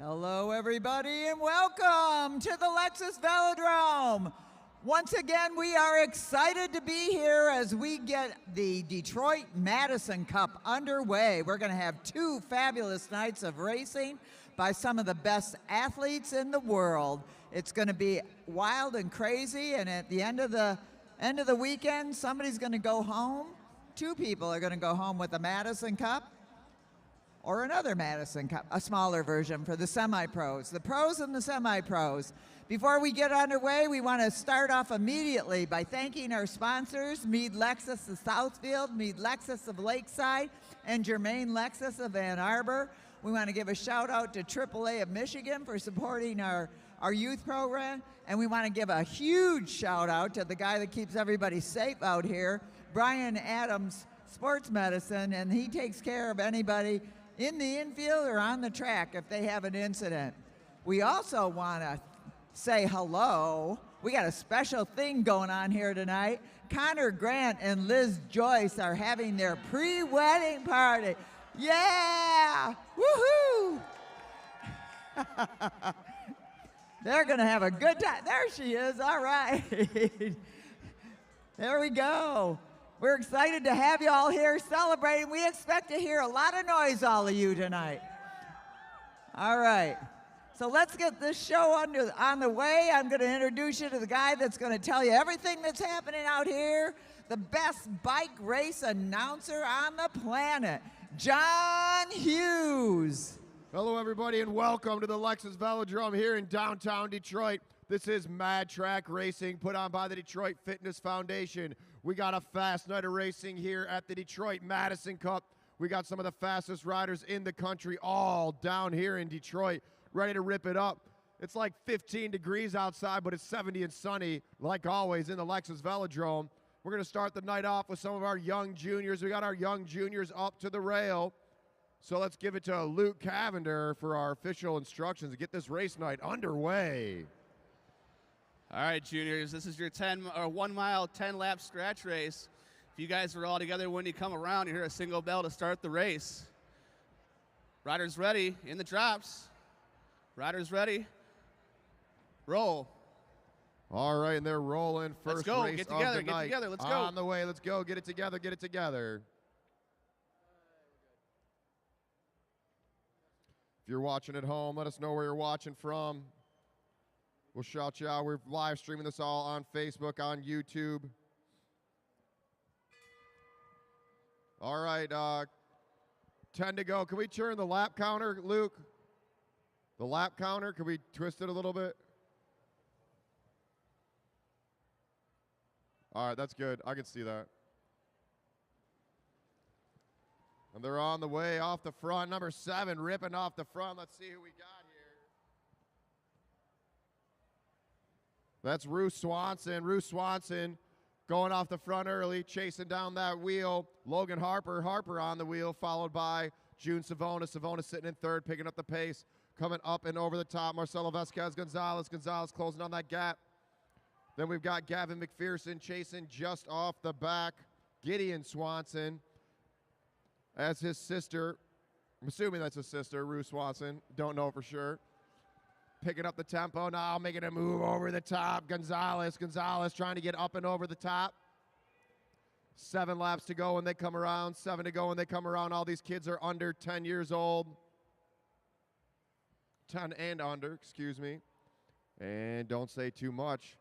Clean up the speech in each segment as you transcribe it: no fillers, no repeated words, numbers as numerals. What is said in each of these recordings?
Hello, everybody, and welcome to the Lexus Velodrome. Once again, we are excited to be here as we get the Detroit Madison Cup underway. We're going to have two fabulous nights of racing by some of the best athletes in the world. It's going to be wild and crazy, and at the end of the weekend, somebody's going to go home. Two people are going to go home with the Madison Cup or another Madison Cup, a smaller version for the semi-pros, the pros and the semi-pros. Before we get underway, we want to start off immediately by thanking our sponsors, Meade Lexus of Southfield, Meade Lexus of Lakeside, and Germain Lexus of Ann Arbor. We want to give a shout out to AAA of Michigan for supporting our youth program, and we want to give a huge shout out to the guy that keeps everybody safe out here, Brian Adams Sports Medicine, and he takes care of anybody in the infield or on the track if they have an incident. We also want to say hello. We got a special thing going on here tonight. Connor Grant and Liz Joyce are having their pre-wedding party. Yeah! Woohoo! They're going to have a good time. There she is. All right. There we go. We're excited to have you all here celebrating. We expect to hear a lot of noise, all of you, tonight. All right. So let's get this show on the way. I'm going to introduce you to the guy that's going to tell you everything that's happening out here, the best bike race announcer on the planet, John Hughes. Hello, everybody, and welcome to the Lexus Velodrome here in downtown Detroit. This is Mad Track Racing, put on by the Detroit Fitness Foundation. We got a fast night of racing here at the Detroit Madison Cup. We got some of the fastest riders in the country all down here in Detroit, ready to rip it up. It's like 15 degrees outside, but it's 70 and sunny, like always, in the Lexus Velodrome. We're going to start the night off with some of our young juniors. We got our young juniors up to the rail. So let's give it to Luke Cavender for our official instructions to get this race night underway. All right, juniors, this is your 1 mile, 10 lap stretch race. If you guys are all together when you come around, you hear a single bell to start the race. Riders ready, in the drops. Riders ready, roll. All right, and they're rolling. First let's go, race get together, of the night. get together, let's go. On the way, let's go, get it together, get it together. If you're watching at home, let us know where you're watching from. We'll shout you out. We're live streaming this all on Facebook, on YouTube. All right, 10 to go. Can we turn the lap counter, Luke? The lap counter, can we twist it a little bit? All right, that's good. I can see that. And they're on the way off the front. Number 7 ripping off the front. Let's see who we got here. That's Ruth Swanson. Ruth Swanson going off the front early, chasing down that wheel. Logan Harper. Harper on the wheel, followed by June Savona. Savona sitting in third, picking up the pace. Coming up and over the top, Marcelo Vasquez Gonzalez. Gonzalez closing on that gap. Then we've got Gavin McPherson chasing just off the back. Gideon Swanson as his sister. I'm assuming that's his sister, Ruth Swanson. Don't know for sure. Picking up the tempo now, making a move over the top. Gonzalez trying to get up and over the top. 7 laps to go when they come around. 7 to go when they come around. All these kids are under 10 years old. 10 and under, excuse me. And don't say too much.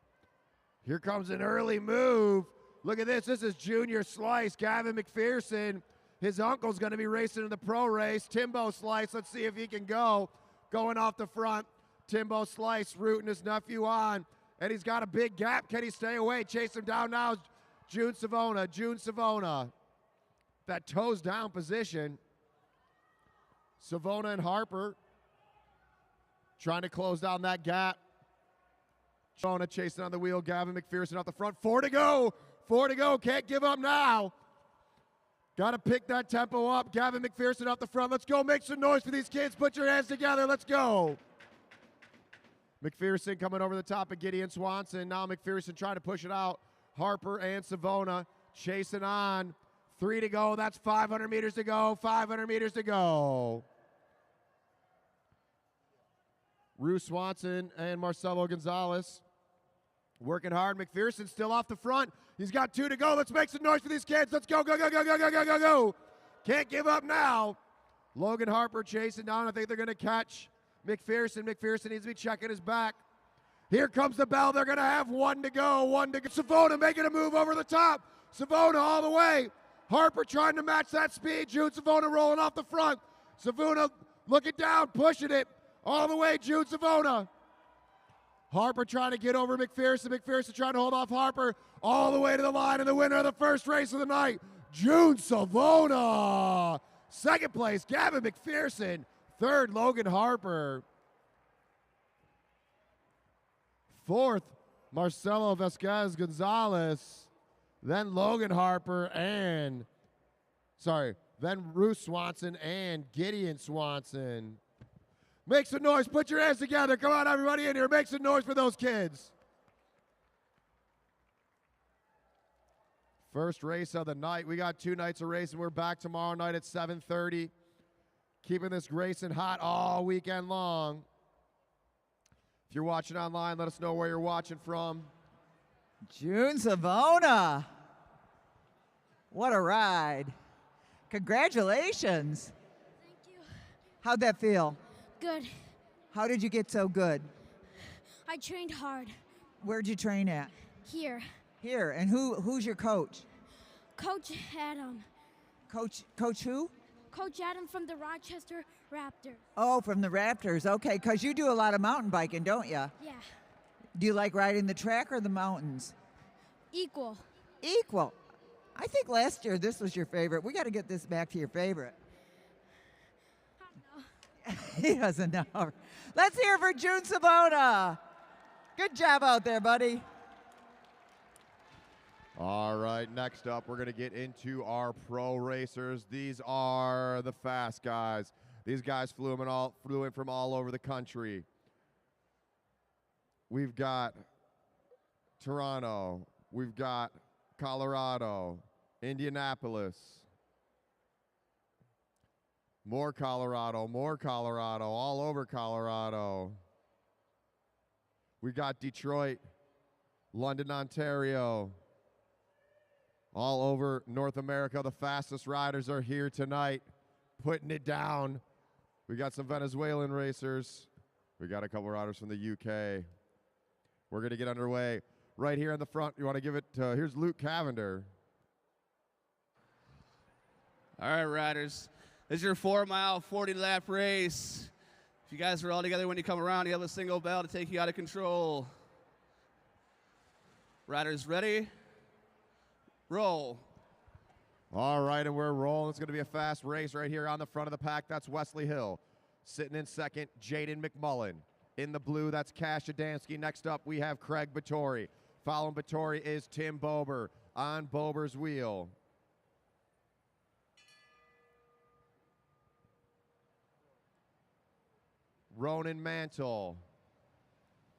Here comes an early move. Look at this. This is Junior Slice, Gavin McPherson. His uncle's going to be racing in the pro race. Timbo Slice, let's see if he can go. Going off the front. Timbo Slice rooting his nephew on. And he's got a big gap. Can he stay away? Chase him down now. June Savona. June Savona. That toes down position. Savona and Harper trying to close down that gap. Savona chasing on the wheel. Gavin McPherson out the front. 4 to go. 4 to go. Can't give up now. Got to pick that tempo up. Gavin McPherson out the front. Let's go. Make some noise for these kids. Put your hands together. Let's go. McPherson coming over the top of Gideon Swanson. Now McPherson trying to push it out. Harper and Savona chasing on. 3 to go. That's 500 meters to go. 500 meters to go. Rue Swanson and Marcelo Gonzalez working hard. McPherson still off the front. He's got 2 to go. Let's make some noise for these kids. Let's go, go, go, go, go, go, go, go, go. Can't give up now. Logan Harper chasing down. I think they're going to catch McPherson. McPherson needs to be checking his back. Here comes the bell. They're going to have 1 to go. 1 to go. Savona making a move over the top. Savona all the way. Harper trying to match that speed. June Savona rolling off the front. Savona looking down, pushing it all the way. June Savona. Harper trying to get over McPherson. McPherson trying to hold off Harper all the way to the line. And the winner of the first race of the night, June Savona. Second place, Gavin McPherson. Third, Logan Harper. Fourth, Marcelo Vasquez Gonzalez. Then Logan Harper and, then Ruth Swanson and Gideon Swanson. Make some noise. Put your hands together. Come on, everybody in here. Make some noise for those kids. First race of the night. We got 2 nights of racing. We're back tomorrow night at 7:30. Keeping this racing hot all weekend long. If you're watching online, let us know where you're watching from. June Savona. What a ride. Congratulations. Thank you. How'd that feel? Good. How did you get so good? I trained hard. Where'd you train at? Here. Here. And who's your coach? Coach Adam. Coach who? Coach Adam from the Rochester Raptors. Oh, from the Raptors. Okay, because you do a lot of mountain biking, don't you? Yeah. Do you like riding the track or the mountains? Equal. Equal. I think last year this was your favorite. We got to get this back to your favorite. I don't know. He doesn't know. Let's hear for June Savona. Good job out there, buddy. All right, next up, we're going to get into our pro racers. These are the fast guys. These guys flew in from all over the country. We've got Toronto. We've got Colorado, Indianapolis. More Colorado, all over Colorado. We got Detroit, London, Ontario. All over North America, the fastest riders are here tonight, putting it down. We got some Venezuelan racers. We got a couple riders from the UK. We're going to get underway right here in the front. You want to give it to, here's Luke Cavender. All right, riders. This is your 4-mile, 40-lap race. If you guys are all together when you come around, you have a single bell to take you out of control. Riders ready? Roll. All right, and we're rolling. It's going to be a fast race right here on the front of the pack. That's Wesley Hill. Sitting in second, Jaden McMullen. In the blue, that's Cash Adamski. Next up, we have Craig Battori. Following Battori is Tim Bober on Bober's wheel. Ronan Mantle.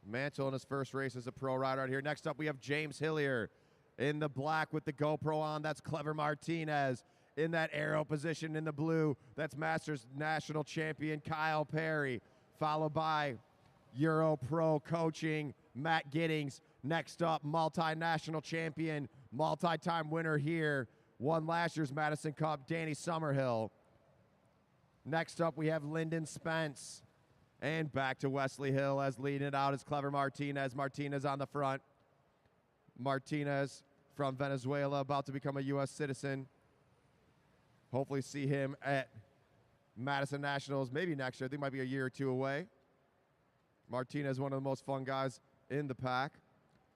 Mantle in his first race as a pro rider out here. Next up, we have James Hillier. In the black with the GoPro on, that's Clever Martinez. In that arrow position in the blue, that's Masters National Champion Kyle Perry. Followed by Euro Pro coaching Matt Giddings. Next up, multinational champion, multi-time winner here. Won last year's Madison Cup, Danny Summerhill. Next up, we have Lyndon Spence. And back to Wesley Hill as leading it out is Clever Martinez. Martinez on the front. Martinez from Venezuela, about to become a U.S. citizen. Hopefully see him at Madison Nationals maybe next year. I think it might be a year or two away. Martinez, one of the most fun guys in the pack.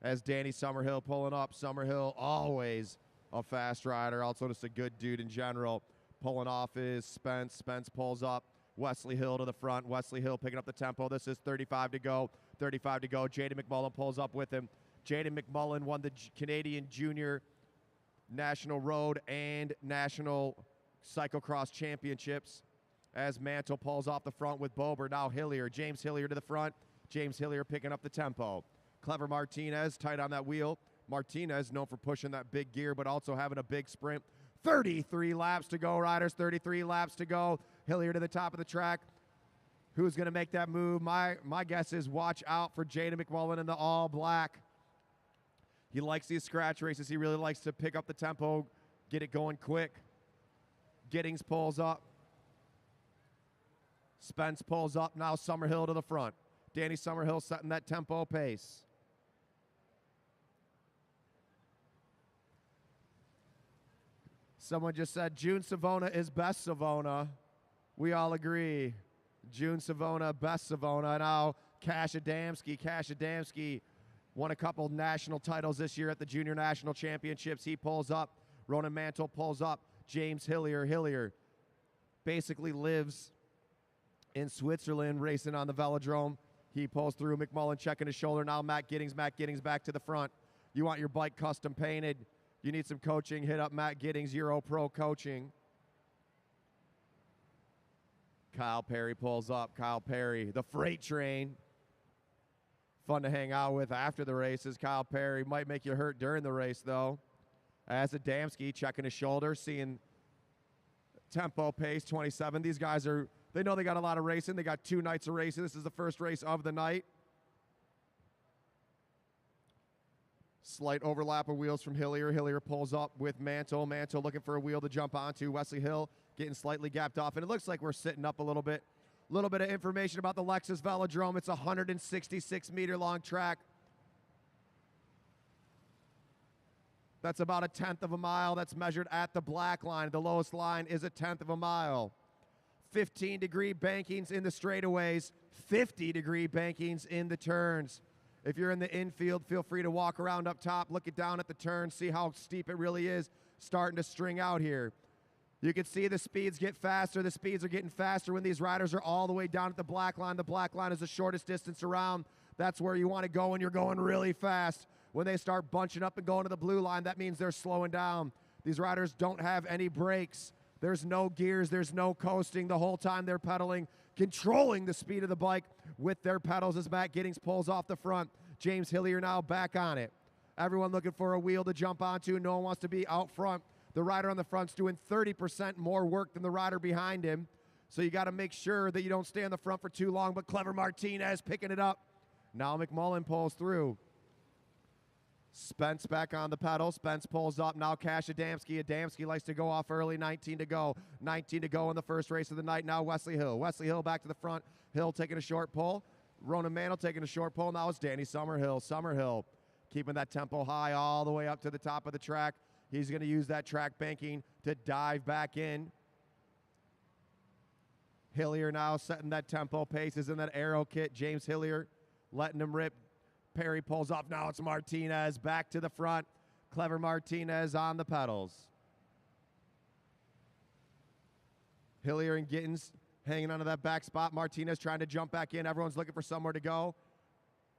As Danny Summerhill pulling up. Summerhill, always a fast rider. Also just a good dude in general. Pulling off is Spence. Spence pulls up. Wesley Hill to the front. Wesley Hill picking up the tempo. This is 35 to go. 35 to go. Jaden McMullen pulls up with him. Jaden McMullen won the Canadian Junior National Road and National Cyclocross Championships as Mantle pulls off the front with Bober. Now Hillier. James Hillier to the front. James Hillier picking up the tempo. Clever Martinez tight on that wheel. Martinez known for pushing that big gear but also having a big sprint. 33 laps to go, riders. 33 laps to go. Hillier to the top of the track. Who's going to make that move? My guess is watch out for Jaden McMullen in the all black. He likes these scratch races. He really likes to pick up the tempo, get it going quick. Giddings pulls up. Spence pulls up. Now Summerhill to the front. Danny Summerhill setting that tempo pace. Someone just said June Savona is best Savona. We all agree. June Savona, best Savona. Now Cash Adamski won a couple national titles this year at the Junior National Championships. He pulls up. Ronan Mantle pulls up. James Hillier basically lives in Switzerland racing on the velodrome. He pulls through. McMullen checking his shoulder. Now Matt Giddings back to the front. You want your bike custom painted. You need some coaching. Hit up Matt Giddings, Euro Pro Coaching. Kyle Perry pulls up. Kyle Perry, the freight train. Fun to hang out with after the races. Kyle Perry might make you hurt during the race, though. As Adamski checking his shoulder, seeing tempo pace 27. These guys they know they got a lot of racing. They got 2 nights of racing. This is the first race of the night. Slight overlap of wheels from Hillier. Hillier pulls up with Mantle. Mantle looking for a wheel to jump onto. Wesley Hill getting slightly gapped off. And it looks like we're sitting up a little bit. A little bit of information about the Lexus Velodrome. It's a 166-meter long track. That's about 1/10 of a mile. That's measured at the black line. The lowest line is 1/10 of a mile. 15-degree bankings in the straightaways. 50-degree bankings in the turns. If you're in the infield, feel free to walk around up top, look it down at the turn, see how steep it really is, starting to string out here. You can see the speeds get faster. The speeds are getting faster when these riders are all the way down at the black line. The black line is the shortest distance around. That's where you want to go when you're going really fast. When they start bunching up and going to the blue line, that means they're slowing down. These riders don't have any brakes. There's no gears. There's no coasting. The whole time they're pedaling, controlling the speed of the bike with their pedals as Matt Giddings pulls off the front. James Hillier now back on it. Everyone looking for a wheel to jump onto. No one wants to be out front. The rider on the front's doing 30% more work than the rider behind him. So you got to make sure that you don't stay on the front for too long. But Clever Martinez picking it up. Now McMullen pulls through. Spence back on the pedal. Spence pulls up. Now Cash Adamski. Adamski likes to go off early. 19 to go. 19 to go in the first race of the night. Now Wesley Hill. Wesley Hill back to the front. Hill taking a short pull. Ronan Mantle taking a short pull. Now it's Danny Summerhill. Summerhill keeping that tempo high all the way up to the top of the track. He's going to use that track banking to dive back in. Hillier now setting that tempo pace. Is in that aero kit. James Hillier letting him rip. Perry pulls off. Now it's Martinez back to the front. Clever Martinez on the pedals. Hillier and Gittins hanging onto that back spot. Martinez trying to jump back in. Everyone's looking for somewhere to go.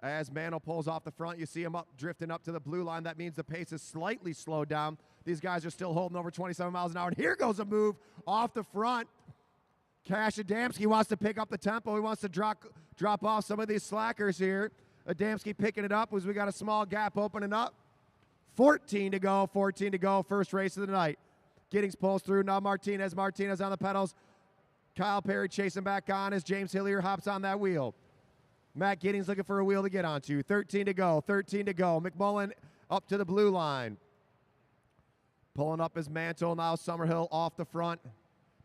As Mantle pulls off the front, you see him drifting up to the blue line. That means the pace is slightly slowed down. These guys are still holding over 27 miles an hour. And here goes a move off the front. Cash Adamski wants to pick up the tempo. He wants to drop off some of these slackers here. Adamski picking it up as we got a small gap opening up. 14 to go, first race of the night. Giddings pulls through, now Martinez on the pedals. Kyle Perry chasing back on as James Hillier hops on that wheel. Matt Giddings looking for a wheel to get onto. 13 to go. McMullen up to the blue line. Pulling up his Mantle, now Summerhill off the front.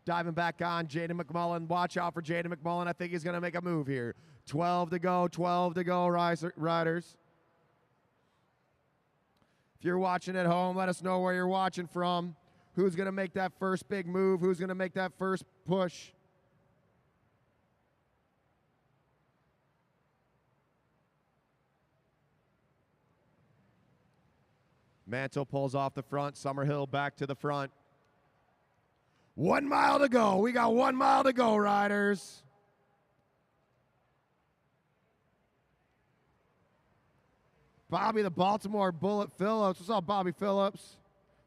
Diving back on, Jaden McMullen. Watch out for Jaden McMullen. I think he's going to make a move here. 12 to go, riders. If you're watching at home, let us know where you're watching from. Who's going to make that first big move? Who's going to make that first push? Mantle pulls off the front. Summerhill back to the front. 1 mile to go. We got 1 mile to go, riders. Bobby the Baltimore Bullet Phillips. What's up, Bobby Phillips?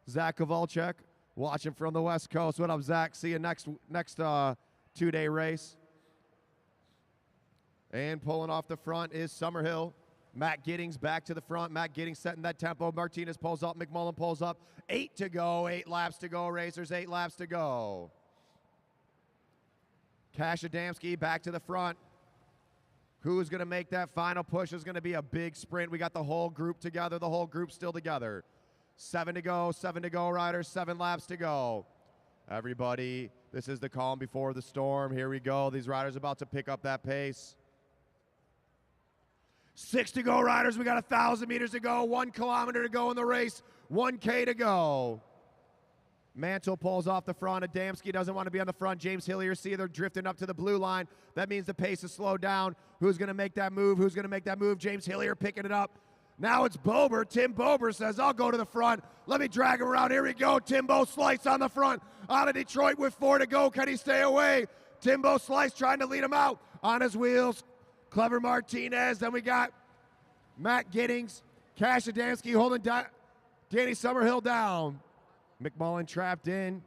Zach Kovalchuk watching from the West Coast. What up, Zach? See you next 2-day race. And pulling off the front is Summerhill. Matt Giddings back to the front. Matt Giddings setting that tempo. Martinez pulls up. McMullen pulls up. 8 to go. 8 laps to go, racers. 8 laps to go. Cash Adamski back to the front. Who's going to make that final push is going to be a big sprint. We got the whole group together, the whole group still together. 7 to go, riders, 7 laps to go. Everybody, this is the calm before the storm. Here we go. These riders about to pick up that pace. 6 to go, riders. We got 1,000 meters to go, 1 kilometer to go in the race, 1K to go. Mantle pulls off the front. Adamski doesn't want to be on the front. James Hillier, see they're drifting up to the blue line. That means the pace is slowed down. Who's going to make that move? Who's going to make that move? James Hillier picking it up. Now it's Bober. Tim Bober says, I'll go to the front. Let me drag him around. Here we go. Timbo Slice on the front. Out of Detroit with 4 to go. Can he stay away? Timbo Slice trying to lead him out. On his wheels. Clever Martinez. Then we got Matt Giddings. Cash Adamski holding Danny Summerhill down. McMullen trapped in.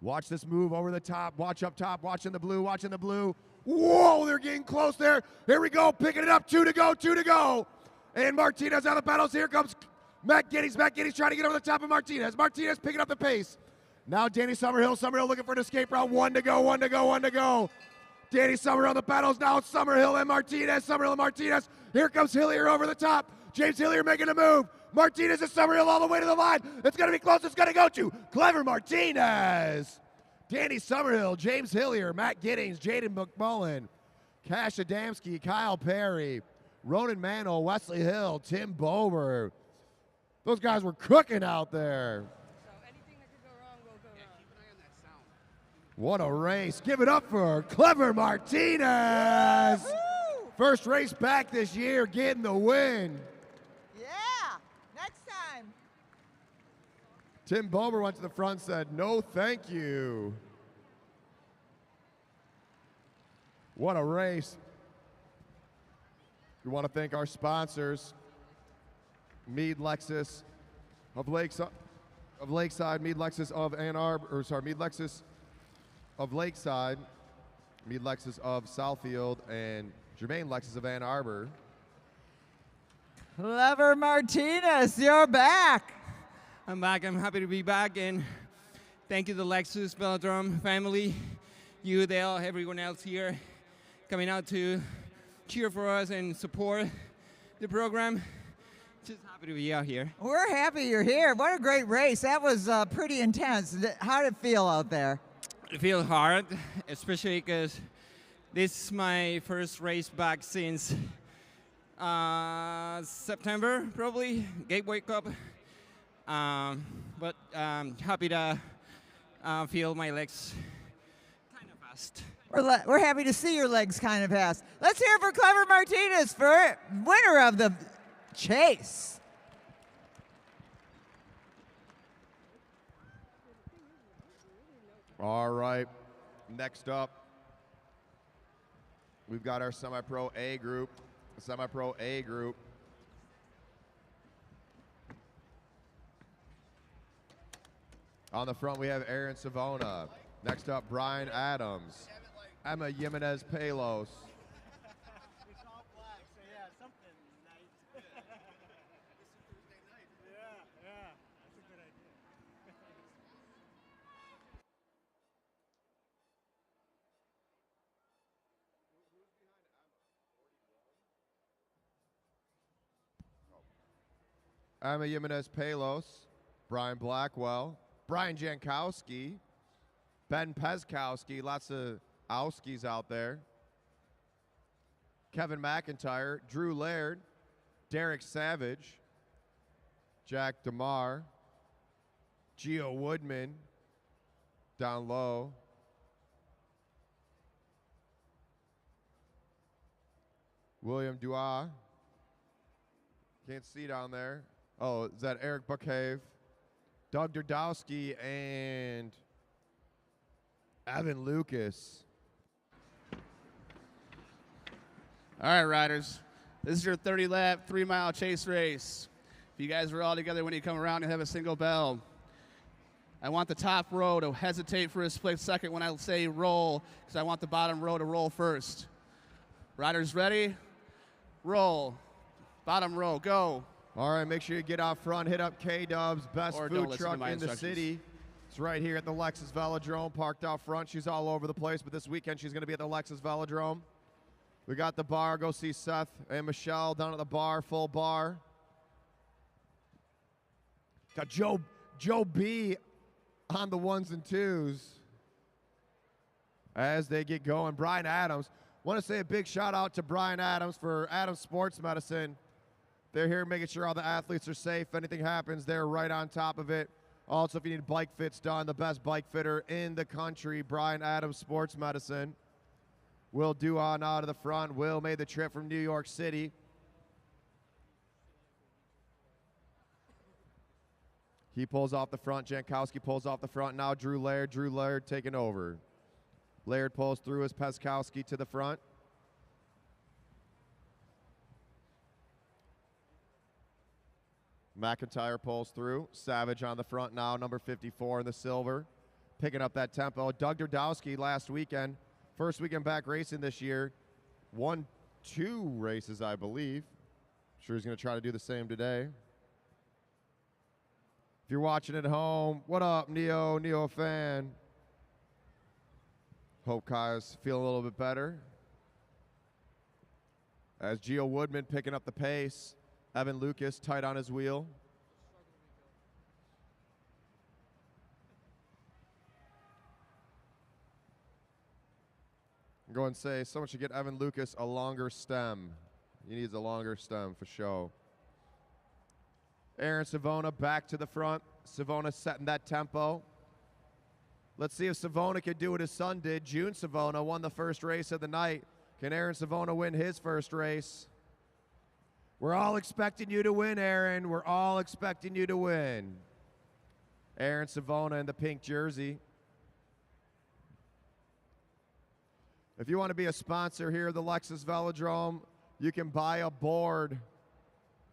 Watch this move over the top. Watch up top. Watching the blue. Watching the blue. Whoa, they're getting close there. Here we go. Picking it up. 2 to go. 2 to go. And Martinez out of the battles. Here comes Matt Giddings. Matt Giddings trying to get over the top of Martinez. Martinez picking up the pace. Now Danny Summerhill. Summerhill looking for an escape route. 1 to go. 1 to go. 1 to go. Danny Summerhill on the battles. Now it's Summerhill and Martinez. Summerhill and Martinez. Here comes Hillier over the top. James Hillier making a move. Martinez and Summerhill all the way to the line. It's going to be close. It's going to go to Clever Martinez. Danny Summerhill, James Hillier, Matt Giddings, Jaden McMullen, Cash Adamski, Kyle Perry, Ronan Mantle, Wesley Hill, Tim Bober. Those guys were cooking out there. So anything that could go wrong will go wrong. Keep an eye on that sound. What a race. Give it up for Clever Martinez. Woo! First race back this year, getting the win. Yeah, next time. Tim Bober went to the front and said, no, thank you. What a race. We want to thank our sponsors, Mead Lexus of Lakeside, Mead Lexus of Ann Arbor, Mead Lexus of Lakeside, Mead Lexus of Southfield, and Jermaine Lexus of Ann Arbor. Clever Martinez, you're back. I'm back. I'm happy to be back, and thank you to the Lexus Velodrome family, you, Dale, everyone else here, coming out to cheer for us and support the program. Just happy to be out here. We're happy you're here. What a great race. That was pretty intense. How did it feel out there? It feels hard, especially because this is my first race back since September, probably, Gateway Cup. But happy to feel my legs kind of fast. We're happy to see your legs kind of fast. Let's hear it for Clever Martinez, for winner of the chase. All right, next up, we've got our semi-pro A group. Semi-pro A group. On the front, we have Aaron Savona. Next up, Brian Adams. Emma Jimenez Palos. It's all black, so yeah, something night. Yeah, that's a good idea. Emma Jimenez Palos. Brian Blackwell. Brian Jankowski. Ben Peskowski. Lots of Owskis out there. Kevin McIntyre, Drew Laird, Derek Savage, Jack DeMar, Gio Woodman down low. William Dua. Can't see down there. Oh, is that Eric Buckhave? Doug Derdowski and Evan Lucas. All right, riders. This is your 30-lap, 3-mile chase race. If you guys are all together when you come around and have a single bell, I want the top row to hesitate for a split second when I say roll, because I want the bottom row to roll first. Riders ready? Roll. Bottom row, go. All right, make sure you get out front, hit up K-Dubs, best Or don't food listen to truck my in the instructions. city. It's right here at the Lexus Velodrome, parked out front. She's all over the place, but this weekend she's going to be at the Lexus Velodrome. We got the bar. Go see Seth and Michelle down at the bar, full bar. Got Joe B on the ones and twos as they get going. Brian Adams. Want to say a big shout out to Brian Adams for Adams Sports Medicine. They're here making sure all the athletes are safe. If anything happens, they're right on top of it. Also, if you need bike fits done, the best bike fitter in the country, Brian Adams Sports Medicine. Will Duan out of the front. Will made the trip from New York City. He pulls off the front. Jankowski pulls off the front. Now Drew Laird. Drew Laird taking over. Laird pulls through as Peskowski to the front. McIntyre pulls through. Savage on the front now, number 54 in the silver. Picking up that tempo. Doug Durdowski last weekend, first weekend back racing this year, won 2 races, I believe. Sure he's going to try to do the same today. If you're watching at home, what up, Neo fan? Hope Kai's feeling a little bit better. As Gio Woodman picking up the pace. Evan Lucas tight on his wheel. I'm going to say someone should get Evan Lucas a longer stem. He needs a longer stem for sure. Aaron Savona back to the front. Savona setting that tempo. Let's see if Savona can do what his son did. June Savona won the first race of the night. Can Aaron Savona win his first race? We're all expecting you to win, Aaron. We're all expecting you to win. Aaron Savona in the pink jersey. If you want to be a sponsor here at the Lexus Velodrome, you can buy a board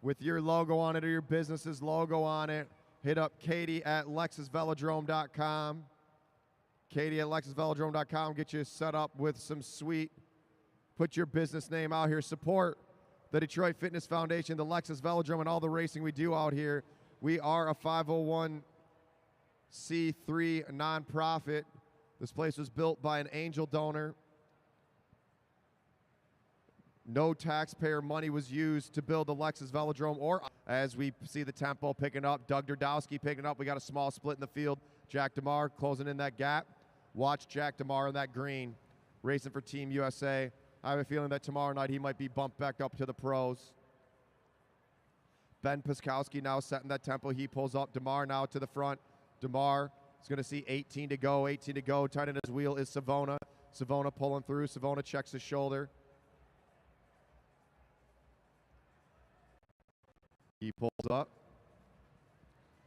with your logo on it or your business's logo on it. Hit up Katie at LexusVelodrome.com. Katie at LexusVelodrome.com. Get you set up with some sweet. Put your business name out here. Support the Detroit Fitness Foundation, the Lexus Velodrome, and all the racing we do out here. We are a 501c3 nonprofit. This place was built by an angel donor. No taxpayer money was used to build the Lexus Velodrome. Or as we see the tempo picking up, Doug Durdowski picking up. We got a small split in the field. Jack DeMar closing in that gap. Watch Jack DeMar in that green, racing for Team USA. I have a feeling that tomorrow night he might be bumped back up to the pros. Ben Peskowski now setting that tempo. He pulls up. DeMar now to the front. DeMar is going to see 18 to go. 18 to go. Tight in his wheel is Savona. Savona pulling through. Savona checks his shoulder. He pulls up.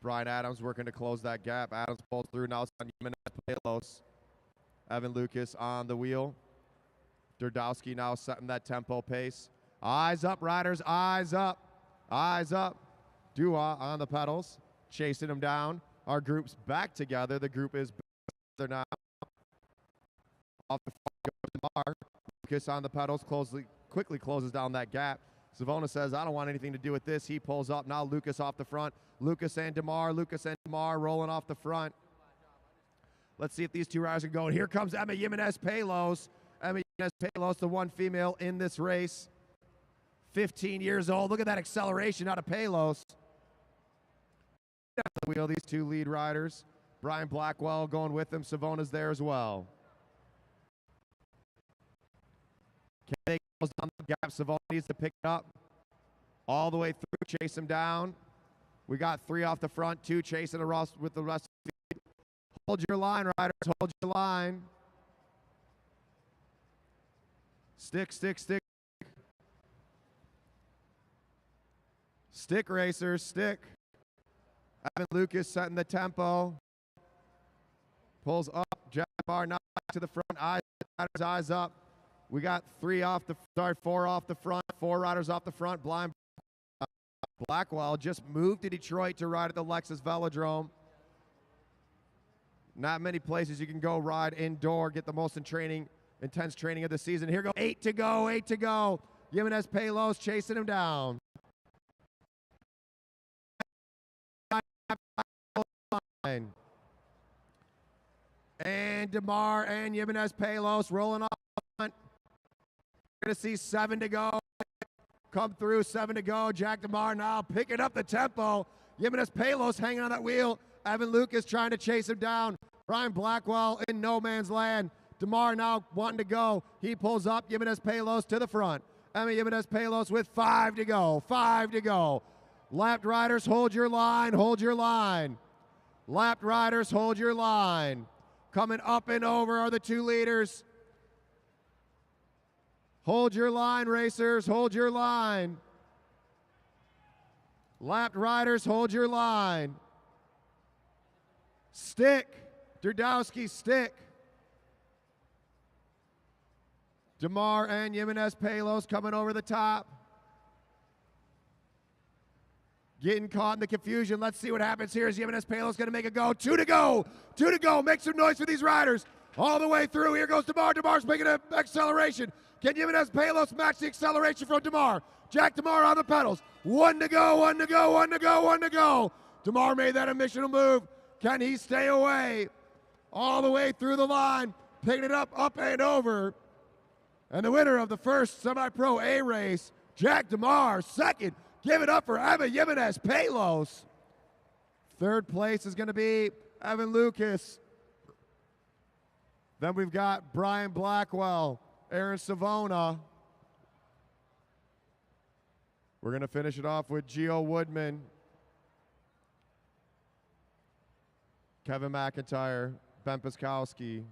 Brian Adams working to close that gap. Adams pulls through. Now it's on Jimenez Palos. Evan Lucas on the wheel. Durdowski now setting that tempo pace. Eyes up, riders, eyes up. Eyes up. Dua on the pedals, chasing him down. Our group's back together. The group is together now. Off the front goes DeMar. Lucas on the pedals, quickly closes down that gap. Savona says, I don't want anything to do with this. He pulls up. Now Lucas off the front. Lucas and DeMar rolling off the front. Let's see if these two riders are going. Here comes Emma Jimenez Palos. Emma Jimenez Palos, the one female in this race. 15 years old. Look at that acceleration out of Palos. The wheel, these two lead riders. Brian Blackwell going with them. Savona's there as well. Kennedy goes down the gap. Savona needs to pick it up. All the way through, chase him down. We got 3 off the front, 2 chasing with the rest of the field. Hold your line, riders. Hold your line. Stick, stick, stick. Stick, racers, stick. Evan Lucas setting the tempo. Pulls up. Jack Bar now back to the front. Eyes up. We got 4 off the front. 4 riders off the front. Blackwell just moved to Detroit to ride at the Lexus Velodrome. Not many places you can go ride indoor, get the most intense training of the season. Here go 8 to go, 8 to go. Jimenez Palos chasing him down. and DeMar and Jimenez Palos rolling off front. We're going to see 7 to go. Come through, 7 to go. Jack DeMar now picking up the tempo. Jimenez Palos hanging on that wheel. Evan Lucas trying to chase him down. Brian Blackwell in no man's land. DeMar now wanting to go. He pulls up. Jimenez Palos to the front. Jimenez Palos with 5 to go. 5 to go. Lapped riders, hold your line. Hold your line. Lapped riders, hold your line. Coming up and over are the 2 leaders. Hold your line, racers. Hold your line. Lapped riders, hold your line. Stick. Durdowski, stick. DeMar and Jimenez Palos coming over the top. Getting caught in the confusion. Let's see what happens here. Is Jimenez Palos going to make a go? 2 to go. 2 to go. Make some noise for these riders. All the way through. Here goes DeMar. DeMar's making an acceleration. Can Jimenez Palos match the acceleration from DeMar? Jack DeMar on the pedals. 1 to go. 1 to go. 1 to go. 1 to go. DeMar made that missional move. Can he stay away? All the way through the line. Picking it up and over. And the winner of the first semi-pro A race, Jack DeMar. Second. Give it up for Evan Jimenez Palos. Third place is going to be Evan Lucas. Then we've got Brian Blackwell, Aaron Savona. We're going to finish it off with Gio Woodman, Kevin McIntyre, Ben Piskowski,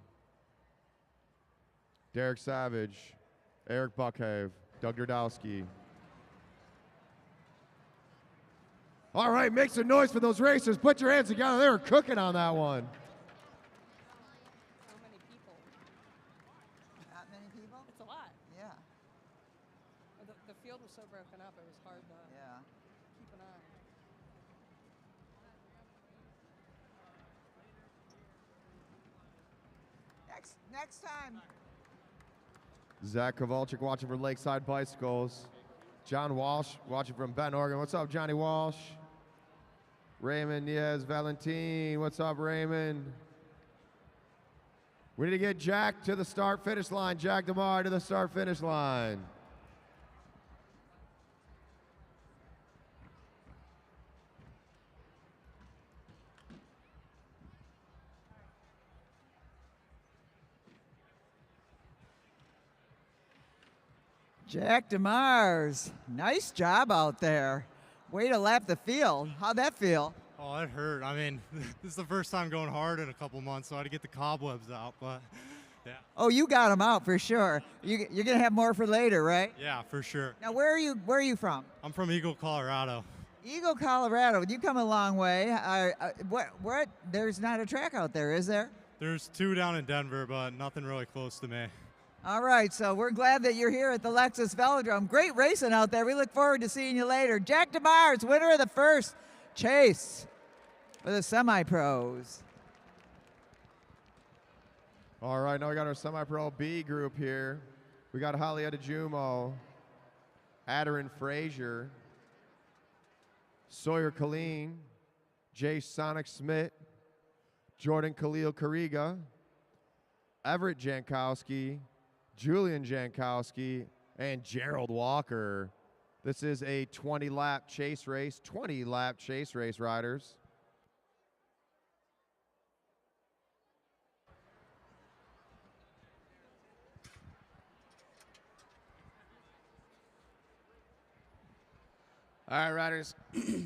Derek Savage, Eric Buckhave, Doug Durdowski. All right, make some noise for those racers. Put your hands together. They were cooking on that one. How many people? Not many people? It's a lot. Yeah. The field was so broken up, it was hard to Yeah. keep an eye. Next time. Zach Kowalczyk watching from Lakeside Bicycles. John Walsh watching from Bend, Oregon. What's up, Johnny Walsh? Raymond Diaz Valentin. What's up, Raymond? We need to get Jack to the start-finish line. Jack DeMar to the start-finish line. Jack DeMars, nice job out there. Way to lap the field. How'd that feel? Oh, it hurt. I mean, this is the first time going hard in a couple months, so I had to get the cobwebs out, but yeah. Oh, you got them out for sure. You're gonna have more for later, right? Yeah, for sure. Now, where are you from? I'm from Eagle, Colorado. Eagle, Colorado. You come a long way. What? There's not a track out there, is there? There's 2 down in Denver, but nothing really close to me. All right, so we're glad that you're here at the Lexus Velodrome. Great racing out there. We look forward to seeing you later. Jack DeMars, winner of the first chase for the semi-pros. All right, now we got our semi-pro B group here. We got Holly Adejumo, Adarin Frazier, Sawyer Colleen, Jay Sonic Smith, Jordan Khalil Kariga, Everett Jankowski, Julian Jankowski, and Gerald Walker. This is a 20-lap chase race, 20-lap chase race, riders. All right, riders. This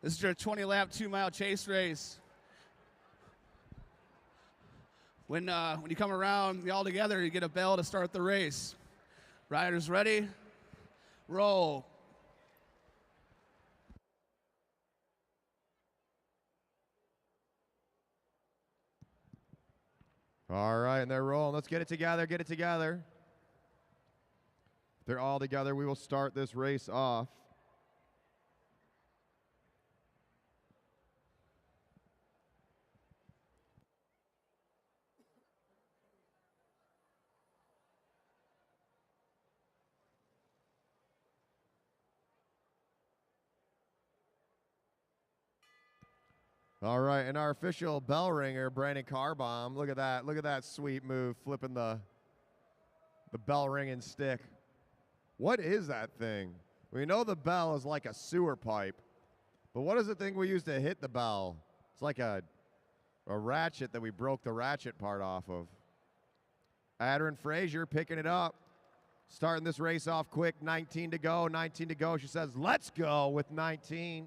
is your 20-lap, 2-mile chase race. When you come around, you all together, you get a bell to start the race. Riders ready? Roll. All right, and they're rolling. Let's get it together, get it together. They're all together. We will start this race off. All right, and our official bell ringer, Brandon Carbomb. Look at that. Look at that sweet move, flipping the bell ringing stick. What is that thing? We know the bell is like a sewer pipe, but what is the thing we use to hit the bell? It's like a ratchet that we broke the ratchet part off of. Adrian Frazier picking it up. Starting this race off quick, 19 to go, 19 to go. She says, let's go with 19.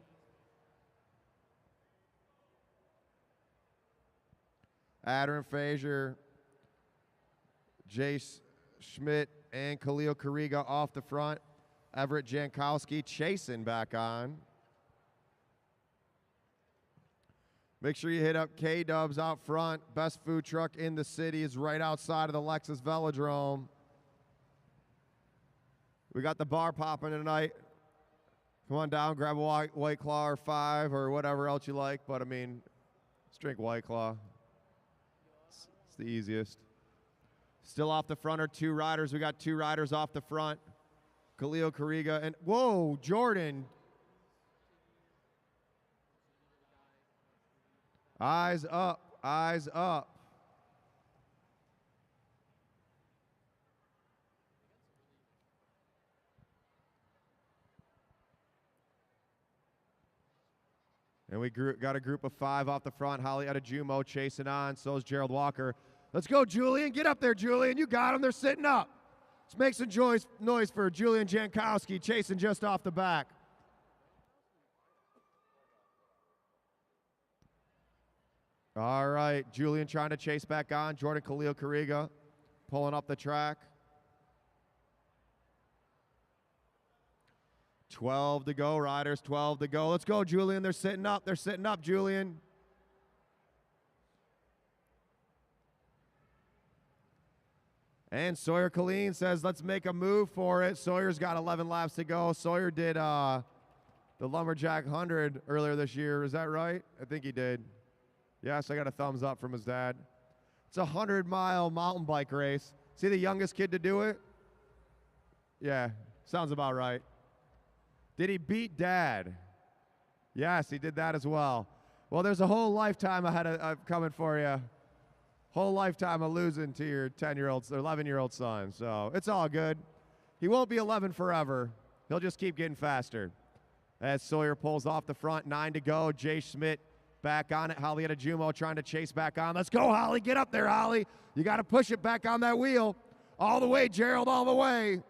Adrian Frazier, Jace Schmidt, and Khalil Kariga off the front. Everett Jankowski chasing back on. Make sure you hit up K-Dubs out front. Best food truck in the city is right outside of the Lexus Velodrome. We got the bar popping tonight. Come on down, grab a White Claw or 5 or whatever else you like. But, I mean, let's drink White Claw. It's the easiest. Still off the front are 2 riders. We got 2 riders off the front. Khalil Kariga and, whoa, Jordan. Eyes up, eyes up. And we got a group of 5 off the front. Holly Adejumo chasing on. So is Gerald Walker. Let's go, Julian. Get up there, Julian. You got them. They're sitting up. Let's make some noise for Julian Jankowski chasing just off the back. All right, Julian trying to chase back on. Jordan Khalil Kariga pulling up the track. 12 to go, riders, 12 to go. Let's go, Julian. They're sitting up. They're sitting up, Julian. And Sawyer Colleen says, let's make a move for it. Sawyer's got 11 laps to go. Sawyer did the Lumberjack 100 earlier this year. Is that right? I think he did. Yes, I got a thumbs up from his dad. It's a 100-mile mountain bike race. See the youngest kid to do it? Yeah, sounds about right. Did he beat Dad? Yes, he did that as well. Well, there's a whole lifetime ahead of coming for you. Whole lifetime of losing to your 10-year-old or 11-year-old son. So it's all good. He won't be 11 forever. He'll just keep getting faster. As Sawyer pulls off the front, 9 to go. Jay Schmidt back on it. Holly Adejumo trying to chase back on. Let's go, Holly. Get up there, Holly. You got to push it back on that wheel. All the way, Gerald, all the way.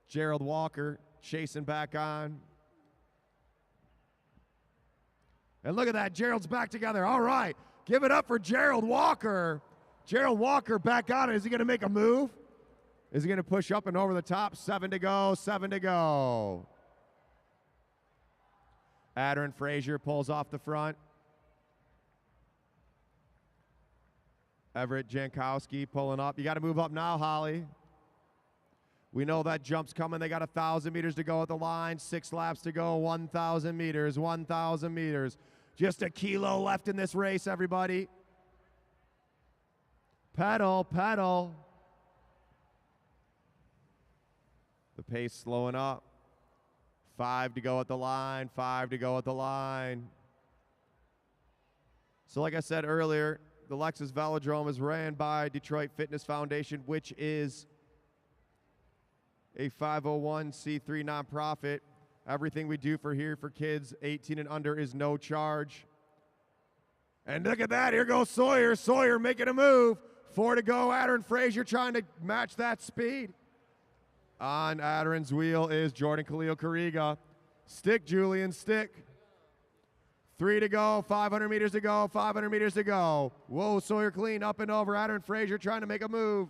Gerald Walker chasing back on. And look at that. Gerald's back together. All right. Give it up for Gerald Walker. Gerald Walker back on it. Is he going to make a move? Is he going to push up and over the top? 7 to go. 7 to go. Adrian Frazier pulls off the front. Everett Jankowski pulling up. You got to move up now, Holly. We know that jump's coming. They got 1,000 meters to go at the line. 6 laps to go. 1,000 meters. 1,000 meters. Just a kilo left in this race, everybody. Pedal, pedal. The pace slowing up. 5 to go at the line. 5 to go at the line. So like I said earlier, the Lexus Velodrome is ran by Detroit Fitness Foundation, which is a 501c3 nonprofit. Everything we do for kids 18 and under is no charge. And look at that, here goes Sawyer. Sawyer making a move. 4 to go, Adrian Frazier trying to match that speed. On Adrian's wheel is Jordan Khalil Kariga. Stick, Julian, stick. 3 to go, 500 meters to go, 500 meters to go. Whoa, Sawyer clean, up and over. Adrian Frazier trying to make a move.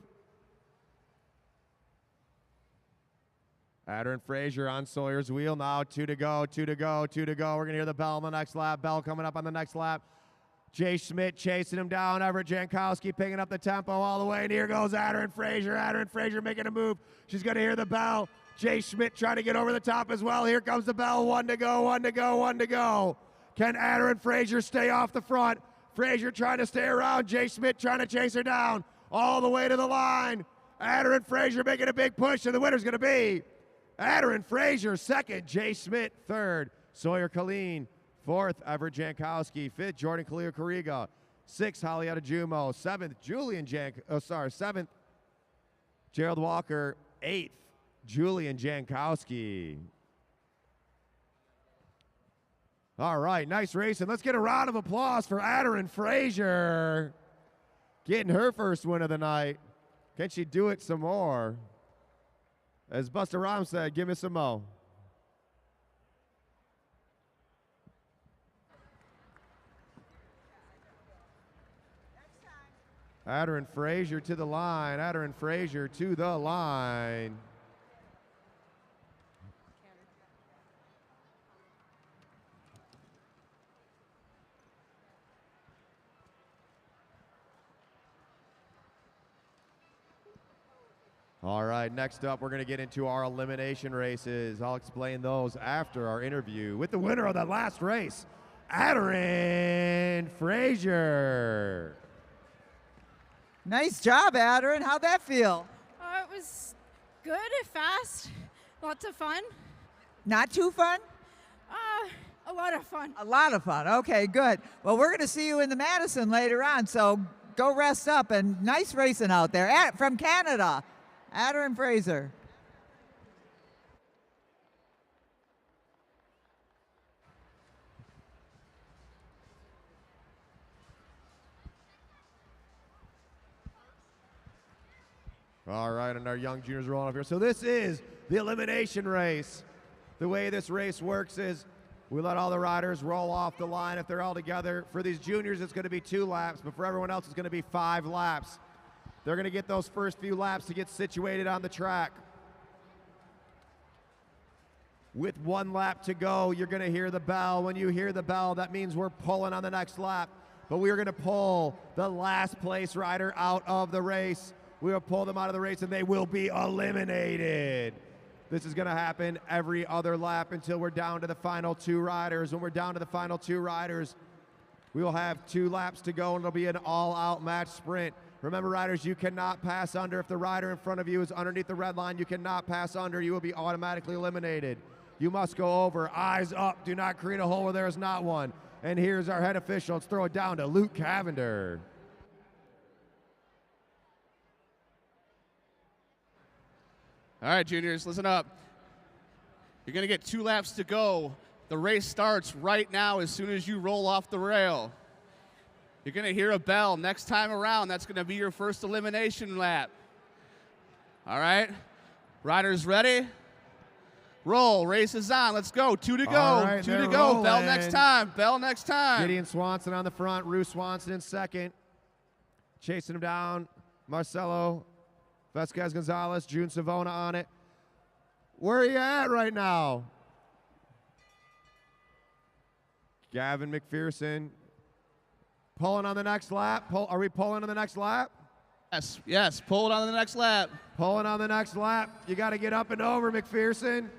Adrian Frazier on Sawyer's wheel now. 2 to go, 2 to go, 2 to go. We're going to hear the bell on the next lap. Bell coming up on the next lap. Jay Schmidt chasing him down. Everett Jankowski picking up the tempo all the way. And here goes Adrian Frazier. Adrian Frazier making a move. She's going to hear the bell. Jay Schmidt trying to get over the top as well. Here comes the bell. 1 to go, 1 to go, 1 to go. Can Adrian Frazier stay off the front? Frazier trying to stay around. Jay Schmidt trying to chase her down all the way to the line. Adrian Frazier making a big push, and the winner's going to be Adarin Frazier, second. Jay Schmidt, third. Sawyer Colleen, fourth. Everett Jankowski, fifth. Jordan Khalil-Kariga, sixth. Halietta Jumo, seventh. Seventh. Gerald Walker, eighth. Julian Jankowski. All right, nice racing. Let's get a round of applause for Adarin Frazier getting her first win of the night. Can she do it some more? As Buster Rom said, give me some more. Adarin Frazier to the line. Adarin Frazier to the line. All right, next up, we're going to get into our elimination races. I'll explain those after our interview with the winner of that last race, Adarin Frazier. Nice job, Adarin. How'd that feel? It was good, fast, lots of fun. Not too fun? A lot of fun. A lot of fun. Okay, good. Well, we're going to see you in the Madison later on, so go rest up, and nice racing out there. From Canada, Adarin Frazier. All right, and our young juniors rolling up here. So this is the elimination race. The way this race works is we let all the riders roll off the line if they're all together. For these juniors, it's going to be 2 laps, but for everyone else, it's going to be 5 laps. They're going to get those first few laps to get situated on the track. With 1 lap to go, you're going to hear the bell. When you hear the bell, that means we're pulling on the next lap. But we are going to pull the last place rider out of the race. We will pull them out of the race, and they will be eliminated. This is going to happen every other lap until we're down to the final 2 riders. When we're down to the final 2 riders, we will have 2 laps to go, and it'll be an all-out match sprint. Remember, riders, you cannot pass under. If the rider in front of you is underneath the red line, you cannot pass under. You will be automatically eliminated. You must go over. Eyes up. Do not create a hole where there is not one. And here's our head official. Let's throw it down to Luke Cavender. All right, juniors, listen up. You're going to get 2 laps to go. The race starts right now as soon as you roll off the rail. You're going to hear a bell. Next time around, that's going to be your first elimination lap. All right? Riders ready? Roll. Race is on. Let's go. 2 to go. Right, 2 to go. rolling. Bell next time. Bell next time. Gideon Swanson on the front. Rue Swanson in second. Chasing him down. Marcelo Vasquez-Gonzalez. June Savona on it. Where are you at right now? Gavin McPherson. Pulling on the next lap. Are we pulling on the next lap? Yes. Pull it on the next lap. Pulling on the next lap. You got to get up and over, McPherson.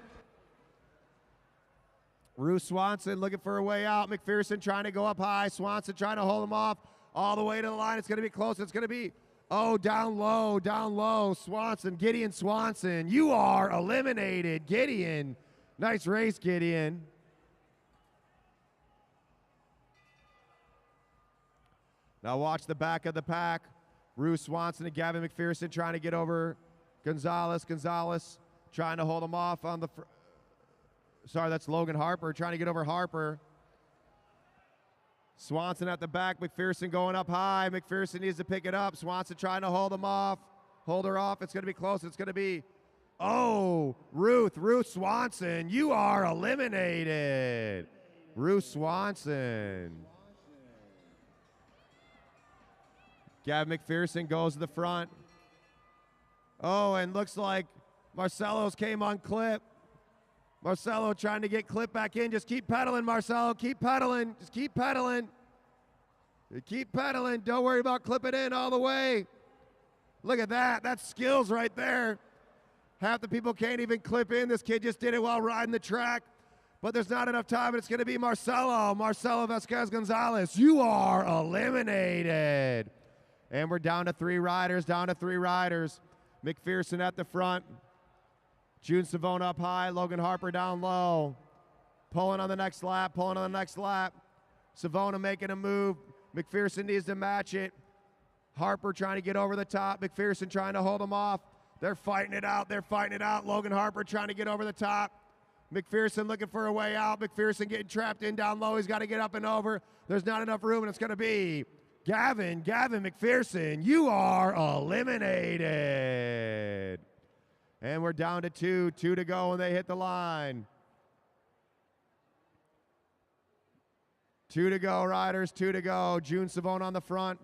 Rue Swanson looking for a way out. McPherson trying to go up high. Swanson trying to hold him off all the way to the line. It's going to be close. It's going to be, down low. Swanson, Gideon Swanson. You are eliminated, Gideon. Nice race, Gideon. Now watch the back of the pack. Rue Swanson and Gavin McPherson trying to get over Gonzalez. Gonzalez trying to hold him off on the... Sorry, that's Logan Harper trying to get over Harper. Swanson at the back. McPherson going up high. McPherson needs to pick it up. Swanson trying to hold him off. Hold her off. It's going to be close. It's going to be... Ruth Swanson. You are eliminated. Ruth Swanson. Gavin McPherson goes to the front. And looks like Marcelo's came on clip. Marcelo trying to get clip back in. Just keep pedaling, Marcelo. Keep pedaling. Just keep pedaling. Keep pedaling. Don't worry about clipping in all the way. Look at that. That's skills right there. Half the people can't even clip in. This kid just did it while riding the track. But there's not enough time, and it's going to be Marcelo Vasquez-Gonzalez. You are eliminated. And we're down to 3 riders, McPherson at the front, June Savona up high, Logan Harper down low. Pulling on the next lap, pulling on the next lap. Savona making a move. McPherson needs to match it. Harper trying to get over the top. McPherson trying to hold him off. They're fighting it out. They're fighting it out. Logan Harper trying to get over the top. McPherson looking for a way out. McPherson getting trapped in down low. He's got to get up and over. There's not enough room, and it's going to be Gavin McPherson. You are eliminated. And we're down to 2 to go, and they hit the line. 2 to go, riders, 2 to go. June Savona on the front.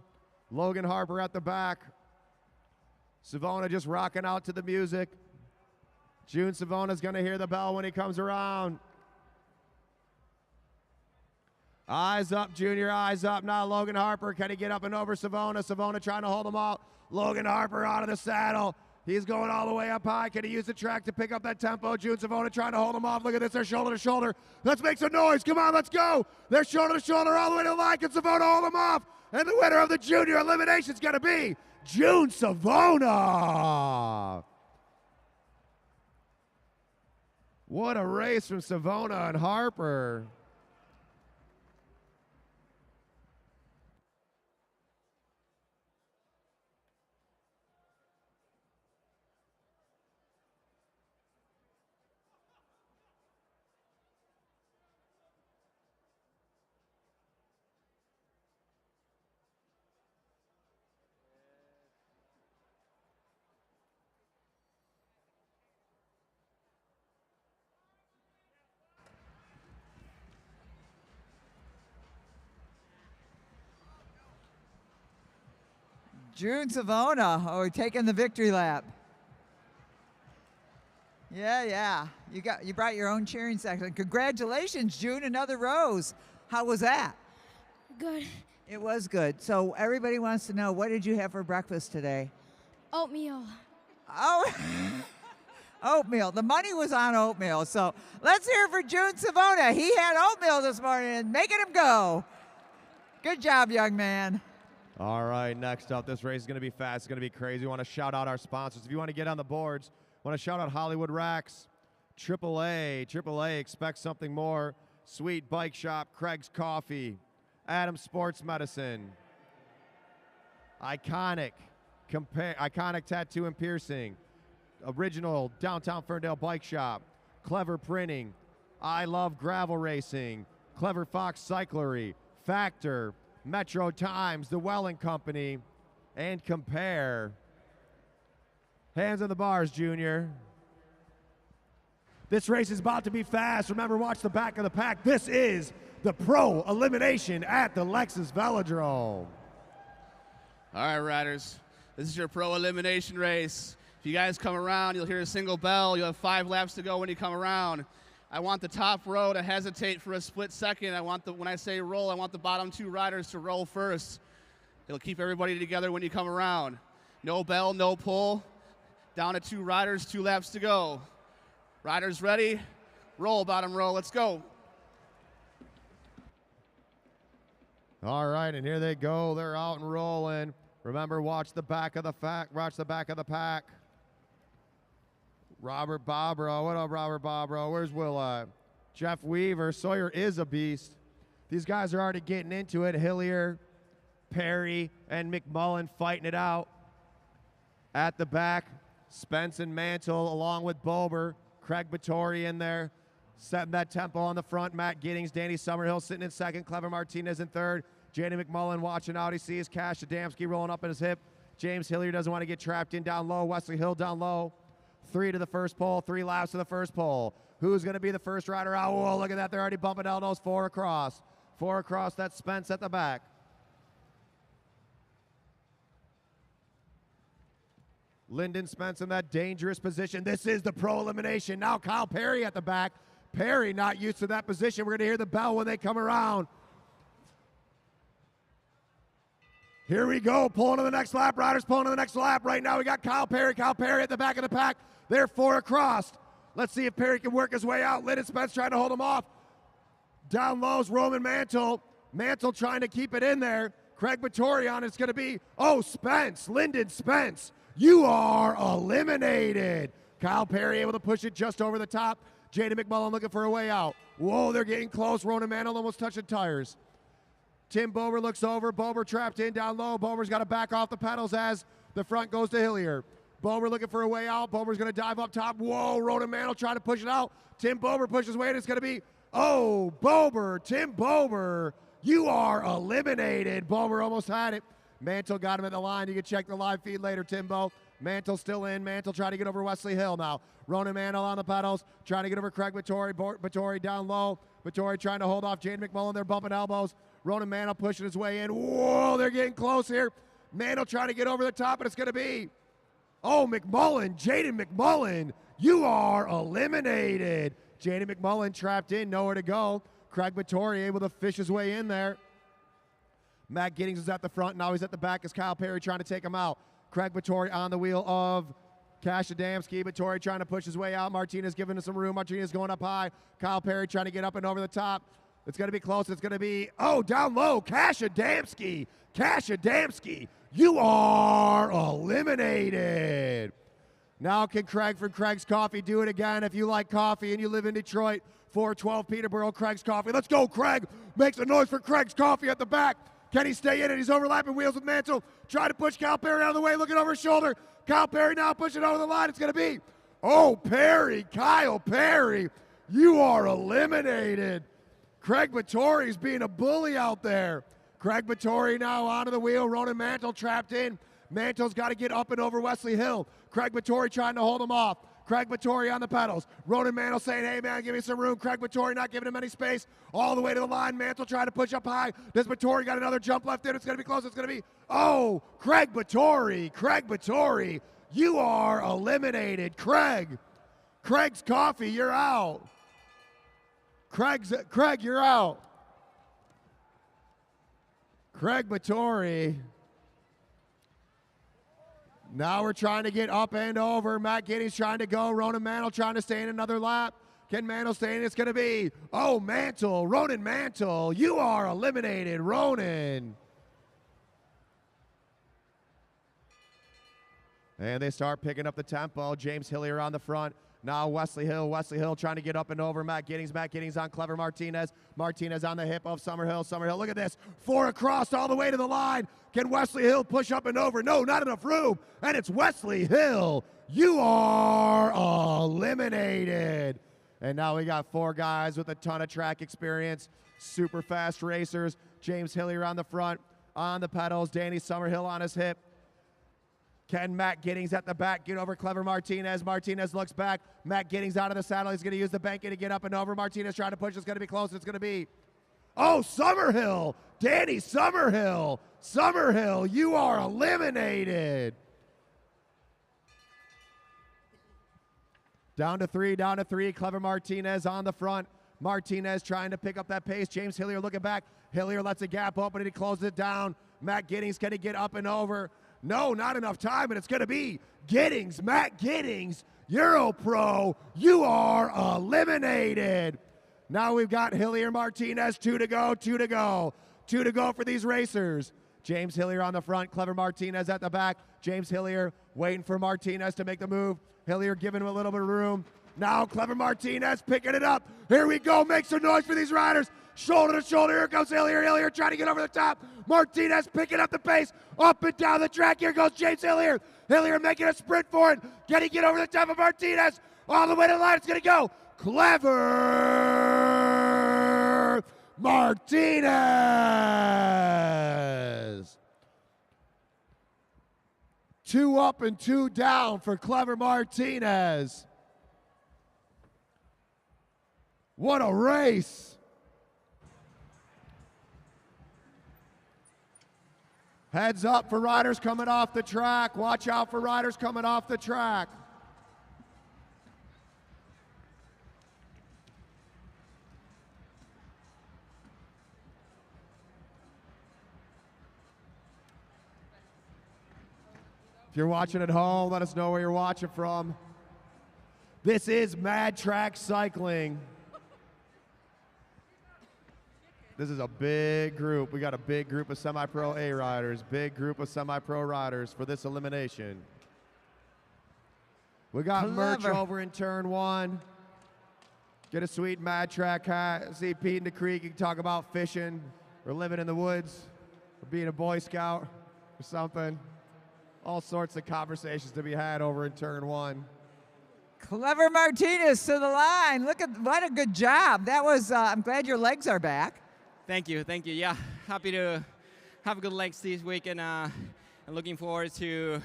Logan Harper at the back. Savona just rocking out to the music. June Savona's going to hear the bell when he comes around. Eyes up, Junior, eyes up. Now Logan Harper, can he get up and over Savona? Savona trying to hold him out. Logan Harper out of the saddle. He's going all the way up high. Can he use the track to pick up that tempo? June Savona trying to hold him off. Look at this, they're shoulder to shoulder. Let's make some noise. Come on, let's go. They're shoulder to shoulder all the way to the line. Can Savona hold him off? And the winner of the junior elimination is going to be June Savona. What a race from Savona and Harper. June Savona, taking the victory lap. Yeah. You brought your own cheering section. Congratulations, June, another rose. How was that? Good. It was good. So everybody wants to know, what did you have for breakfast today? Oatmeal. Oh, oatmeal. The money was on oatmeal. So let's hear it for June Savona. He had oatmeal this morning and making him go. Good job, young man. All right, next up, this race is going to be fast. It's going to be crazy. We want to shout out our sponsors. If you want to get on the boards, want to shout out Hollywood Racks, AAA, expect something more, Sweet Bike Shop, Craig's Coffee, Adams Sports Medicine, Iconic Tattoo and Piercing, Original Downtown Ferndale Bike Shop, Clever Printing, I Love Gravel Racing, Clever Fox Cyclery, Factor, Metro Times, The Welling Company, and Compare. Hands on the bars, Junior. This race is about to be fast. Remember, watch the back of the pack. This is the pro elimination at the Lexus Velodrome. All right, riders. This is your pro elimination race. If you guys come around, you'll hear a single bell. You'll have 5 laps to go when you come around. I want the top row to hesitate for a split second. When I say roll, I want the bottom 2 riders to roll first. It'll keep everybody together when you come around. No bell, no pull. Down to 2 riders, 2 laps to go. Riders ready? Roll, bottom row, let's go. All right, and here they go. They're out and rolling. Remember, watch the back of the pack. Robert Bobro. What up, Robert Bobro? Where's Will at? Jeff Weaver. Sawyer is a beast. These guys are already getting into it. Hillier, Perry, and McMullen fighting it out. At the back, Spence and Mantle along with Bober. Craig Vittori in there. Setting that tempo on the front. Matt Giddings, Danny Summerhill sitting in second. Clever Martinez in third. Janie McMullen watching out. He sees Cash Adamski rolling up in his hip. James Hillier doesn't want to get trapped in down low. Wesley Hill down low. 3 to the first pole, 3 laps to the first pole. Who's going to be the first rider out? Oh, look at that. They're already bumping elbows. 4 across. 4 across. That's Spence at the back. Lyndon Spence in that dangerous position. This is the pro elimination. Now Kyle Perry at the back. Perry not used to that position. We're going to hear the bell when they come around. Here we go. Pulling to the next lap. Riders pulling to the next lap. Right now we got Kyle Perry. Kyle Perry at the back of the pack. They're 4 across. Let's see if Perry can work his way out. Lyndon Spence trying to hold him off. Down low is Roman Mantle. Mantle trying to keep it in there. Craig Vittori on it's going to be, Spence. Lyndon Spence. You are eliminated. Kyle Perry able to push it just over the top. Jaden McMullen looking for a way out. Whoa, they're getting close. Ronan Mantle almost touching tires. Tim Bober looks over. Bober trapped in down low. Bober's got to back off the pedals as the front goes to Hillier. Bober looking for a way out. Bober's going to dive up top. Whoa, Ronan Mantle trying to push it out. Tim Bober pushes way, and it's going to be, oh, Bober, Tim Bober, you are eliminated. Bober almost had it. Mantle got him at the line. You can check the live feed later, Timbo. Mantle still in. Mantle trying to get over Wesley Hill now. Ronan Mantle on the pedals, trying to get over Craig Vittori. Vittori down low. Vittori trying to hold off Jaden McMullen. They're bumping elbows. Ronan Mantle pushing his way in. Whoa, they're getting close here. Mantle trying to get over the top, and it's going to be, oh, McMullen, Jaden McMullen, you are eliminated. Jaden McMullen trapped in, nowhere to go. Craig Vittori able to fish his way in there. Matt Giddings is at the front, now he's at the back as Kyle Perry trying to take him out. Craig Vittori on the wheel of Cash Adamski. Vittori trying to push his way out. Martinez giving him some room. Martinez going up high. Kyle Perry trying to get up and over the top. It's going to be close. It's going to be, oh, down low. Cash Adamski. Cash Adamski, you are eliminated. Now can Craig from Craig's Coffee do it again? If you like coffee and you live in Detroit, 412 Peterborough, Craig's Coffee. Let's go, Craig. Makes a noise for Craig's Coffee at the back. Can he stay in it? He's overlapping wheels with Mantle. Trying to push Kyle Perry out of the way, looking over his shoulder. Kyle Perry now pushing over the line. It's going to be, oh, Perry, Kyle Perry, you are eliminated. Craig Vittori's being a bully out there. Craig Vittori now onto the wheel. Ronan Mantle trapped in. Mantle's got to get up and over Wesley Hill. Craig Vittori trying to hold him off. Craig Vittori on the pedals. Ronan Mantle saying, hey, man, give me some room. Craig Vittori not giving him any space. All the way to the line. Mantle trying to push up high. Does Vittori got another jump left in? It's going to be close. It's going to be, oh, Craig Vittori. Craig Vittori, you are eliminated. Craig's Coffee, you're out. Craig, you're out. Craig Vittori. Now we're trying to get up and over. Matt Giddings trying to go. Ronan Mantle trying to stay in another lap. Can Mantle stay in? It's going to be, oh, Mantle, Ronan Mantle, you are eliminated, Ronan. And they start picking up the tempo. James Hillier on the front. Now Wesley Hill trying to get up and over Matt Giddings on Clever Martinez. Martinez on the hip of Summerhill. Look at this. 4 across all the way to the line. Can Wesley Hill push up and over? No, not enough room. And it's Wesley Hill. You are eliminated. And now we got 4 guys with a ton of track experience. Super fast racers. James Hillier on the front, on the pedals. Danny Summerhill on his hip. Can Matt Giddings at the back get over Clever Martinez? Martinez looks back. Matt Giddings out of the saddle. He's going to use the banking to get up and over. Martinez trying to push. It's going to be close. It's going to be, oh, Summerhill. Danny Summerhill. Summerhill, you are eliminated. Down to three. Clever Martinez on the front. Martinez trying to pick up that pace. James Hillier looking back. Hillier lets a gap open and he closes it down. Matt Giddings, can he get up and over? No, not enough time, and it's going to be Giddings, Matt Giddings, Europro, you are eliminated. Now we've got Hillier Martinez, 2 to go. 2 to go for these racers. James Hillier on the front, Clever Martinez at the back. James Hillier waiting for Martinez to make the move. Hillier giving him a little bit of room. Now Clever Martinez picking it up. Here we go, make some noise for these riders. Shoulder to shoulder, here comes Hillier. Hillier trying to get over the top. Martinez picking up the pace. Up and down the track, here goes James Hillier. Hillier making a sprint for it. Can he get over the top of Martinez? All the way to the line, it's gonna go. Clever Martinez. 2 up and 2 down for Clever Martinez. What a race. Heads up for riders coming off the track. Watch out for riders coming off the track. If you're watching at home, let us know where you're watching from. This is Mad Track Cycling. This is a big group. We got a big group of semi-pro A riders, big group of semi-pro riders for this elimination. We got merch Clever. over in turn 1. Get a sweet Mad Track hat. See Pete in the creek. You can talk about fishing or living in the woods or being a Boy Scout or something. All sorts of conversations to be had over in turn 1. Clever Martinez to the line. Look at what a good job. That was, I'm glad your legs are back. Thank you. Yeah, happy to have good legs this week, and looking forward to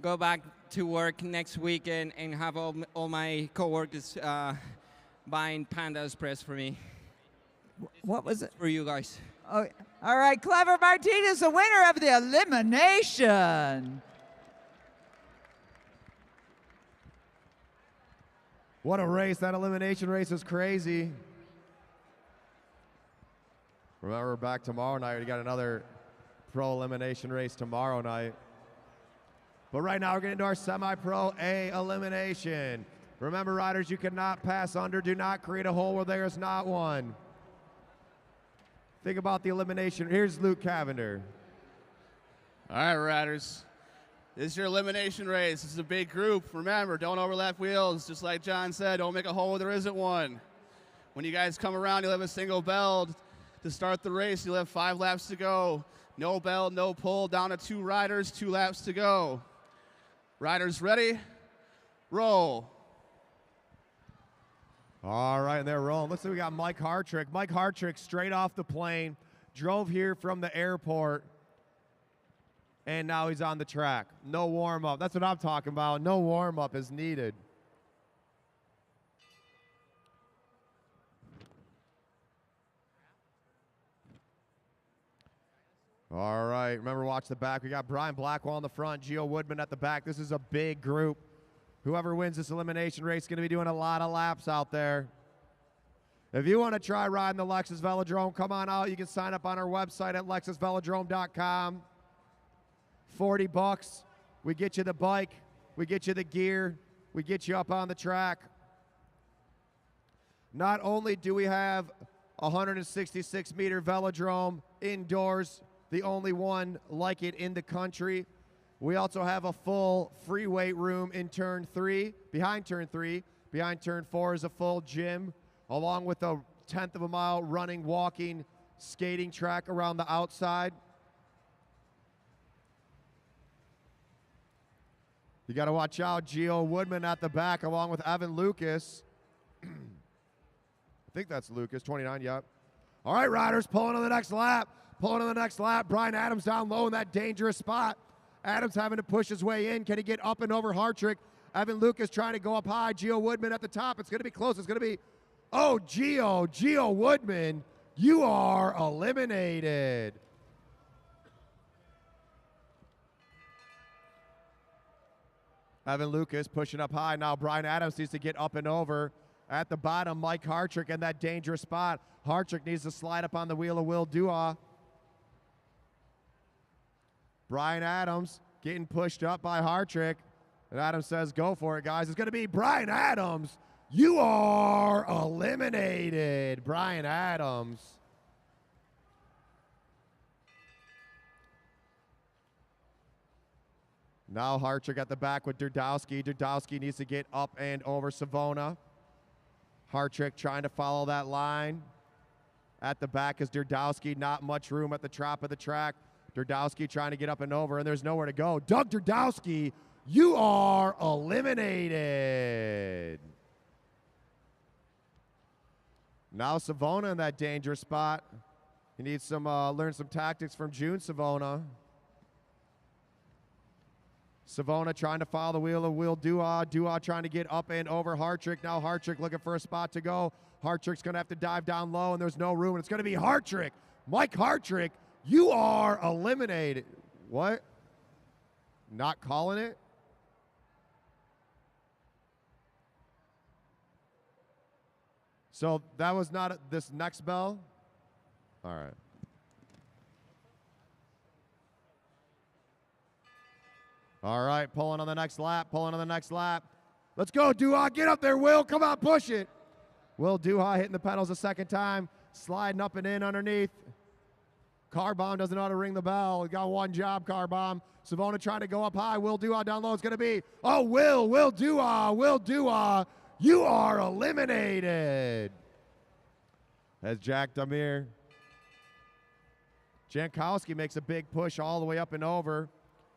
go back to work next week and have all my coworkers buying Panda Express for me. What was it? For you guys. Oh, all right, Clever Martinez, the winner of the elimination. What a race. That elimination race is crazy. Remember, we're back tomorrow night. We got another pro elimination race tomorrow night. But right now, we're getting into our semi-pro A elimination. Remember, riders, you cannot pass under. Do not create a hole where there is not one. Think about the elimination. Here's Luke Cavender. All right, riders. This is your elimination race. This is a big group. Remember, don't overlap wheels. Just like John said, don't make a hole where there isn't one. When you guys come around, you'll have a single bell to start the race. You'll have 5 laps to go. No bell, no pull. Down to 2 riders, 2 laps to go. Riders ready? Roll. All right, and they're rolling. Looks like we got Mike Hartrick. Mike Hartrick straight off the plane, drove here from the airport, and now he's on the track. No warm-up. That's what I'm talking about. No warm-up is needed. All right, remember, watch the back. We got Brian Blackwell in the front, Gio Woodman at the back. This is a big group. Whoever wins this elimination race is going to be doing a lot of laps out there. If you want to try riding the Lexus Velodrome, come on out. You can sign up on our website at lexusvelodrome.com. $40. We get you the bike. We get you the gear. We get you up on the track. Not only do we have a 166-meter velodrome indoors, the only one like it in the country, we also have a full free weight room in turn 3, behind turn 3. Behind turn 4 is a full gym, along with a 1/10 of a mile running, walking, skating track around the outside. You got to watch out. Gio Woodman at the back, along with Evan Lucas. I think that's Lucas, 29, yep. All right, riders, pulling on the next lap. Pulling on the next lap. Brian Adams down low in that dangerous spot. Adams having to push his way in. Can he get up and over Hartrick? Evan Lucas trying to go up high. Gio Woodman at the top. It's going to be close. It's going to be, oh, Gio Woodman, you are eliminated. Evan Lucas pushing up high. Now Brian Adams needs to get up and over. At the bottom, Mike Hartrick in that dangerous spot. Hartrick needs to slide up on the wheel of Will Dua. Brian Adams getting pushed up by Hartrick. And Adams says, go for it, guys. It's going to be Brian Adams. You are eliminated, Brian Adams. Now Hartrick at the back with Durdowski. Durdowski needs to get up and over Savona. Hartrick trying to follow that line. At the back is Durdowski. Not much room at the top of the track. Durdowski trying to get up and over, and there's nowhere to go. Doug Durdowski, you are eliminated. Now Savona in that dangerous spot. He needs some learn some tactics from June Savona. Savona trying to follow the wheel of Will Dua. Dua trying to get up and over Hartrick. Now Hartrick looking for a spot to go. Hartrick's going to have to dive down low, and there's no room, and it's going to be Hartrick. Mike Hartrick, you are eliminated. What? Not calling it? So that was not this next bell? All right. All right, pulling on the next lap, pulling on the next lap. Let's go, Dua. Get up there, Will. Come on, push it. Will Dua hitting the pedals a second time, sliding up and in underneath. Car Bomb doesn't know how to ring the bell. He got one job, Car Bomb. Savona trying to go up high. Will Dua down low. It's going to be, oh, Will Dua. You are eliminated. As Jack Demir. Jankowski makes a big push all the way up and over.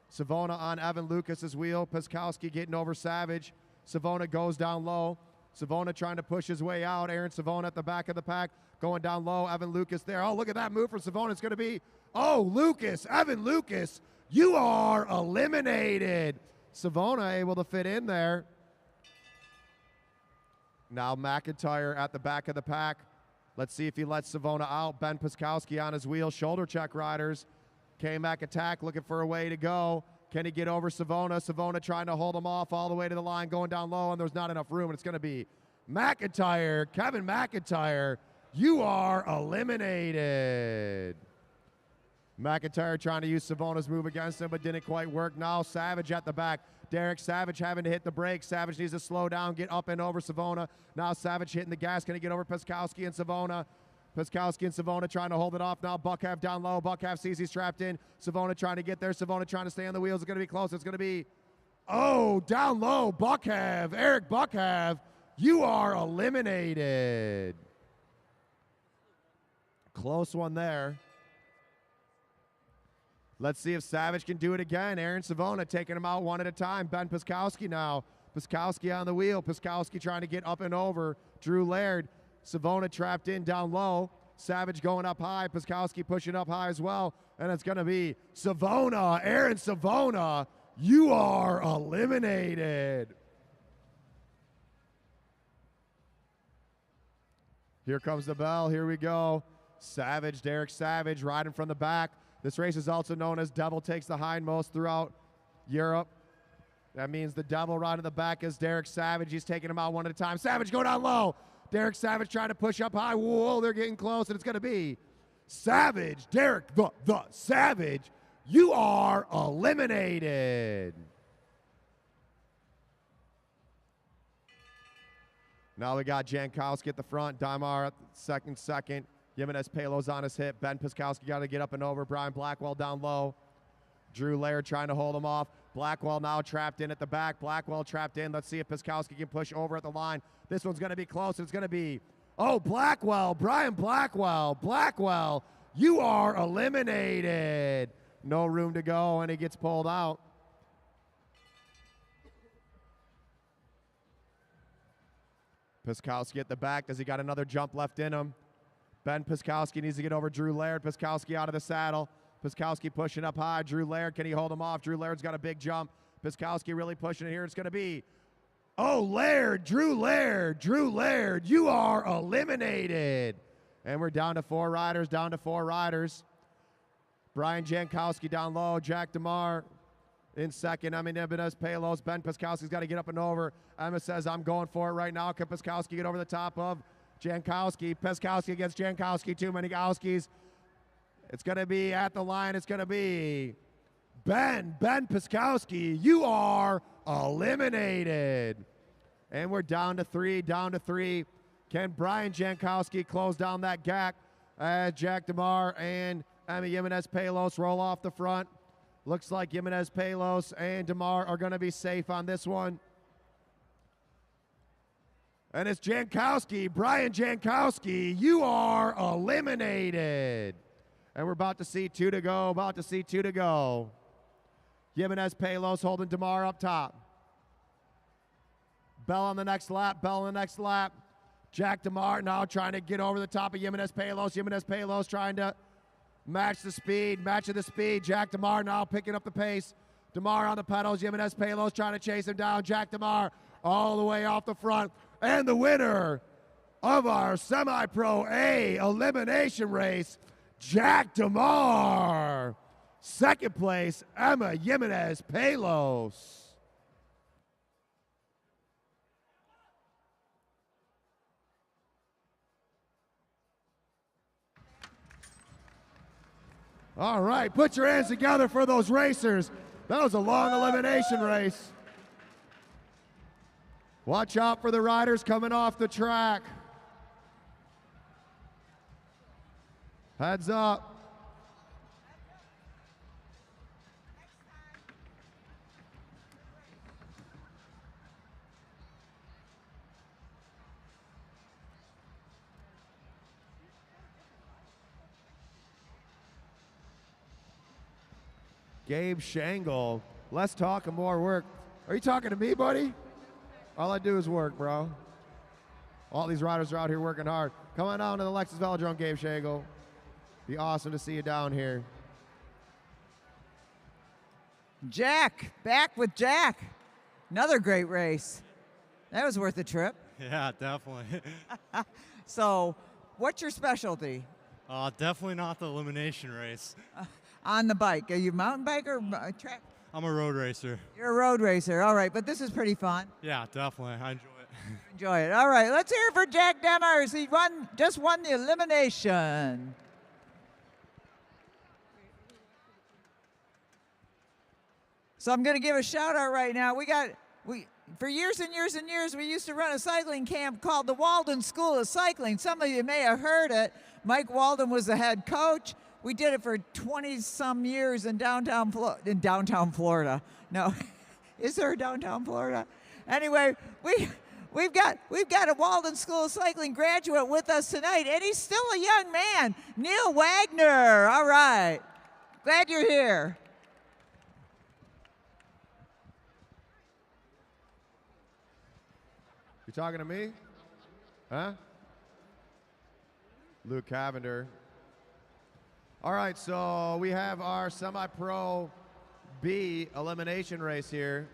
Savona on Evan Lucas's wheel. Piskowski getting over Savage. Savona goes down low. Savona trying to push his way out. Aaron Savona at the back of the pack going down low. Evan Lucas there. Oh, look at that move from Savona. It's going to be, oh, Lucas, Evan Lucas, you are eliminated. Savona able to fit in there. Now McIntyre at the back of the pack. Let's see if he lets Savona out. Ben Piskowski on his wheel. Shoulder check riders. K-Mac attack looking for a way to go. Can he get over Savona? Savona trying to hold him off all the way to the line, going down low, and there's not enough room, and it's going to be McIntyre. Kevin McIntyre, you are eliminated. McIntyre trying to use Savona's move against him, but didn't quite work. Now Savage at the back. Derek Savage having to hit the brakes. Savage needs to slow down, get up and over Savona. Now Savage hitting the gas. Can he get over Piskowski and Savona? Piskowski and Savona trying to hold it off. Now Buckhalf down low. Buckhalf sees he's trapped in. Savona trying to get there. Savona trying to stay on the wheels. It's going to be close. It's going to be, oh, down low. Buckhalf, Eric Buckhalf, you are eliminated. Close one there. Let's see if Savage can do it again. Aaron Savona taking him out one at a time. Ben Piskowski now. Piskowski on the wheel. Piskowski trying to get up and over Drew Laird. Savona trapped in down low. Savage going up high. Piskowski pushing up high as well. And it's going to be Savona. Aaron Savona, you are eliminated. Here comes the bell. Here we go. Savage, Derek Savage riding from the back. This race is also known as Devil Takes the Hindmost throughout Europe. That means the Devil riding the back is Derek Savage. He's taking him out one at a time. Savage go down low. Derek Savage trying to push up high. Whoa, they're getting close, and it's going to be Savage. Derek the Savage, you are eliminated. Now we got Jankowski at the front. Daimar at the second. Jimenez Palos on his hip. Ben Piskowski got to get up and over. Brian Blackwell down low. Drew Laird trying to hold him off. Blackwell now trapped in at the back. Blackwell trapped in. Let's see if Piskowski can push over at the line. This one's going to be close. It's going to be, oh, Blackwell, Brian Blackwell. Blackwell, you are eliminated. No room to go, and he gets pulled out. Piskowski at the back. Does he got another jump left in him? Ben Piskowski needs to get over Drew Laird. Piskowski out of the saddle. Piskowski pushing up high. Drew Laird, can he hold him off? Drew Laird's got a big jump. Piskowski really pushing it here. It's going to be, oh, Laird, Drew Laird, you are eliminated. And we're down to four riders, Brian Jankowski down low. Jack DeMar in second. Jimenez Palos. Ben Piskowski's got to get up and over. Emma says, I'm going for it right now. Can Piskowski get over the top of Jankowski? Piskowski against Jankowski. Too many Gowskis. It's going to be at the line. It's going to be Ben Piskowski. You are eliminated. And we're down to three. Can Brian Jankowski close down that gap as Jack DeMar and Jimenez Palos roll off the front? Looks like Jimenez Palos and DeMar are going to be safe on this one. And it's Jankowski, Brian Jankowski, you are eliminated. And we're about to see two to go, Jimenez Palos holding DeMar up top. Bell on the next lap, Jack DeMar now trying to get over the top of Jimenez Palos. Jimenez Palos trying to match the speed. Jack DeMar now picking up the pace. DeMar on the pedals. Jimenez Palos trying to chase him down. Jack DeMar all the way off the front. And the winner of our semi-pro A elimination race, Jack DeMar. Second place, Emma Jimenez Palos. All right, put your hands together for those racers. That was a long elimination race. Watch out for the riders coming off the track. Heads up. Gabe Shangle. Less talk and more work. Are you talking to me, buddy? All I do is work, bro. All these riders are out here working hard. Come on down to the Lexus Velodrome, Gabe Shangle. Be awesome to see you down here. Jack, back with Jack. Another great race. That was worth the trip. Yeah, definitely. So, what's your specialty? Definitely not the elimination race. On the bike. Are you a mountain biker or track? I'm a road racer. You're a road racer. All right, but this is pretty fun. Yeah, definitely. I enjoy it. Enjoy it. All right, let's hear it for Jack Demers. He just won the elimination. So I'm going to give a shout out right now. For years and years and years, we used to run a cycling camp called the Walden School of Cycling. Some of you may have heard it. Mike Walden was the head coach. We did it for 20-some years in downtown Florida. No, is there a downtown Florida? Anyway, we've got a Walden School of Cycling graduate with us tonight, and he's still a young man, Neil Wagner. All right, glad you're here. You talking to me? Huh? Luke Cavender. All right, so we have our semi-pro B elimination race here.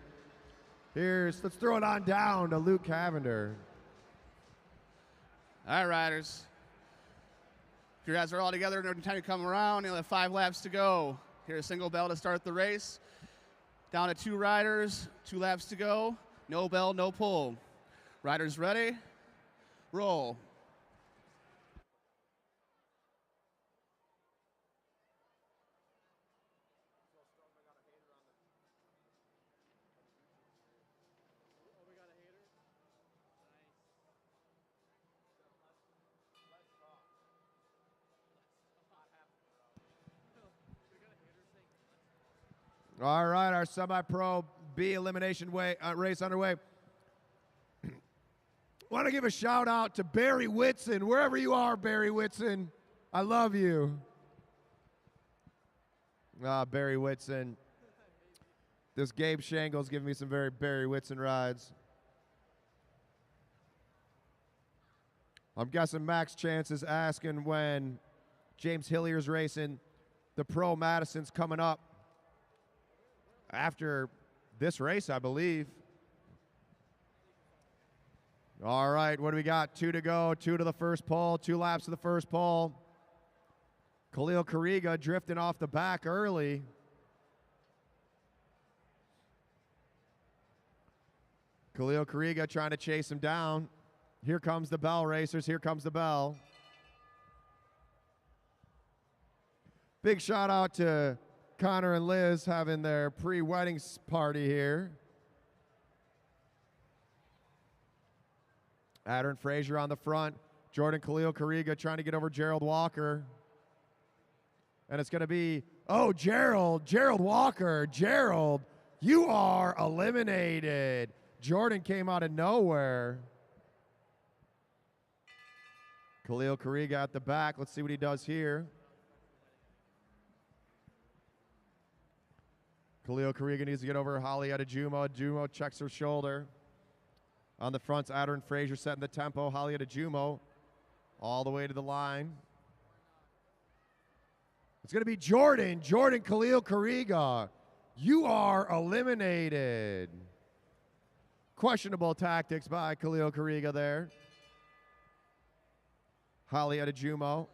Let's throw it on down to Luke Cavender. All right, riders. If you guys are all together and every time you come around, you'll have 5 laps to go. Here's a single bell to start the race. Down to 2 riders, 2 laps to go. No bell, no pull. Riders ready? Roll. All right, our semi-pro B elimination race underway. Want to give a shout out to Barry Whitson, wherever you are, Barry Whitson. I love you. Barry Whitson. This Gabe Shangle's giving me some very Barry Whitson rides. I'm guessing Max Chance is asking when James Hillier's racing. The Pro Madison's coming up after this race, I believe. All right, what do we got? 2 to go, 2 to the first pole, 2 laps to the first pole. Khalil Kariga drifting off the back early. Khalil Kariga trying to chase him down. Here comes the bell racers, here comes the bell. Big shout out to Connor and Liz having their pre-wedding party here. Adrian Frazier on the front. Jordan Khalil Kariga trying to get over Gerald Walker. And it's going to be, Gerald Walker. Gerald, you are eliminated. Jordan came out of nowhere. Khalil Kariga at the back. Let's see what he does here. Khalil Kariga needs to get over Holly Adejumo. Adejumo checks her shoulder. On the front's Adrian Frazier setting the tempo. Holly Adejumo all the way to the line. It's going to be Jordan Khalil Kariga. You are eliminated. Questionable tactics by Khalil Kariga there. Holly Adejumo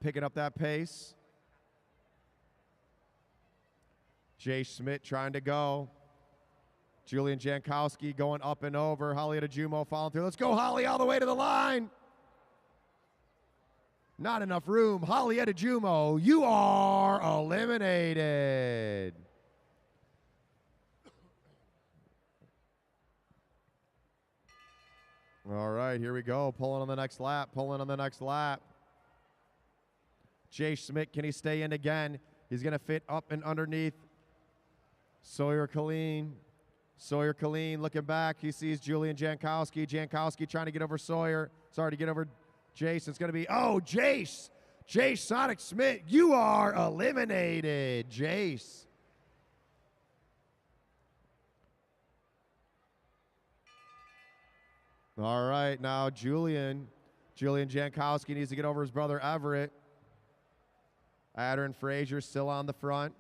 picking up that pace. Jay Schmidt trying to go. Julian Jankowski going up and over. Holly Adejumo following through. Let's go, Holly, all the way to the line. Not enough room. Holly Adejumo, you are eliminated. All right, here we go. Pulling on the next lap. Jay Schmidt, can he stay in again? He's going to fit up and underneath Sawyer Killeen. Sawyer Killeen looking back. He sees Julian Jankowski. Jankowski trying to get over Sawyer. Sorry, to get over Jace. It's going to be, Jace. Jace Sonic Smith, you are eliminated, Jace. All right, now Julian Jankowski needs to get over his brother Everett. Adder and Frazier still on the front.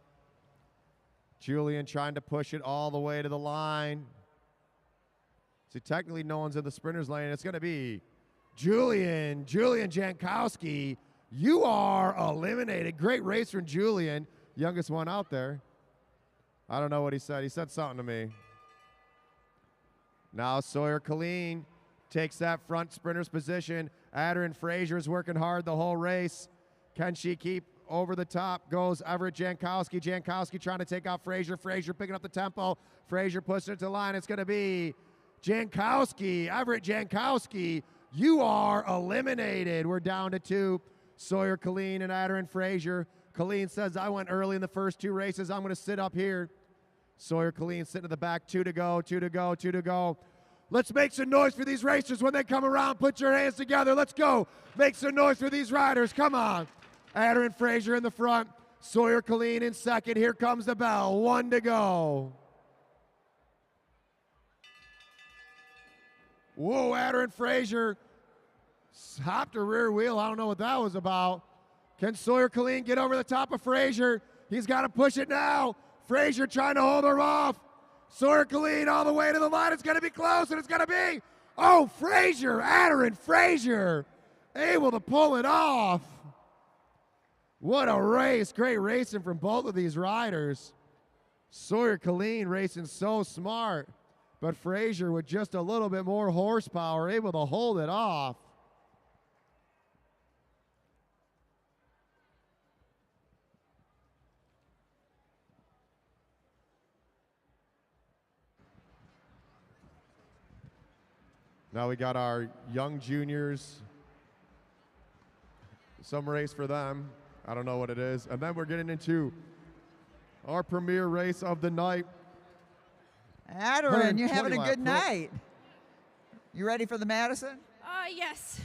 Julian trying to push it all the way to the line. See, technically no one's in the sprinter's lane. It's going to be Julian Jankowski. You are eliminated. Great race from Julian, youngest one out there. I don't know what he said. He said something to me. Now Sawyer Colleen takes that front sprinter's position. Adder and Frazier is working hard the whole race. Can she keep over the top? Goes Everett Jankowski. Jankowski trying to take out Frazier. Frazier picking up the tempo. Frazier pushing it to the line. It's going to be Jankowski. Everett Jankowski, you are eliminated. We're down to two. Sawyer Colleen and Adder and Frazier. Colleen says, I went early in the first two races. I'm going to sit up here. Sawyer Colleen sitting in the back. 2 to go, 2 to go, 2 to go. Let's make some noise for these racers when they come around. Put your hands together. Let's go. Make some noise for these riders. Come on. Adder and Frazier in the front. Sawyer Colleen in second. Here comes the bell. 1 to go. Whoa, Adder and Frazier hopped a rear wheel. I don't know what that was about. Can Sawyer Colleen get over the top of Frazier? He's got to push it now. Frazier trying to hold her off. Sawyer Colleen all the way to the line. It's going to be close, and it's going to be, oh, Frazier, Adder and Frazier able to pull it off. What a race. Great racing from both of these riders. Sawyer Colleen racing so smart, but Frazier with just a little bit more horsepower able to hold it off. Now we got our young juniors. Some race for them. I don't know what it is. And then we're getting into our premier race of the night. Adderin, you're having a good 120 lap. night. You ready for the Madison? Yes.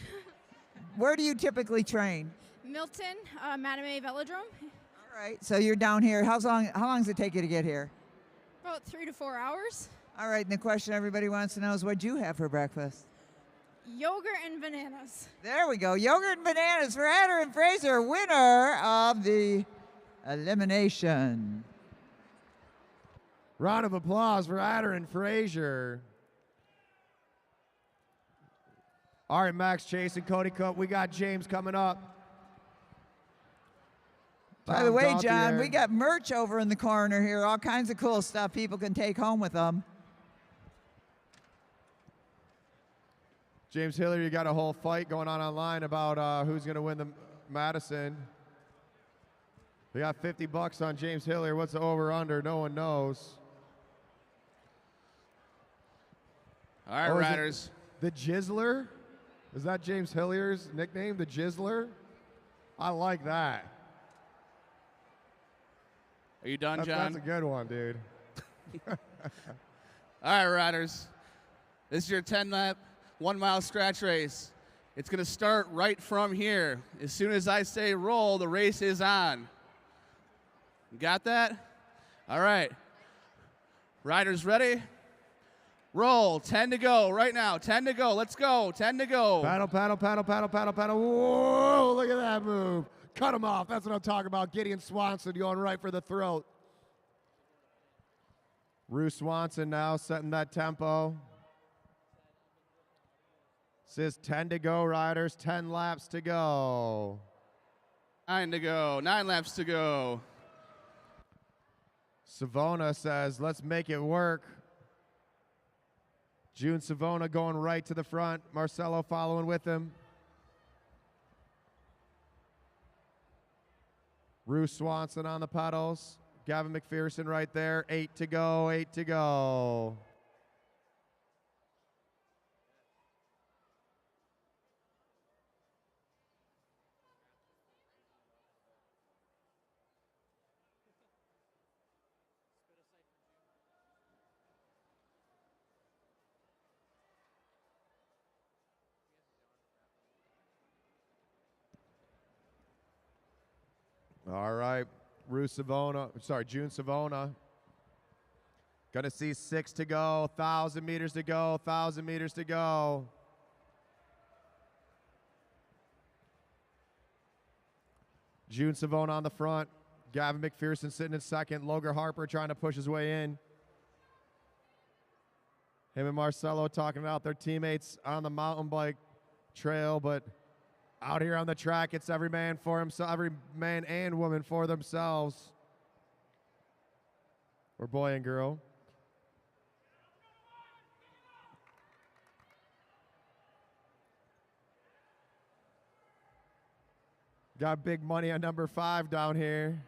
Where do you typically train? Milton, Madame Velodrome. All right, so you're down here. How long does it take you to get here? About 3 to 4 hours. All right, and the question everybody wants to know is, what'd you have for breakfast? Yogurt and bananas. There we go. Yogurt and bananas for Adder and Frazier, winner of the elimination. Round of applause for Adder and Frazier. All right, Max Chase and Cody Cook, we got James coming up. By the way, John, we got merch over in the corner here, all kinds of cool stuff people can take home with them. James Hillary, you got a whole fight going on online about who's going to win the Madison. We got $50 on James Hillary. What's the over/under? No one knows. All right, riders. The Jizzler? Is that James Hillier's nickname, the Jizzler? I like that. Are you done, John? That's a good one, dude. All right, riders. This is your 10-lap, 1-mile scratch race. It's going to start right from here. As soon as I say roll, the race is on. You got that? All right. Riders ready? Roll. 10 to go right now. 10 to go. Let's go. 10 to go. Paddle, paddle, paddle, paddle, paddle, paddle. Whoa, look at that move. Cut him off. That's what I'm talking about. Gideon Swanson going right for the throat. Rue Swanson now setting that tempo. Says 10 to go, riders. 10 laps to go. 9 to go. 9 laps to go. Savona says, let's make it work. June Savona going right to the front. Marcelo following with him. Rue Swanson on the pedals. Gavin McPherson right there. 8 to go, 8 to go. All right, June Savona. Gonna see 6 to go, 1,000 meters to go, 1,000 meters to go. June Savona on the front. Gavin McPherson sitting in second. Logan Harper trying to push his way in. Him and Marcelo talking about their teammates on the mountain bike trail, but out here on the track, it's every man for himself, every man and woman for themselves. Or boy and girl. Got big money on number 5 down here.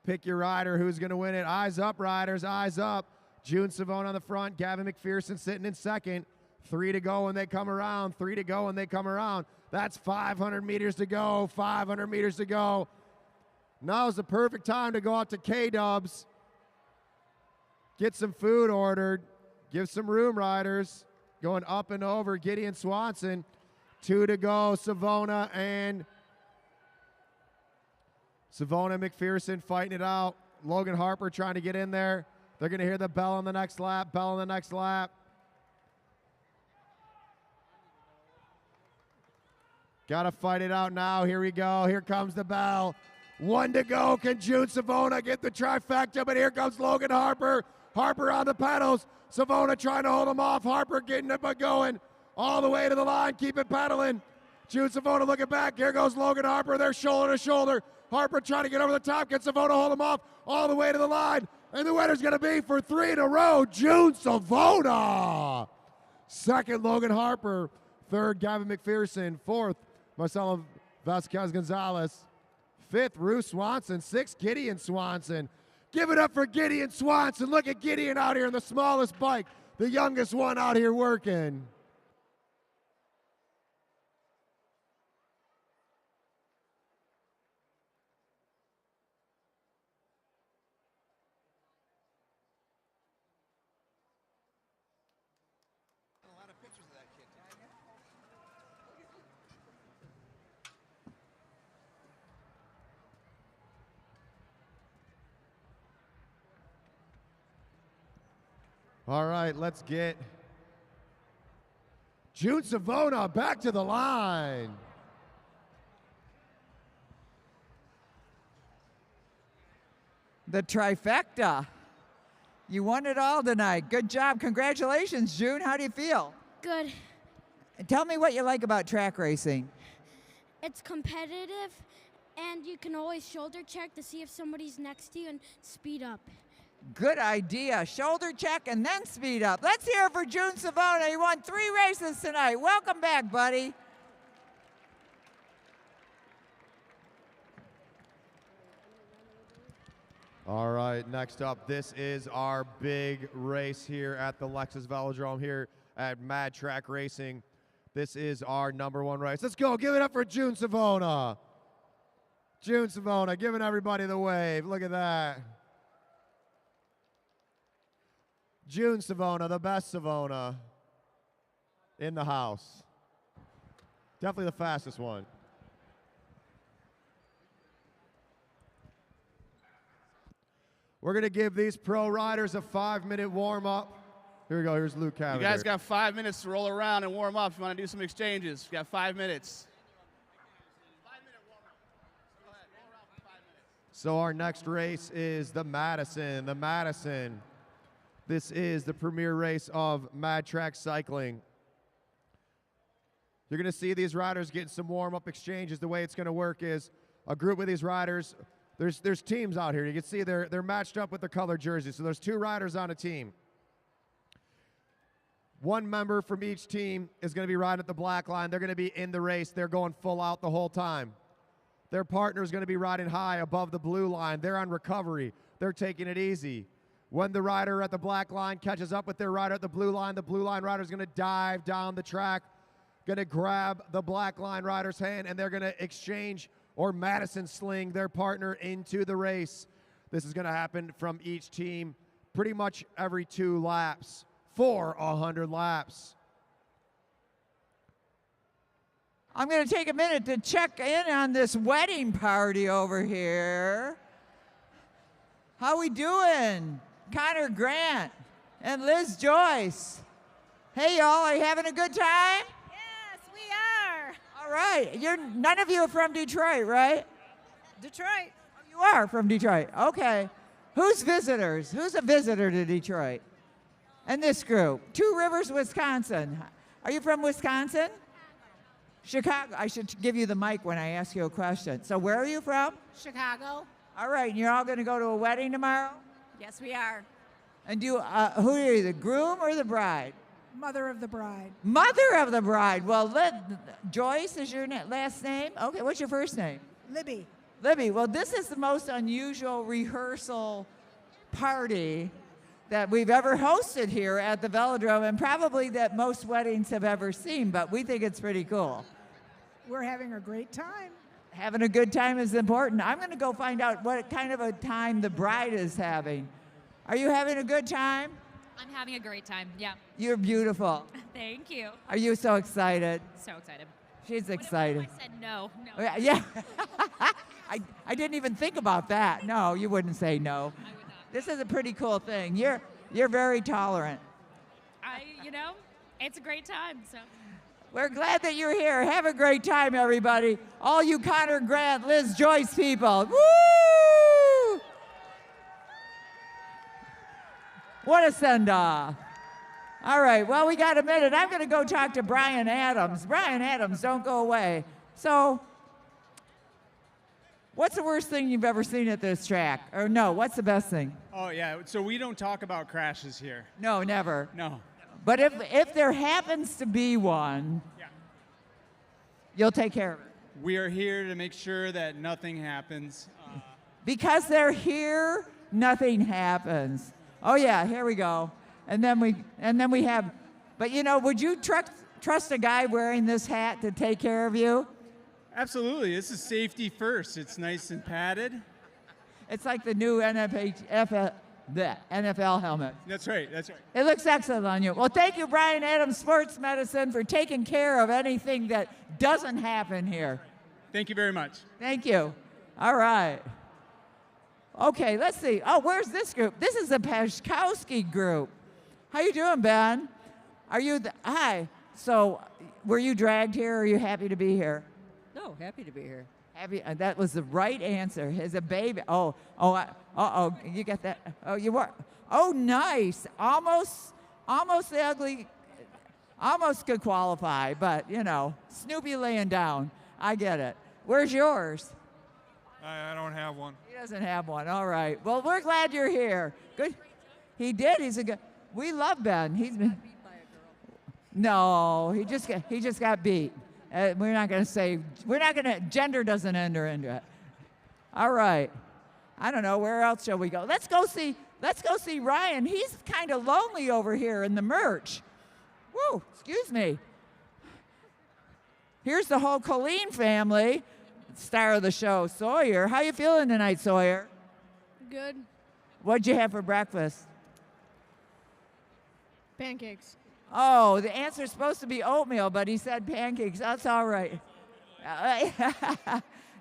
Pick your rider. Who's going to win it? Eyes up, riders. Eyes up. June Savona on the front. Gavin McPherson sitting in second. 3 to go when they come around. 3 to go when they come around. That's 500 meters to go. 500 meters to go. Now's the perfect time to go out to K-Dubs. Get some food ordered. Give some room, riders. Going up and over. Gideon Swanson. 2 to go. Savona and McPherson fighting it out. Logan Harper trying to get in there. They're going to hear the bell on the next lap. Bell on the next lap. Got to fight it out now. Here we go. Here comes the bell. 1 to go. Can June Savona get the trifecta? But here comes Logan Harper. Harper on the pedals. Savona trying to hold him off. Harper getting it but going all the way to the line. Keep it pedaling. June Savona looking back. Here goes Logan Harper. They're shoulder to shoulder. Harper trying to get over the top. Can Savona hold him off all the way to the line? And the winner's going to be for 3 in a row, June Savona. Second, Logan Harper. Third, Gavin McPherson. Fourth, Marcelo Vasquez-Gonzalez. Fifth, Ruth Swanson. Sixth, Gideon Swanson. Give it up for Gideon Swanson. Look at Gideon out here in the smallest bike. The youngest one out here working. All right, let's get June Savona back to the line. The trifecta. You won it all tonight. Good job. Congratulations, June. How do you feel? Good. Tell me what you like about track racing. It's competitive, and you can always shoulder check to see if somebody's next to you and speed up. Good idea. Shoulder check and then speed up. Let's hear it for June Savona. He won 3 races tonight. Welcome back, buddy. All right, next up, this is our big race here at the Lexus Velodrome here at Mad Track Racing. This is our #1 race. Let's go. Give it up for June Savona. June Savona giving everybody the wave. Look at that. June Savona, the best Savona in the house. Definitely the fastest one. We're going to give these pro riders a 5-minute warm-up. Here we go. Here's Luke Cavender. You guys got 5 minutes to roll around and warm up if you want to do some exchanges. You got 5 minutes. 5-minute warm-up. Go ahead. Roll around for 5 minutes. So our next race is the Madison. The Madison. This is the premier race of Mad Track Cycling. You're going to see these riders getting some warm-up exchanges. The way it's going to work is a group of these riders, there's teams out here. You can see they're matched up with the colored jerseys. So there's 2 riders on a team. 1 member from each team is going to be riding at the black line. They're going to be in the race. They're going full out the whole time. Their partner is going to be riding high above the blue line. They're on recovery. They're taking it easy. When the rider at the black line catches up with their rider at the blue line rider is going to dive down the track, going to grab the black line rider's hand, and they're going to exchange or Madison SLING their partner into the race. This is going to happen from each team pretty much every 2 laps for 100 laps. I'm going to take a minute to check in on this wedding party over here. How we doing? Connor Grant and Liz Joyce. Hey, y'all, are you having a good time? Yes, we are. All right. None of you are from Detroit, right? Detroit. You are from Detroit. Okay. Who's visitors? Who's a visitor to Detroit? And this group. Two Rivers, Wisconsin. Are you from Wisconsin? Chicago. I should give you the mic when I ask you a question. So where are you from? Chicago. All right. And you're all going to go to a wedding tomorrow? Yes, we are. And who are you, the groom or the bride? Mother of the bride. Mother of the bride. Well, Joyce is your last name? Okay, what's your first name? Libby. Libby. Well, this is the most unusual rehearsal party that we've ever hosted here at the Velodrome, and probably that most weddings have ever seen, but we think it's pretty cool. We're having a great time. Having a good time is important. I'm going to go find out what kind of a time the bride is having. Are you having a good time? I'm having a great time, yeah. You're beautiful. Thank you. Are you so excited? So excited. She's What excited. if I said no? No. Yeah. I didn't even think about that. No, you wouldn't say no. I would not. This is a pretty cool thing. You're very tolerant. It's a great time, so. We're glad that you're here. Have a great time, everybody. All you Connor Grant, Liz Joyce people. Woo! What a send-off. All right, well, we got a minute. I'm going to go talk to Brian Adams. Brian Adams, don't go away. So, what's the worst thing you've ever seen at this track? Or no, what's the best thing? Oh, yeah. So we don't talk about crashes here. No, never. No. But if there happens to be one, you'll take care of it. We are here to make sure that nothing happens. Because they're here, nothing happens. Oh yeah, here we go. And then we have, but would you trust a guy wearing this hat to take care of you? Absolutely. This is safety first. It's nice and padded. It's like the new NFL helmet. That's right. That's right. It looks excellent on you. Well, thank you, Brian Adams Sports Medicine, for taking care of anything that doesn't happen here. Thank you very much. Thank you. All right. Okay, let's see. Oh, where's this group? This is the Pashkowski group. How you doing, Ben? Are you hi. So, were you dragged here, or are you happy to be here? No, happy to be here. Happy. That was the right answer. As a baby. You got that. Oh, you were. Oh, nice. Almost the ugly. Almost could qualify, but Snoopy laying down. I get it. Where's yours? I don't have one. He doesn't have one. All right. Well, we're glad you're here. Good. He did. He's a good. We love Ben. He's been. No, he just got beat. We're not going to say. Gender doesn't enter into it. All right. I don't know. Where else shall we go? Let's go see Ryan. He's kind of lonely over here in the merch. Woo. Excuse me. Here's the whole Colleen family. Star of the show, Sawyer. How you feeling tonight, Sawyer? Good. What'd you have for breakfast? Pancakes. Oh, the answer's supposed to be oatmeal, but he said pancakes. That's all right.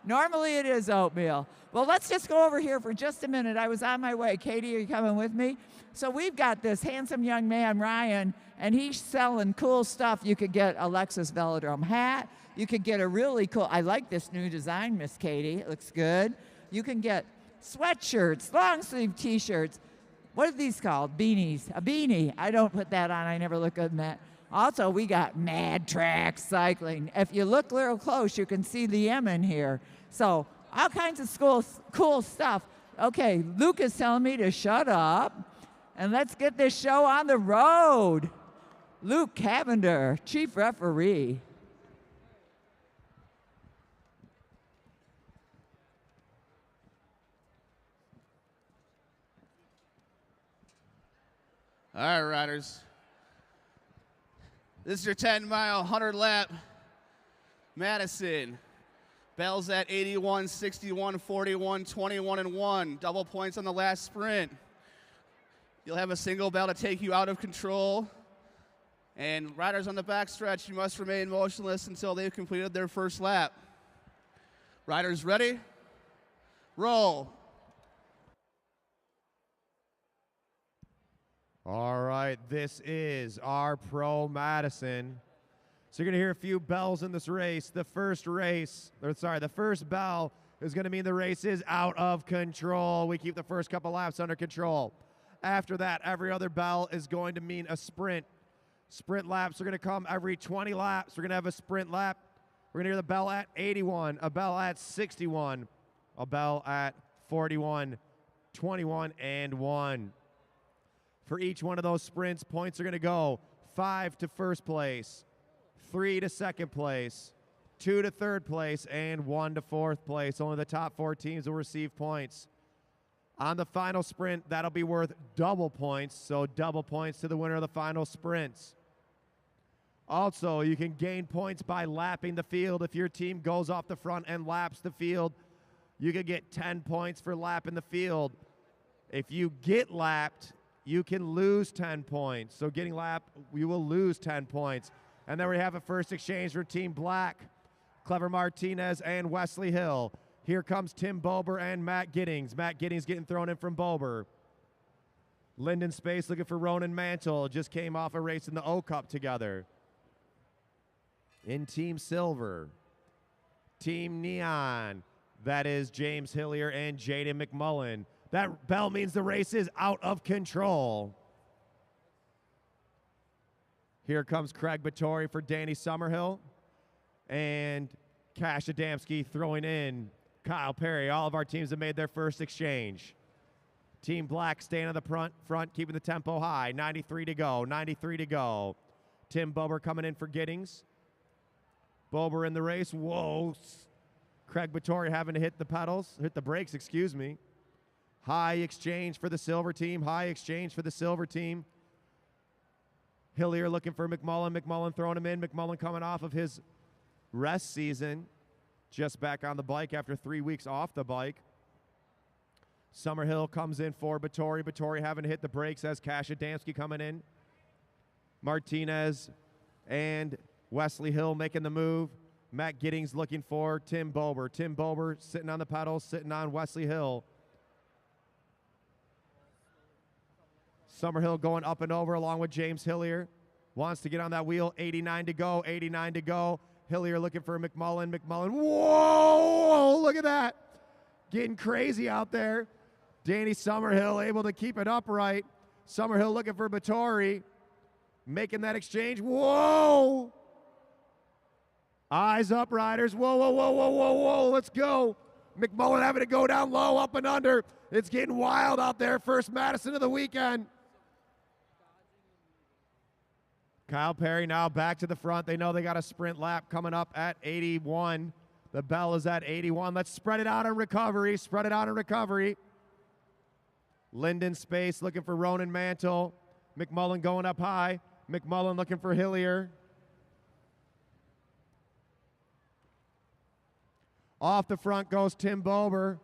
Normally it is oatmeal. Well, let's just go over here for just a minute. I was on my way. Katie, are you coming with me? So we've got this handsome young man, Ryan, and he's selling cool stuff. You could get a Lexus Velodrome hat. You could get a really cool, I like this new design, Miss Katie. It looks good. You can get sweatshirts, long sleeve t-shirts. What are these called? Beanies. A beanie. I don't put that on. I never look good in that. Also, we got Mad Track Cycling. If you look real close, you can see the M in here. So all kinds of cool stuff. Okay, Luke is telling me to shut up, and let's get this show on the road. Luke Cavender, chief referee. All right, riders. This is your 10-mile, 100-lap Madison. Bells at 81, 61, 41, 21, and 1. Double points on the last sprint. You'll have a single bell to take you out of control. And riders on the backstretch, you must remain motionless until they've completed their first lap. Riders ready? Roll. All right, this is our Pro Madison. So you're going to hear a few bells in this race. The first bell is going to mean the race is out of control. We keep the first couple laps under control. After that, every other bell is going to mean a sprint. Sprint laps are going to come every 20 laps. We're going to have a sprint lap. We're going to hear the bell at 81, a bell at 61, a bell at 41, 21, and 1. For each one of those sprints, points are going to go 5 to first place, 3 to second place, 2 to third place, and 1 to fourth place. Only the top 4 teams will receive points. On the final sprint, that'll be worth double points, so double points to the winner of the final sprints. Also, you can gain points by lapping the field. If your team goes off the front and laps the field, you can get 10 points for lapping the field. If you get lapped, you can lose 10 points. So getting lapped, you will lose 10 points. And then we have a first exchange for Team Black, Clever Martinez and Wesley Hill. Here comes Tim Bober and Matt Giddings. Matt Giddings getting thrown in from Bober. Linden Space looking for Ronan Mantle. Just came off a race in the O Cup together. In Team Silver, Team Neon, that is James Hillier and Jaden McMullen. That bell means the race is out of control. Here comes Craig Battori for Danny Summerhill. And Cash Adamski throwing in Kyle Perry. All of our teams have made their first exchange. Team Black staying on the front, keeping the tempo high. 93 to go, 93 to go. Tim Bober coming in for Giddings. Bober in the race. Whoa. Craig Battori having to hit the brakes, excuse me. High exchange for the silver team. High exchange for the silver team. Hillier looking for McMullen. McMullen throwing him in. McMullen coming off of his rest season. Just back on the bike after 3 weeks off the bike. Summerhill comes in for Battori. Battori having to hit the brakes as Cash Adamski coming in. Martinez and Wesley Hill making the move. Matt Giddings looking for Tim Bober. Tim Bober sitting on the pedals, sitting on Wesley Hill. Summerhill going up and over along with James Hillier. Wants to get on that wheel. 89 to go, 89 to go. Hillier looking for McMullen. McMullen, whoa, look at that. Getting crazy out there. Danny Summerhill able to keep it upright. Summerhill looking for Battori. Making that exchange. Whoa. Eyes up, riders. Whoa, whoa, whoa, whoa, whoa, whoa. Let's go. McMullen having to go down low, up and under. It's getting wild out there. First Madison of the weekend. Kyle Perry now back to the front. They know they got a sprint lap coming up at 81. The bell is at 81. Let's spread it out in recovery. Spread it out in recovery. Linden Space looking for Ronan Mantle. McMullen going up high. McMullen looking for Hillier. Off the front goes Tim Bober.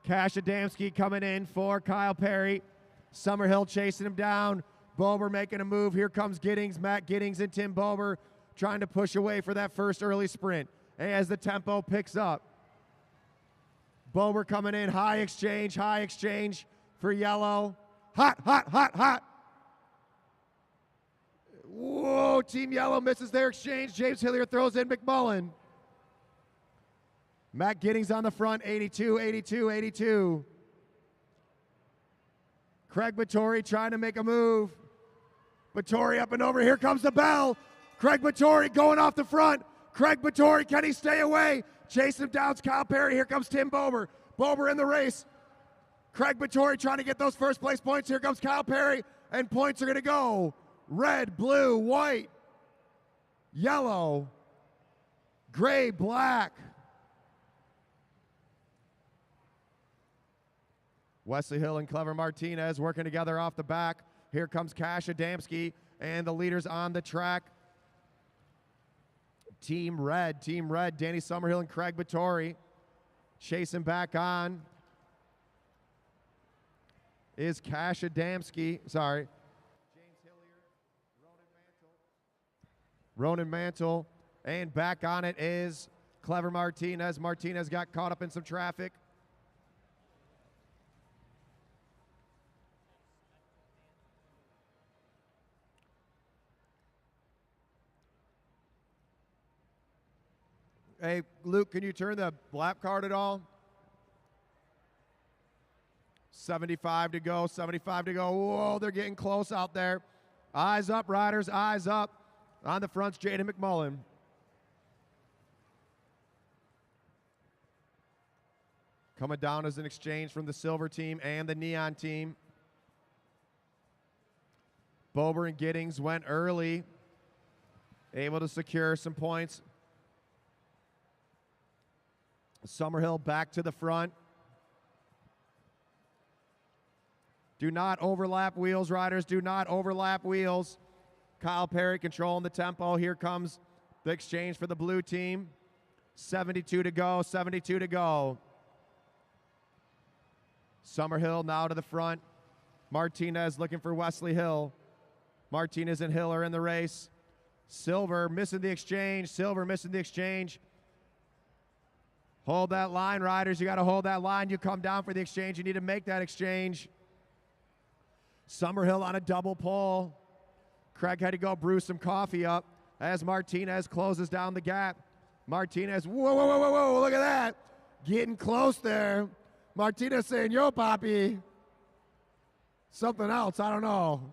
Cash Adamski coming in for Kyle Perry. Summerhill chasing him down. Bober making a move. Here comes Giddings. Matt Giddings and Tim Bober trying to push away for that first early sprint. As the tempo picks up. Bober coming in. High exchange for yellow. Hot, hot, hot, hot. Whoa, Team Yellow misses their exchange. James Hillier throws in McMullen. Matt Giddings on the front, 82, 82, 82. Craig Battori trying to make a move. Battori up and over. Here comes the bell. Craig Battori going off the front. Craig Battori, can he stay away? Chasing him down, Kyle Perry. Here comes Tim Bober. Bober in the race. Craig Battori trying to get those first place points. Here comes Kyle Perry, and points are going to go. Red, blue, white, yellow, gray, black. Wesley Hill and Clever Martinez working together off the back. Here comes Cash Adamski and the leaders on the track. Team Red, Danny Summerhill and Craig Battori. Chasing back on is Cash Adamski. Sorry. James Hillier, Ronan Mantle. Ronan Mantle, and back on it is Clever Martinez. Martinez got caught up in some traffic. Hey, Luke, can you turn the lap card at all? 75 to go, 75 to go. Whoa, they're getting close out there. Eyes up, riders, eyes up. On the front's Jaden McMullen. Coming down as an exchange from the silver team and the neon team. Bober and Giddings went early, able to secure some points. Summerhill back to the front. Do not overlap wheels, riders. Do not overlap wheels. Kyle Perry controlling the tempo. Here comes the exchange for the blue team. 72 to go, 72 to go. Summerhill now to the front. Martinez looking for Wesley Hill. Martinez and Hill are in the race. Silver missing the exchange. Silver missing the exchange. Hold that line, riders. You got to hold that line. You come down for the exchange. You need to make that exchange. Summerhill on a double pull. Craig had to go brew some coffee up as Martinez closes down the gap. Martinez, whoa, whoa, whoa, whoa, whoa, look at that. Getting close there. Martinez saying, yo, Poppy. Something else, I don't know.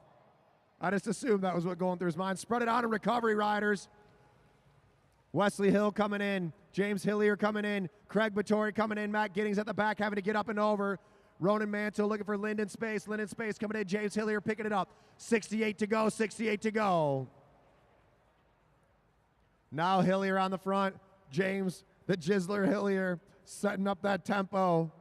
I just assumed that was what going through his mind. Spread it out in recovery, riders. Wesley Hill coming in. James Hillier coming in. Craig Vittori coming in. Matt Giddings at the back having to get up and over. Ronan Mantle looking for Lyndon Space. Lyndon Space coming in. James Hillier picking it up. 68 to go, 68 to go. Now Hillier on the front. James, the Jizzler Hillier, setting up that tempo.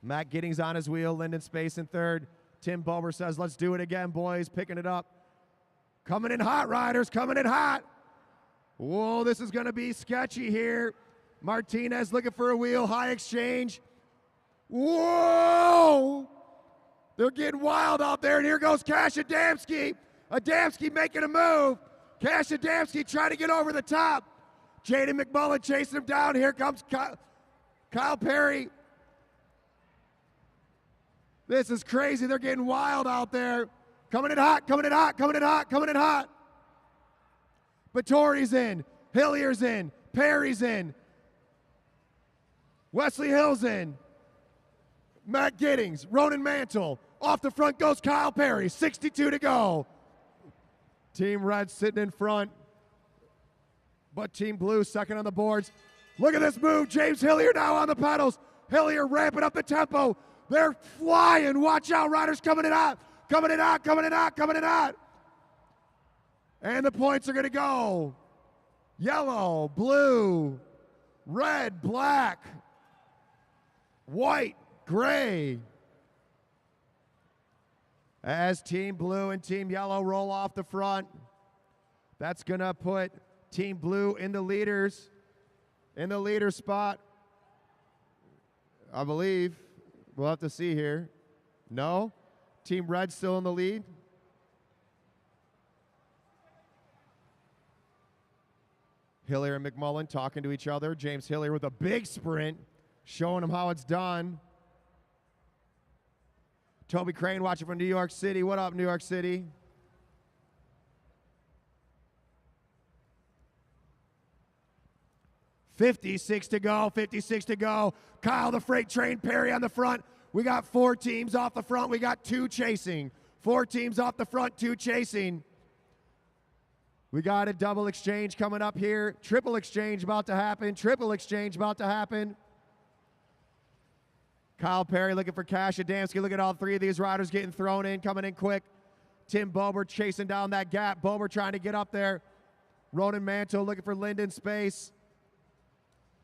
Matt Giddings on his wheel. Lyndon Space in third. Tim Bober says, let's do it again, boys. Picking it up. Coming in hot, riders. Coming in hot. Whoa, this is going to be sketchy here. Martinez looking for a wheel. High exchange. Whoa! They're getting wild out there, and here goes Cash Adamski. Adamski making a move. Cash Adamski trying to get over the top. Jaden McMullen chasing him down. Here comes Kyle Perry. This is crazy. They're getting wild out there. Coming in hot, coming in hot, coming in hot, coming in hot. Vittori's in. Hillier's in. Perry's in. Wesley Hill's in. Matt Giddings, Ronan Mantle. Off the front goes Kyle Perry. 62 to go. Team Red sitting in front. But Team Blue second on the boards. Look at this move. James Hillier now on the pedals. Hillier ramping up the tempo. They're flying. Watch out, riders coming in hot. Coming in hot, coming in hot, coming in hot. And the points are going to go. Yellow, blue, red, black, white, gray. As Team Blue and Team Yellow roll off the front, that's going to put Team Blue in the leader spot, I believe. We'll have to see here. No? Team Red still in the lead? Hillier and McMullen talking to each other. James Hillier with a big sprint, showing him how it's done. Toby Crane watching from New York City. What up, New York City? $56 to go, 56 to go. Kyle the Freight Train, Perry on the front. We got 4 teams off the front. We got 2 chasing. 4 teams off the front, 2 chasing. We got a double exchange coming up here. Triple exchange about to happen. Triple exchange about to happen. Kyle Perry looking for Cash Adamski. Look at all 3 of these riders getting thrown in, coming in quick. Tim Bober chasing down that gap. Bober trying to get up there. Ronan Mantle looking for Lyndon Space.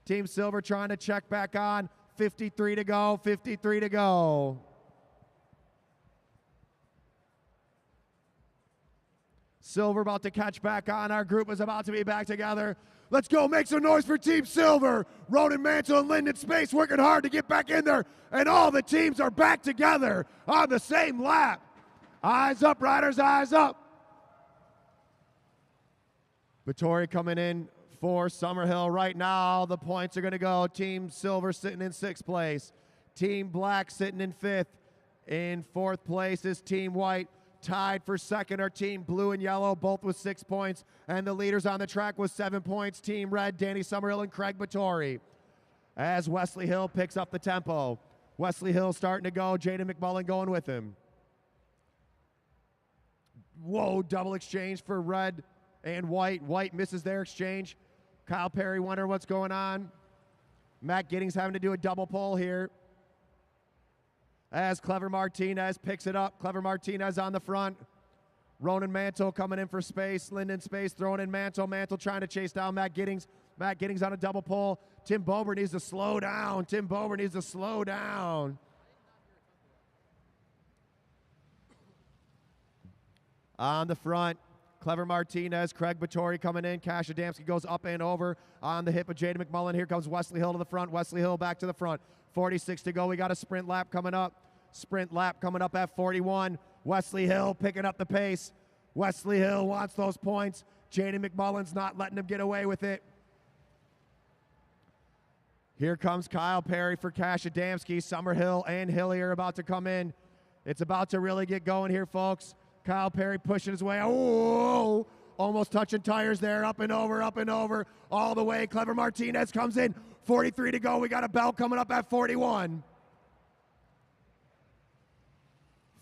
Team Silver trying to check back on. 53 to go, 53 to go. Silver about to catch back on. Our group is about to be back together. Let's go make some noise for Team Silver. Ronan Mantle and Lyndon Space working hard to get back in there. And all the teams are back together on the same lap. Eyes up, riders, eyes up. Vittori coming in for Summerhill right now. The points are going to go. Team Silver sitting in 6th place. Team Black sitting in 5th. In 4th place is Team White. Tied for 2nd are Team Blue and Yellow, both with 6 points. And the leaders on the track with 7 points, Team Red, Danny Summerhill and Craig Vittori. As Wesley Hill picks up the tempo. Wesley Hill starting to go. Jaden McMullen going with him. Whoa, double exchange for Red and White. White misses their exchange. Kyle Perry wondering what's going on. Matt Giddings having to do a double pull here. As Clever Martinez picks it up. Clever Martinez on the front. Ronan Mantle coming in for space. Lyndon space, throwing in Mantle. Mantle trying to chase down Matt Giddings. Matt Giddings on a double pull. Tim Bober needs to slow down. Tim Bober needs to slow down. On the front, Clever Martinez, Craig Vittori coming in. Cash Adamski goes up and over on the hip of Jaden McMullen. Here comes Wesley Hill to the front. Wesley Hill back to the front. 46 to go. We got a sprint lap coming up. Sprint lap coming up at 41. Wesley Hill picking up the pace. Wesley Hill wants those points. Jaden McMullen's not letting him get away with it. Here comes Kyle Perry for Cash Adamski. Summerhill and Hillier about to come in. It's about to really get going here, folks. Kyle Perry pushing his way. Oh, almost touching tires there. Up and over, all the way. Clever Martinez comes in. 43 to go. We got a bell coming up at 41.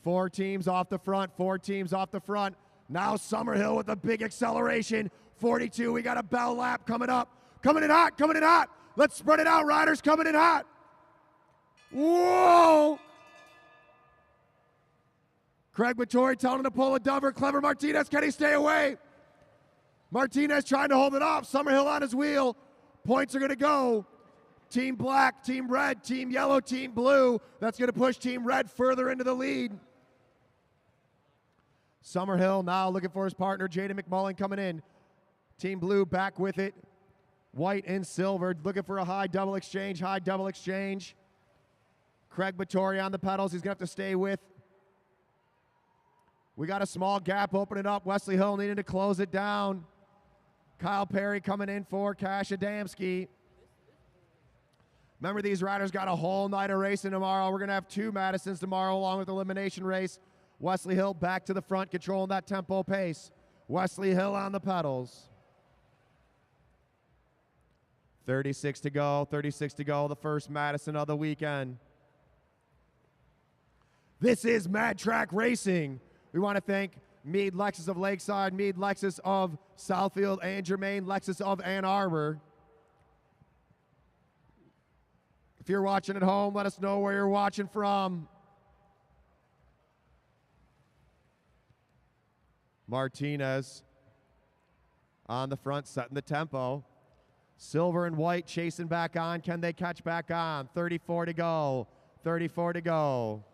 4 teams off the front. 4 teams off the front. Now Summerhill with a big acceleration. 42. We got a bell lap coming up. Coming in hot. Coming in hot. Let's spread it out, riders. Coming in hot. Whoa. Craig Vittori telling him to pull a dover. Clever Martinez, can he stay away? Martinez trying to hold it off. Summerhill on his wheel. Points are going to go. Team Black, Team Red, Team Yellow, Team Blue. That's going to push Team Red further into the lead. Summerhill now looking for his partner, Jaden McMullen coming in. Team Blue back with it. White and Silver looking for a high double exchange, Craig Vittori on the pedals. He's going to have to stay with. We got a small gap opening up. Wesley Hill needing to close it down. Kyle Perry coming in for Cash Adamski. Remember, these riders got a whole night of racing tomorrow. We're going to have 2 Madisons tomorrow along with the elimination race. Wesley Hill back to the front, controlling that tempo pace. Wesley Hill on the pedals. 36 to go, the first Madison of the weekend. This is Mad Track Racing. We want to thank Meade Lexus of Lakeside, Meade Lexus of Southfield, and Germain Lexus of Ann Arbor. If you're watching at home, let us know where you're watching from. Martinez on the front, setting the tempo. Silver and White chasing back on. Can they catch back on? 34 to go. 34 to go.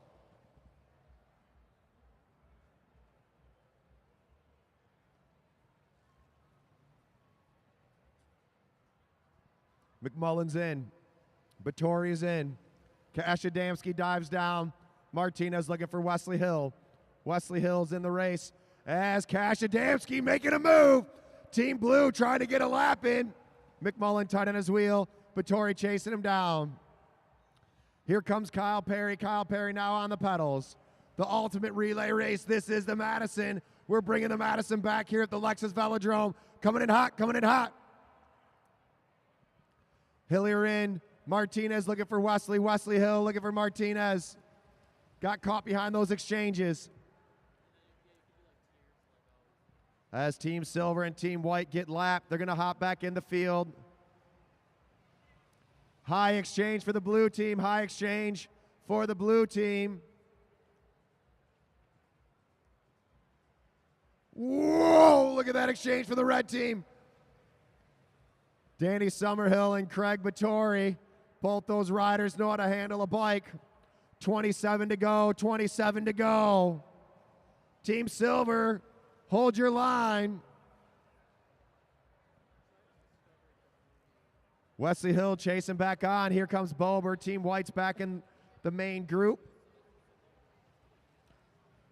McMullen's in. Vittori is in. Cash Adamski dives down. Martinez looking for Wesley Hill. Wesley Hill's in the race as Cash Adamski making a move. Team Blue trying to get a lap in. McMullen tight on his wheel. Vittori chasing him down. Here comes Kyle Perry. Kyle Perry now on the pedals. The ultimate relay race. This is the Madison. We're bringing the Madison back here at the Lexus Velodrome. Coming in hot, coming in hot. Hillier in. Martinez looking for Wesley. Wesley Hill looking for Martinez. Got caught behind those exchanges. As Team Silver and Team White get lapped, they're going to hop back in the field. High exchange for the blue team. High exchange for the blue team. Whoa, look at that exchange for the red team. Danny Summerhill and Craig Vittori. Both those riders know how to handle a bike. 27 to go, 27 to go. Team Silver, hold your line. Wesley Hill chasing back on. Here comes Bober. Team White's back in the main group.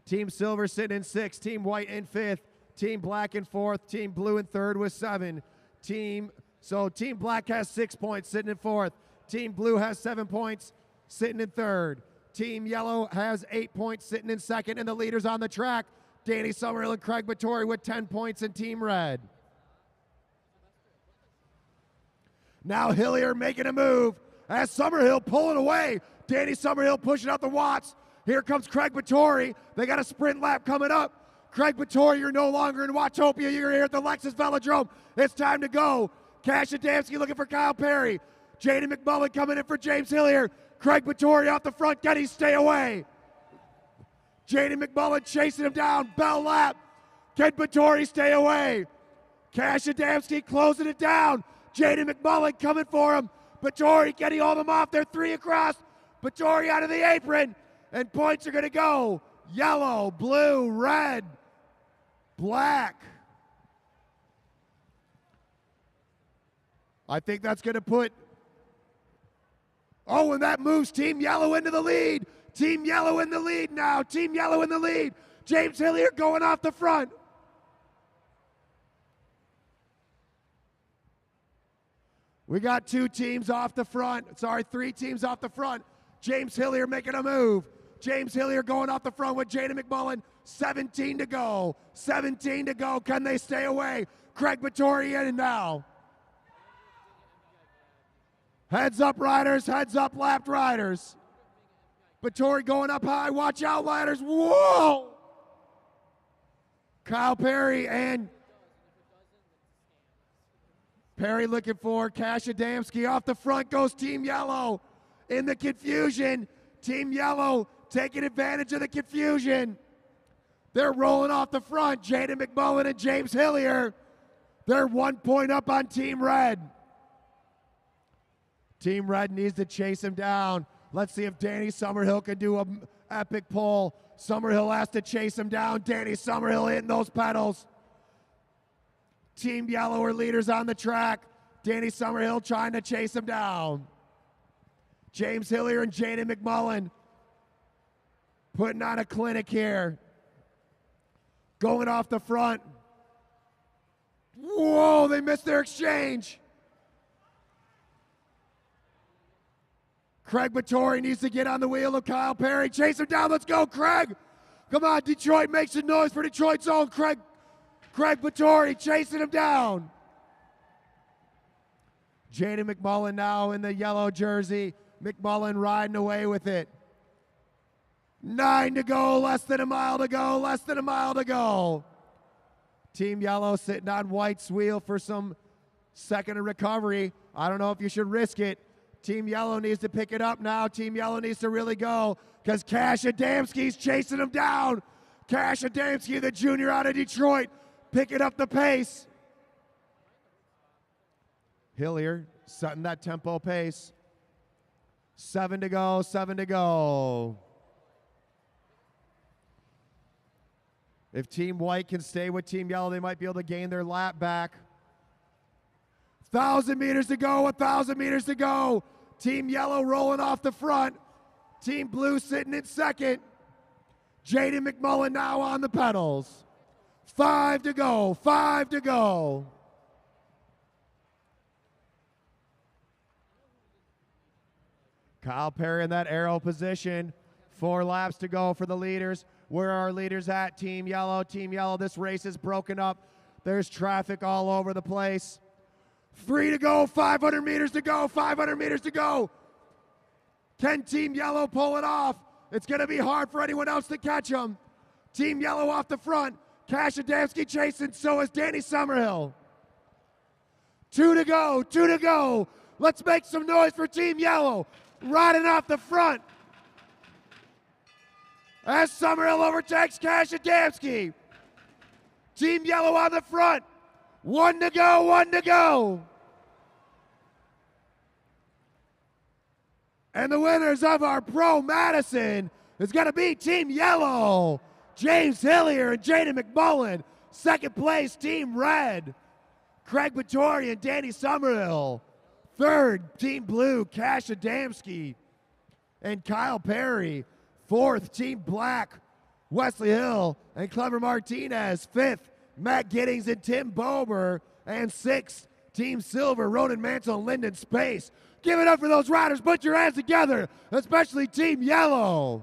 Team Silver sitting in 6th. Team White in 5th. Team Black in fourth. Team Blue in third with 7. Team Black has 6 points, sitting in fourth. Team Blue has 7 points, sitting in third. Team Yellow has 8 points, sitting in second. And the leaders on the track, Danny Summerhill and Craig Vittori with 10 points in Team Red. Now Hillier making a move as Summerhill pulling away. Danny Summerhill pushing out the watts. Here comes Craig Vittori. They got a sprint lap coming up. Craig Vittori, you're no longer in Watopia. You're here at the Lexus Velodrome. It's time to go. Cash Adamski looking for Kyle Perry. Jaden McMullen coming in for James Hillier. Craig Vittori off the front. Can he stay away? Jaden McMullen chasing him down. Bell lap. Can Vittori stay away? Cash Adamski closing it down. Jaden McMullen coming for him. Vittori, can he hold him off? They're 3 across. Vittori out of the apron. And points are going to go yellow, blue, red, black. I think that's going to put, and that moves Team Yellow into the lead. Team Yellow in the lead now. Team Yellow in the lead. James Hillier going off the front. We got 2 teams off the front. 3 teams off the front. James Hillier making a move. James Hillier going off the front with Jaden McMullen. 17 to go. 17 to go. Can they stay away? Craig Vittori in now. Heads up, riders. Heads up, lapped riders. Vittori going up high. Watch out, riders. Whoa! Kyle Perry and Perry looking for Cash Adamski. Off the front goes Team Yellow. In the confusion, Team Yellow taking advantage of the confusion. They're rolling off the front. Jaden McMullen and James Hillier. They're 1 point up on Team Red. Team Red needs to chase him down. Let's see if Danny Summerhill can do an epic pull. Summerhill has to chase him down. Danny Summerhill hitting those pedals. Team Yellow are leaders on the track. Danny Summerhill trying to chase him down. James Hillier and Jaden McMullen putting on a clinic here. Going off the front. Whoa, they missed their exchange. Craig Vittori needs to get on the wheel of Kyle Perry. Chase him down. Let's go, Craig. Come on, Detroit, make some noise for Detroit's own Craig Vittori chasing him down. Jaden McMullen now in the yellow jersey. McMullen riding away with it. 9 to go, less than a mile to go, less than a mile to go. Team Yellow sitting on White's wheel for some second of recovery. I don't know if you should risk it. Team Yellow needs to pick it up now. Team Yellow needs to really go because Cash Adamski's chasing him down. Cash Adamski, the junior out of Detroit, picking up the pace. Hillier setting that tempo pace. 7 to go, 7 to go. If Team White can stay with Team Yellow, they might be able to gain their lap back. 1,000 meters to go, 1,000 meters to go. Team Yellow rolling off the front. Team Blue sitting in second. Jaden McMullen now on the pedals. 5 to go, 5 to go. Kyle Perry in that arrow position. 4 laps to go for the leaders. Where are our leaders at? Team Yellow, Team Yellow. This race is broken up. There's traffic all over the place. 3 to go, 500 meters to go, 500 meters to go. Can Team Yellow pull it off? It's going to be hard for anyone else to catch them. Team Yellow off the front. Cash Adamski chasing, so is Danny Summerhill. 2 to go, 2 to go. Let's make some noise for Team Yellow. Riding off the front. As Summerhill overtakes Cash Adamski. Team Yellow on the front. 1 to go, 1 to go. And the winners of our Pro Madison is going to be Team Yellow. James Hillier and Jaden McMullen. Second place, Team Red. Craig Vittori and Danny Summerhill. Third, Team Blue, Cash Adamski and Kyle Perry. Fourth, Team Black, Wesley Hill and Clever Martinez. Fifth, Matt Giddings and Tim Bober. And 6, Team Silver, Ronan Mansell and Lyndon Space. Give it up for those riders. Put your hands together, especially Team Yellow.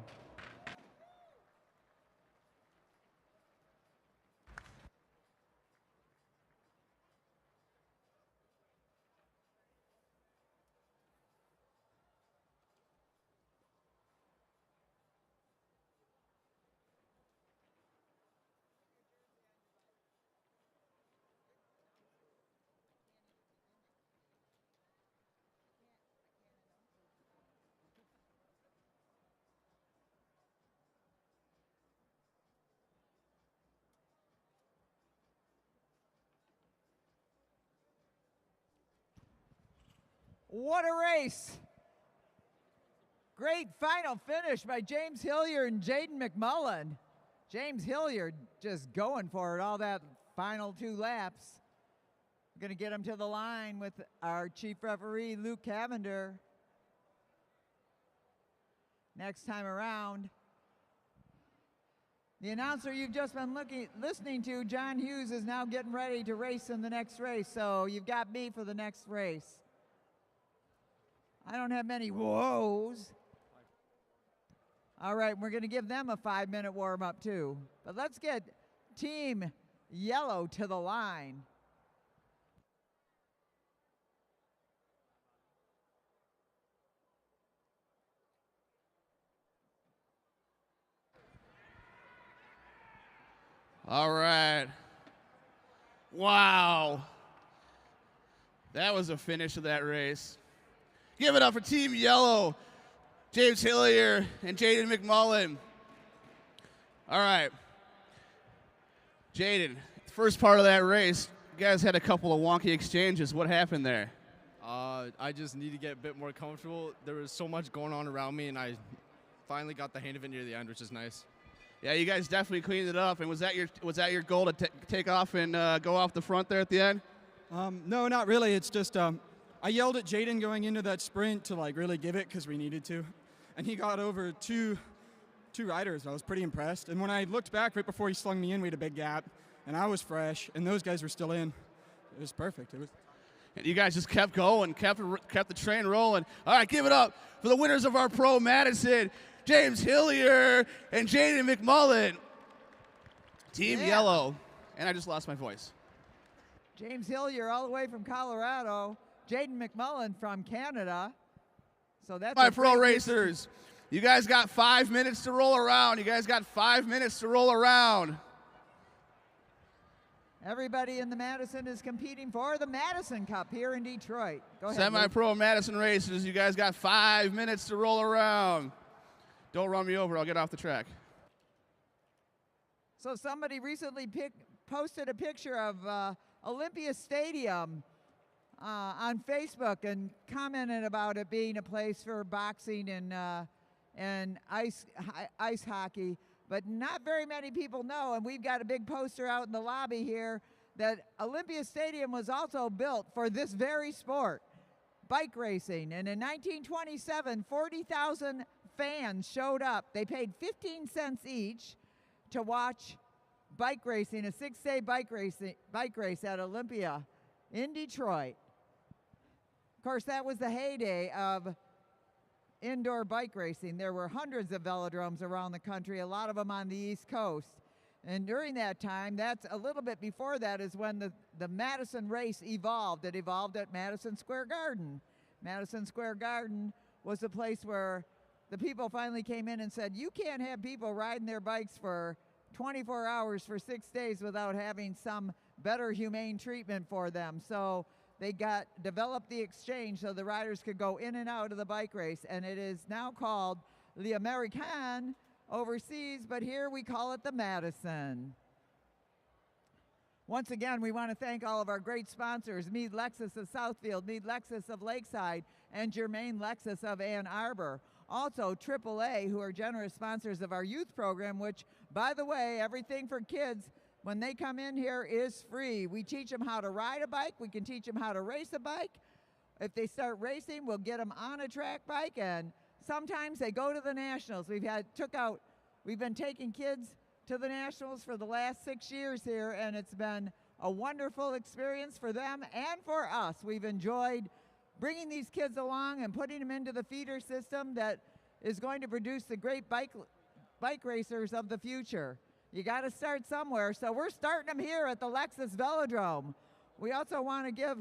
What a race. Great final finish by James Hilliard and Jaden McMullen. James Hilliard just going for it all that final 2 laps. Going to get him to the line with our chief referee, Luke Cavender. Next time around. The announcer you've just been listening to, John Hughes, is now getting ready to race in the next race. So you've got me for the next race. I don't have many whoas. All right, we're going to give them a 5-minute warm-up too. But let's get Team Yellow to the line. All right. Wow. That was a finish of that race. Give it up for Team Yellow, James Hillier and Jaden McMullen. All right. Jaden, first part of that race, you guys had a couple of wonky exchanges. What happened there? I just need to get a bit more comfortable. There was so much going on around me, and I finally got the hang of it near the end, which is nice. Yeah, you guys definitely cleaned it up. And was that your goal to take off and go off the front there at the end? No, not really. It's just I yelled at Jaden going into that sprint to like really give it because we needed to, and he got over two riders. I was pretty impressed. And when I looked back right before he slung me in, we had a big gap, and I was fresh, and those guys were still in. It was perfect. It was. And you guys just kept going, kept the train rolling. All right, give it up for the winners of our Pro Madison, James Hillier and Jaden McMullen. Team Yellow. And I just lost my voice. James Hillier all the way from Colorado. Jaden McMullen from Canada. So that's my pro racers. You guys got 5 minutes to roll around. You guys got 5 minutes to roll around. Everybody in the Madison is competing for the Madison Cup here in Detroit. Go ahead. Semi-pro Madison racers. You guys got 5 minutes to roll around. Don't run me over. I'll get off the track. So somebody recently posted a picture of Olympia Stadium on Facebook and commented about it being a place for boxing and ice hockey, but not very many people know, and we've got a big poster out in the lobby here that Olympia Stadium was also built for this very sport, bike racing. And in 1927, 40,000 fans showed up. They paid 15 cents each to watch bike racing, a 6-day bike race at Olympia in Detroit. Of course, that was the heyday of indoor bike racing. There were hundreds of velodromes around the country, a lot of them on the East Coast. And during that time, that's a little bit before that, is when the Madison race evolved. It evolved at Madison Square Garden. Madison Square Garden was the place where the people finally came in and said, you can't have people riding their bikes for 24 hours for 6 days without having some better humane treatment for them. So they developed the exchange so the riders could go in and out of the bike race, and it is now called the American overseas, but here we call it the Madison. Once again, we want to thank all of our great sponsors, Meade Lexus of Southfield, Meade Lexus of Lakeside, and Germain Lexus of Ann Arbor. Also, AAA, who are generous sponsors of our youth program, which, by the way, everything for kids, when they come in here, is free. We teach them how to ride a bike. We can teach them how to race a bike. If they start racing, we'll get them on a track bike, and sometimes they go to the nationals. We've been taking kids to the Nationals for the last 6 years here, and it's been a wonderful experience for them and for us. We've enjoyed bringing these kids along and putting them into the feeder system that is going to produce the great bike racers of the future. You got to start somewhere, so we're starting them here at the Lexus Velodrome. We also want to give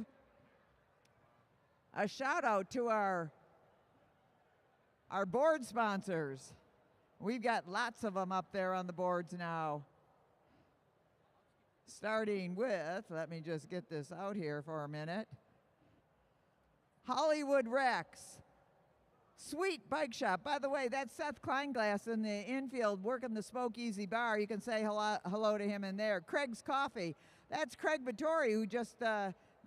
a shout out to our board sponsors. We've got lots of them up there on the boards now. Starting with, let me just get this out here for a minute. Hollywood Rex, Sweet Bike Shop. By the way, that's Seth Kleinglass in the infield working the Spoke Easy Bar. You can say hello to him in there. Craig's Coffee. That's Craig Vittori, who just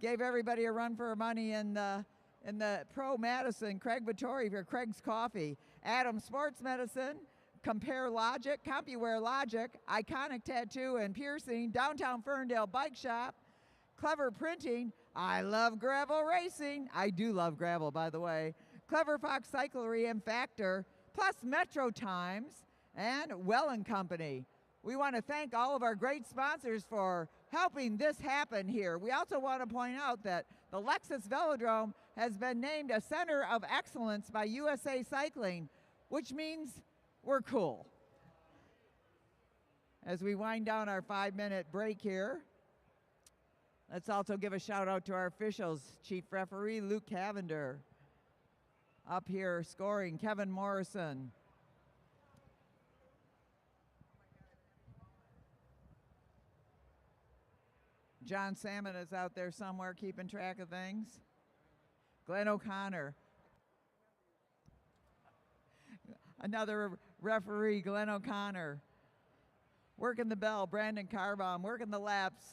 gave everybody a run for money in the Pro Madison. Craig Vittori for Craig's Coffee. Adam Sports Medicine. Compare Logic, CompuWare Logic, Iconic Tattoo and Piercing, Downtown Ferndale Bike Shop, Clever Printing, I love gravel racing. I do love gravel, by the way. Clever Fox Cyclery and Factor, plus Metro Times and Well & Company. We want to thank all of our great sponsors for helping this happen here. We also want to point out that the Lexus Velodrome has been named a Center of Excellence by USA Cycling, which means we're cool. As we wind down our 5-minute break here, let's also give a shout out to our officials. Chief Referee Luke Cavender. Up here scoring, Kevin Morrison. John Salmon is out there somewhere keeping track of things. Glenn O'Connor. Another referee, Glenn O'Connor. Working the bell, Brandon Carbaum. Working the laps,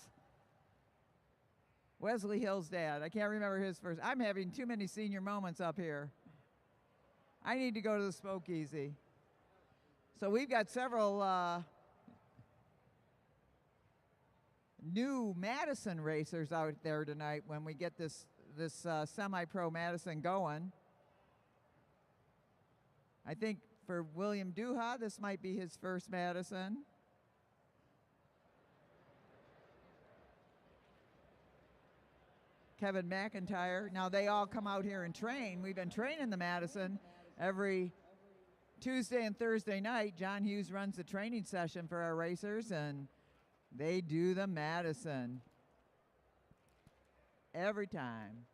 Wesley Hill's dad. I can't remember his first. I'm having too many senior moments up here. I need to go to the Spoke Easy. So we've got several new Madison racers out there tonight when we get this semi-pro Madison going. I think for William Duha, this might be his first Madison. Kevin McIntyre. Now they all come out here and train. We've been training the Madison every Tuesday and Thursday night. John Hughes runs the training session for our racers, and they do the Madison every time.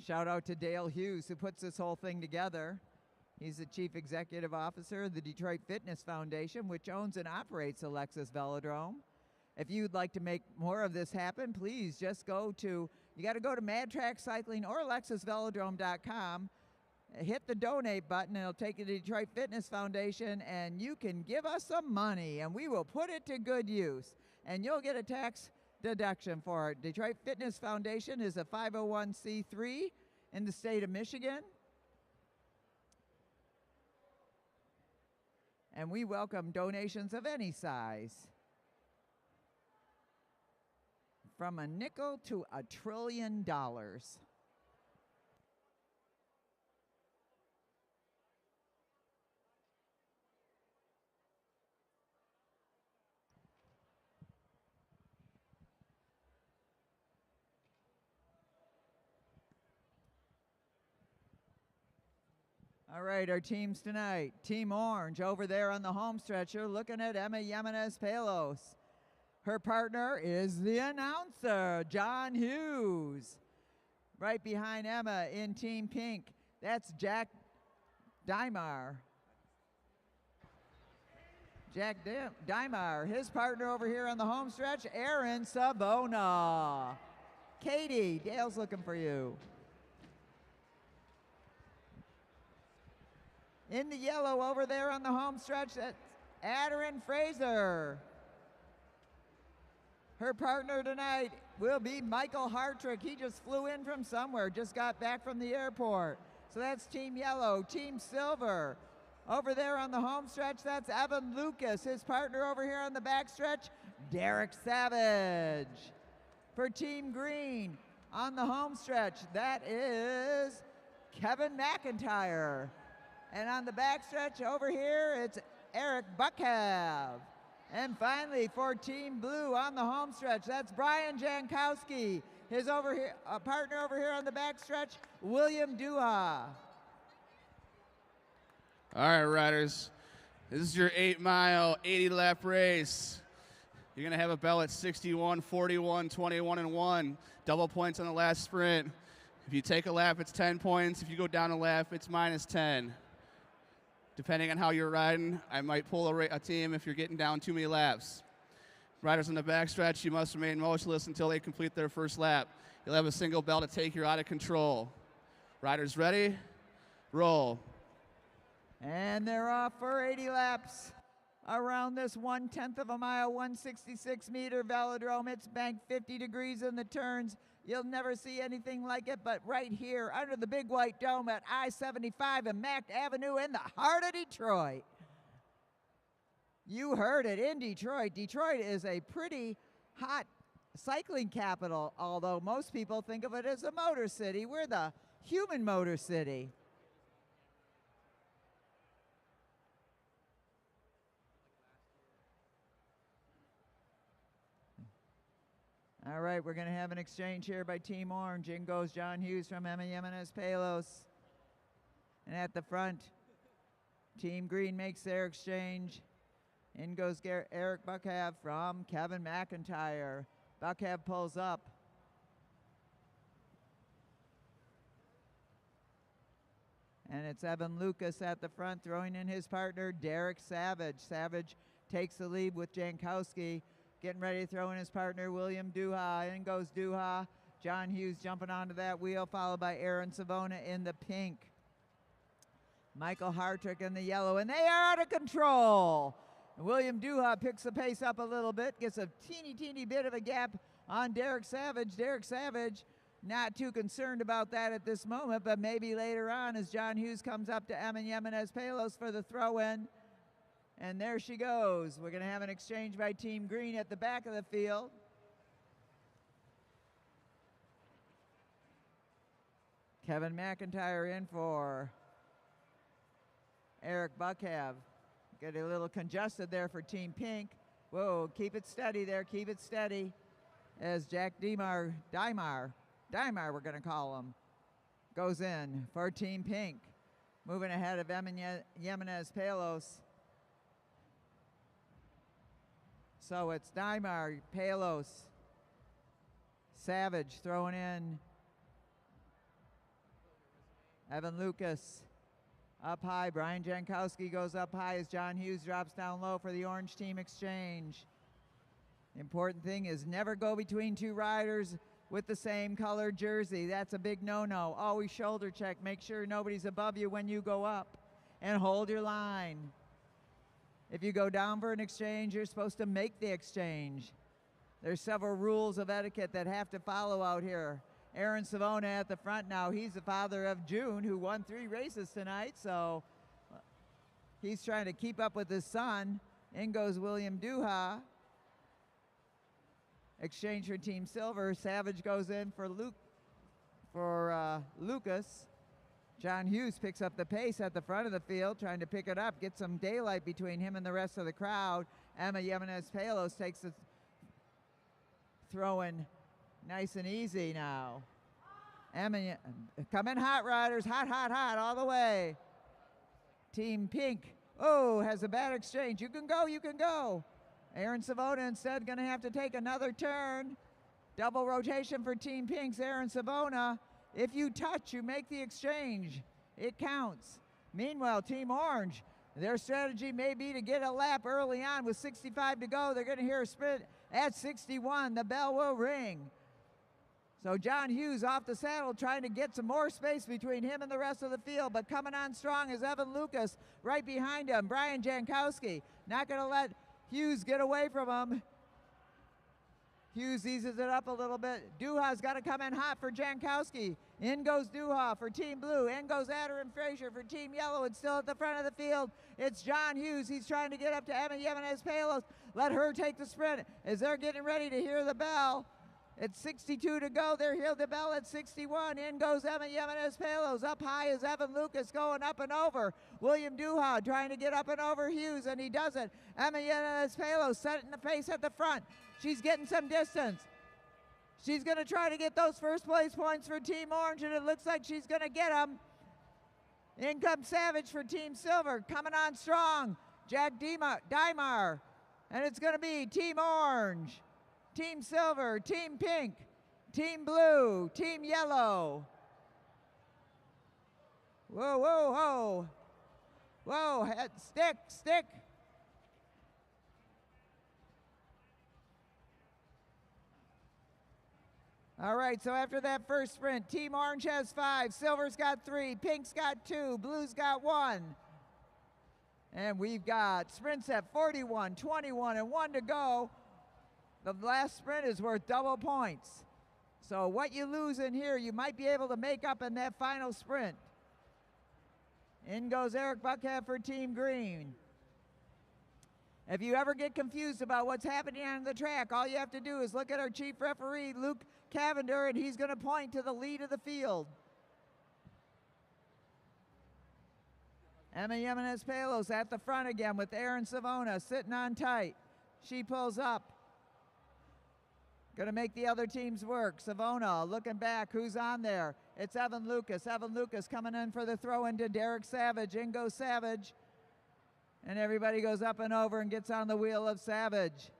Shout out to Dale Hughes, who puts this whole thing together. He's the Chief Executive Officer of the Detroit Fitness Foundation, which owns and operates the Lexus Velodrome. If you'd like to make more of this happen, please just you got to go to MadTrack Cycling or LexusVelodrome.com, hit the donate button, and it'll take you to the Detroit Fitness Foundation, and you can give us some money, and we will put it to good use, and you'll get a tax deduction for it. Detroit Fitness Foundation is a 501c3 in the state of Michigan. And we welcome donations of any size. From a nickel to $1 trillion. All right, our teams tonight. Team Orange over there on the home stretch. You're looking at Emma Jimenez Palos. Her partner is the announcer, John Hughes. Right behind Emma in Team Pink, that's Jack Dymar. Jack Dymar. His partner over here on the home stretch, Aaron Sabona. Katie, Dale's looking for you. In the yellow over there on the home stretch, that's Aderin Fraser. Her partner tonight will be Michael Hartrick. He just flew in from somewhere, just got back from the airport. So that's Team Yellow. Team Silver. Over there on the home stretch, that's Evan Lucas. His partner over here on the back stretch, Derek Savage. For Team Green, On the home stretch, that is Kevin McIntyre. And on the back stretch over here, it's Eric Buckhav. And finally, for Team Blue on the home stretch, that's Brian Jankowski. His partner over here on the back stretch, William Duha. All right, riders. This is your 8-mile, 80-lap race. You're going to have a bell at 61, 41, 21, and 1. Double points on the last sprint. If you take a lap, it's 10 points. If you go down a lap, it's minus 10. Depending on how you're riding, I might pull a team if you're getting down too many laps. Riders on the backstretch, you must remain motionless until they complete their first lap. You'll have a single bell to take you out of control. Riders ready? Roll. And they're off for 80 laps around this 1/10 of a mile, 166-meter velodrome. It's banked 50 degrees in the turns. You'll never see anything like it, but right here under the big white dome at I-75 and Mack Avenue in the heart of Detroit. You heard it, in Detroit. Detroit is a pretty hot cycling capital, although most people think of it as a motor city. We're the human motor city. All right, we're going to have an exchange here by Team Orange. In goes John Hughes from Emma Jimenez Palos. And at the front, Team Green makes their exchange. In goes Eric Buckhav from Kevin McIntyre. Buckhav pulls up. And it's Evan Lucas at the front throwing in his partner, Derek Savage. Savage takes the lead with Jankowski. Getting ready to throw in his partner, William Duha. In goes Duha. John Hughes jumping onto that wheel, followed by Aaron Savona in the pink. Michael Hartrick in the yellow, and they are out of control. William Duha picks the pace up a little bit, gets a teeny bit of a gap on Derek Savage. Derek Savage not too concerned about that at this moment, but maybe later on as John Hughes comes up to Emma Jimenez Palos for the throw-in. And there she goes. We're going to have an exchange by Team Green at the back of the field. Kevin McIntyre in for Eric Buckhav. Get a little congested there for Team Pink. Whoa, keep it steady there, keep it steady. As Jack Dymar, we're going to call him, goes in for Team Pink. Moving ahead of Emma Jimenez Palos. So it's Dymar, Palos, Savage throwing in. Evan Lucas up high. Brian Jankowski goes up high as John Hughes drops down low for the orange team exchange. The important thing is never go between two riders with the same colored jersey. That's a big no-no. Always shoulder check. Make sure nobody's above you when you go up. And hold your line. If you go down for an exchange, you're supposed to make the exchange. There's several rules of etiquette that have to follow out here. Aaron Savona at the front now. He's the father of June, who won 3 races tonight, so he's trying to keep up with his son. In goes William Duha. Exchange for Team Silver. Savage goes in for Lucas. John Hughes picks up the pace at the front of the field, trying to pick it up, get some daylight between him and the rest of the crowd. Emma Jimenez Palos takes the throw-in nice and easy now. Emma, come in hot, riders, hot, all the way. Team Pink, has a bad exchange. You can go. Aaron Savona instead going to have to take another turn. Double rotation for Team Pink's Aaron Savona. If you touch, you make the exchange. It counts. Meanwhile, Team Orange, their strategy may be to get a lap early on with 65 to go. They're going to hear a sprint at 61. The bell will ring. So John Hughes off the saddle trying to get some more space between him and the rest of the field, but coming on strong is Evan Lucas right behind him. Brian Jankowski not going to let Hughes get away from him. Hughes eases it up a little bit. Duha's got to come in hot for Jankowski. In goes Duha for Team Blue. In goes Adder Frazier for Team Yellow. And still at the front of the field, it's John Hughes. He's trying to get up to Emma Jimenez Palos. Let her take the sprint as they're getting ready to hear the bell. It's 62 to go. They're Hill de Bell at 61. In goes Emma Yemenes Palos. Up high is Evan Lucas going up and over. William Duha trying to get up and over Hughes, and he does it. Emma Yemenes Palos set in the pace at the front. She's getting some distance. She's going to try to get those first place points for Team Orange, and it looks like she's going to get them. In comes Savage for Team Silver. Coming on strong, Jack Dymar. And it's going to be Team Orange, Team Silver, Team Pink, Team Blue, Team Yellow. Whoa, whoa, whoa. Whoa, head, stick. All right, so after that first sprint, Team Orange has 5, Silver's got 3, Pink's got 2, Blue's got 1. And we've got sprints at 41, 21, and 1 to go. The last sprint is worth double points. So what you lose in here, you might be able to make up in that final sprint. In goes Eric Buckhead for Team Green. If you ever get confused about what's happening on the track, all you have to do is look at our chief referee, Luke Cavender, and he's going to point to the lead of the field. Emma Yemenes Palos at the front again with Erin Savona sitting on tight. She pulls up. Going to make the other teams work. Savona looking back. Who's on there? It's Evan Lucas. Evan Lucas coming in for the throw into Derek Savage. In goes Savage. And everybody goes up and over and gets on the wheel of Savage.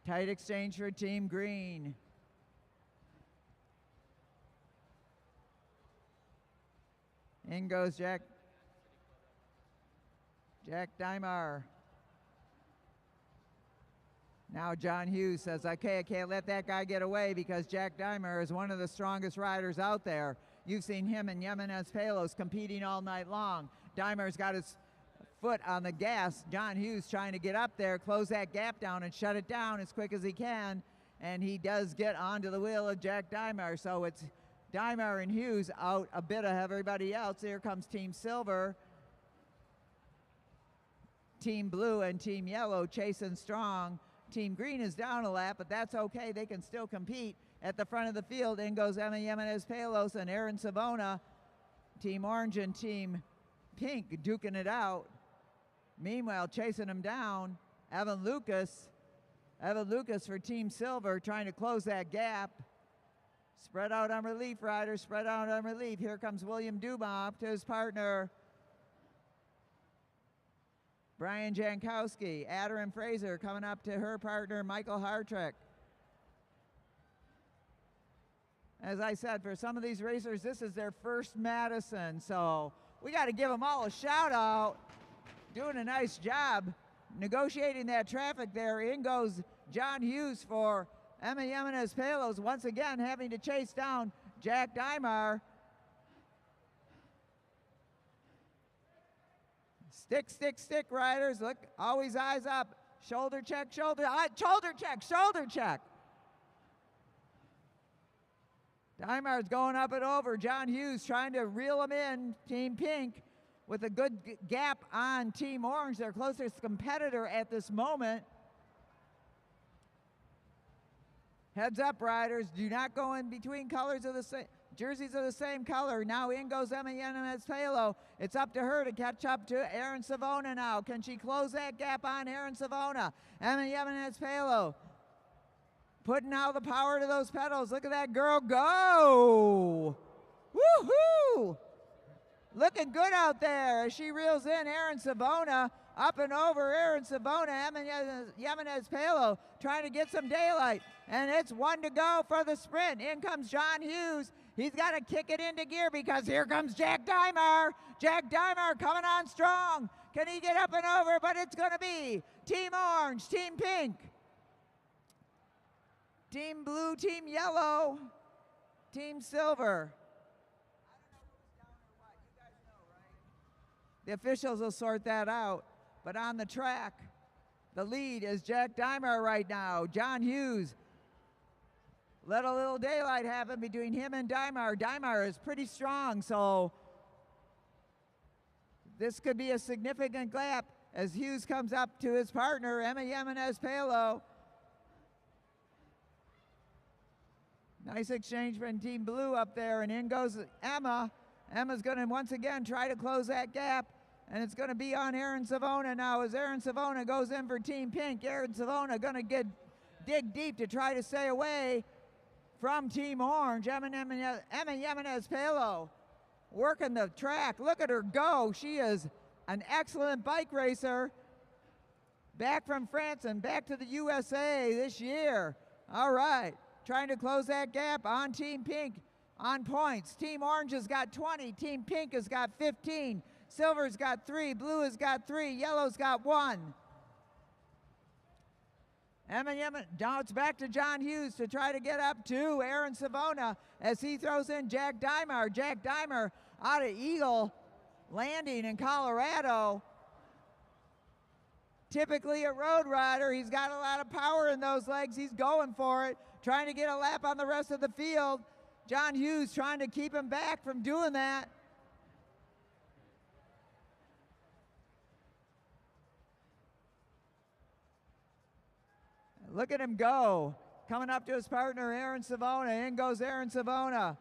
Tight exchange for Team Green. In goes Jack Dymar. Now John Hughes says, okay, I can't let that guy get away because Jack Dymar is one of the strongest riders out there. You've seen him and Yemenes Palos competing all night long. Dymar's got his foot on the gas. John Hughes trying to get up there, close that gap down and shut it down as quick as he can. And he does get onto the wheel of Jack Dymar. So it's Dymar and Hughes out a bit of everybody else. Here comes Team Silver, Team Blue, and Team Yellow chasing strong. Team Green is down a lap, but that's okay. They can still compete. At the front of the field, in goes Emma Yemenes Palos and Erin Savona. Team Orange and Team Pink duking it out. Meanwhile, chasing them down, Evan Lucas for Team Silver trying to close that gap. Spread out on relief, riders, spread out on relief. Here comes William Duma up to his partner, Brian Jankowski. Adrian Fraser coming up to her partner, Michael Hartrick. As I said, for some of these racers, this is their first Madison, so we got to give them all a shout out. Doing a nice job negotiating that traffic there. In goes John Hughes for Emma Yemenes Palos, once again having to chase down Jack Dymar. Stick, riders. Look, always eyes up. Shoulder check, shoulder check. Dymar's going up and over. John Hughes trying to reel him in. Team Pink with a good gap on Team Orange, their closest competitor at this moment. Heads up, riders. Do not go in between colors of the same. Jerseys are the same color. Now in goes Emma Yemenes Palos. It's up to her to catch up to Erin Savona now. Can she close that gap on Erin Savona? Emma Yemenes Palos putting out the power to those pedals. Look at that girl go. Woohoo! Looking good out there as she reels in Erin Savona. Up and over Erin Savona. Emma Yemenes Palos trying to get some daylight. And it's 1 to go for the sprint. In comes John Hughes. He's got to kick it into gear because here comes Jack Dymar. Jack Dymar coming on strong. Can he get up and over? But it's going to be Team Orange, Team Pink, Team Blue, Team Yellow, Team Silver. The officials will sort that out. But on the track, the lead is Jack Dymar right now. John Hughes let a little daylight happen between him and Dymar. Dymar is pretty strong, so this could be a significant gap. as Hughes comes up to his partner, Emma Jimenez-Palo. Nice exchange from Team Blue up there, and in goes Emma. Emma's going to once again try to close that gap, and it's going to be on Erin Savona now as Erin Savona goes in for Team Pink. Erin Savona going to dig deep to try to stay away from Team Orange. Emma Jimenez-Palo working the track. Look at her go. She is an excellent bike racer. Back from France and back to the USA this year. All right. Trying to close that gap on Team Pink on points. Team Orange has got 20. Team Pink has got 15. Silver's got 3. Blue has got 3. Yellow's got 1. Now it's back to John Hughes to try to get up to Erin Savona as he throws in Jack Dymar. Jack Dymar out of Eagle Landing in Colorado. Typically a road rider. He's got a lot of power in those legs. He's going for it, trying to get a lap on the rest of the field. John Hughes trying to keep him back from doing that. Look at him go. Coming up to his partner, Erin Savona. In goes Erin Savona.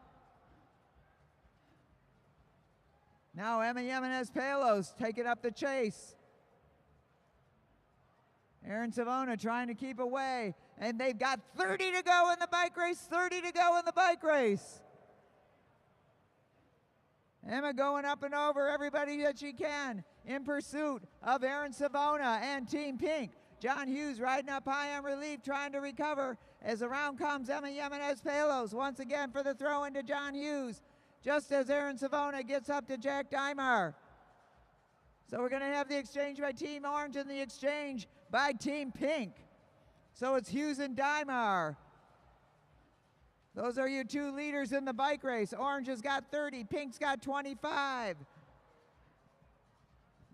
Now Emma Jimenez-Palo's taking up the chase. Erin Savona trying to keep away. And they've got 30 to go in the bike race. 30 to go in the bike race. Emma going up and over everybody that she can in pursuit of Erin Savona and Team Pink. John Hughes riding up high on relief, trying to recover as around comes Emma Jimenez-Palos once again for the throw into John Hughes, just as Erin Savona gets up to Jack Dymar. So we're going to have the exchange by Team Orange and the exchange by Team Pink. So it's Hughes and Dymar. Those are your two leaders in the bike race. Orange has got 30, Pink's got 25.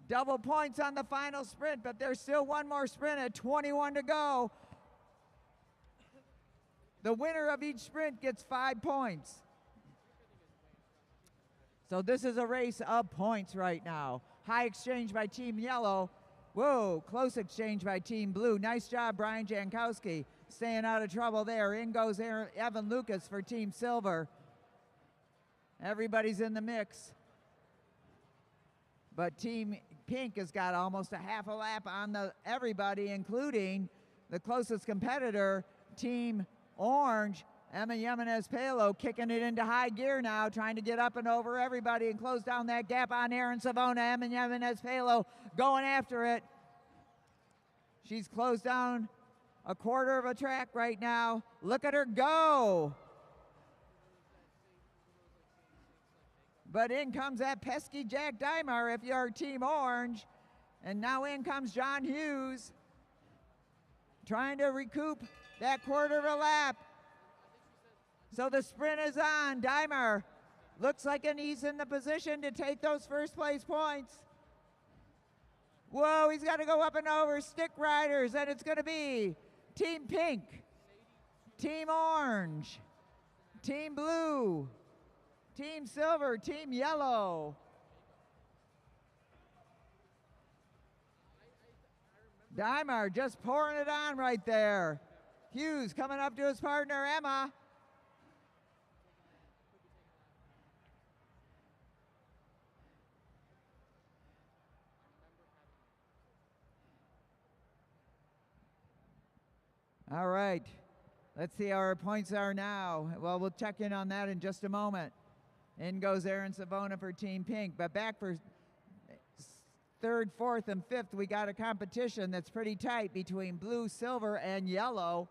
Double points on the final sprint, but there's still one more sprint at 21 to go. The winner of each sprint gets 5 points. So this is a race of points right now. High exchange by Team Yellow. Whoa, close exchange by Team Blue. Nice job, Brian Jankowski, staying out of trouble there. In goes Evan Lucas for Team Silver. Everybody's in the mix. But Team Pink has got almost a half a lap on everybody, including the closest competitor, Team Orange. Emma Jimenez-Palo kicking it into high gear now, trying to get up and over everybody and close down that gap on Erin Savona. Emma Jimenez-Palo going after it. She's closed down a quarter of a track right now. Look at her go. But in comes that pesky Jack Dymar if you're Team Orange. And now in comes John Hughes, trying to recoup that quarter of a lap. So the sprint is on. Dymar looks like he's in the position to take those first place points. Whoa, he's got to go up and over. Stick riders, and it's going to be Team Pink, Team Orange, Team Blue, Team Silver, Team Yellow. Dymar just pouring it on right there. Hughes coming up to his partner, Emma. All right, let's see how our points are now. Well, we'll check in on that in just a moment. In goes Erin Savona for Team Pink, but back for third, fourth, and fifth, we got a competition that's pretty tight between blue, silver, and yellow.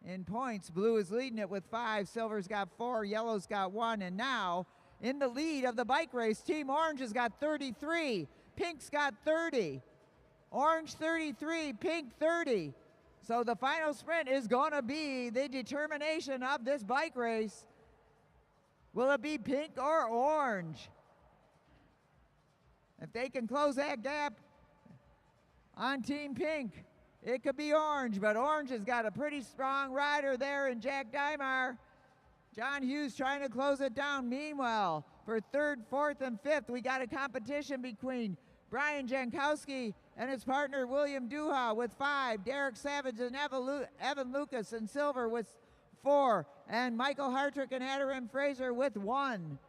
In points, blue is leading it with 5, silver's got 4, yellow's got 1, and now in the lead of the bike race, Team Orange has got 33, Pink's got 30. Orange 33, Pink 30. So the final sprint is going to be the determination of this bike race. Will it be Pink or Orange? If they can close that gap on Team Pink, it could be Orange, but Orange has got a pretty strong rider there in Jack Dymar. John Hughes trying to close it down. Meanwhile, for third, fourth, and fifth, we got a competition between Brian Jankowski and his partner William Duha with 5. Derek Savage and Evan Lucas in silver with 4. And Michael Hartrick and Adarim Fraser with 1.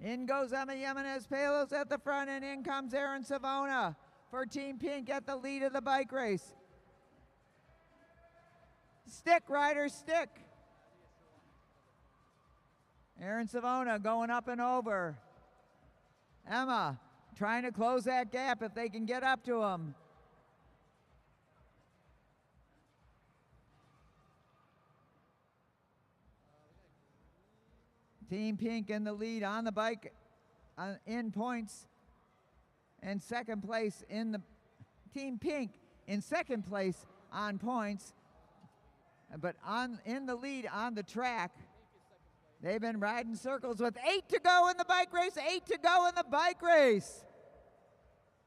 In goes Emma Jimenez Palos at the front, and in comes Aaron Savona for Team Pink at the lead of the bike race. Stick, riders, stick. Aaron Savona going up and over. Emma trying to close that gap if they can get up to him. Team Pink in the lead on the bike in points, and second place in the Team Pink in second place on points, but in the lead on the track. They've been riding circles with 8 to go in the bike race, 8 to go in the bike race.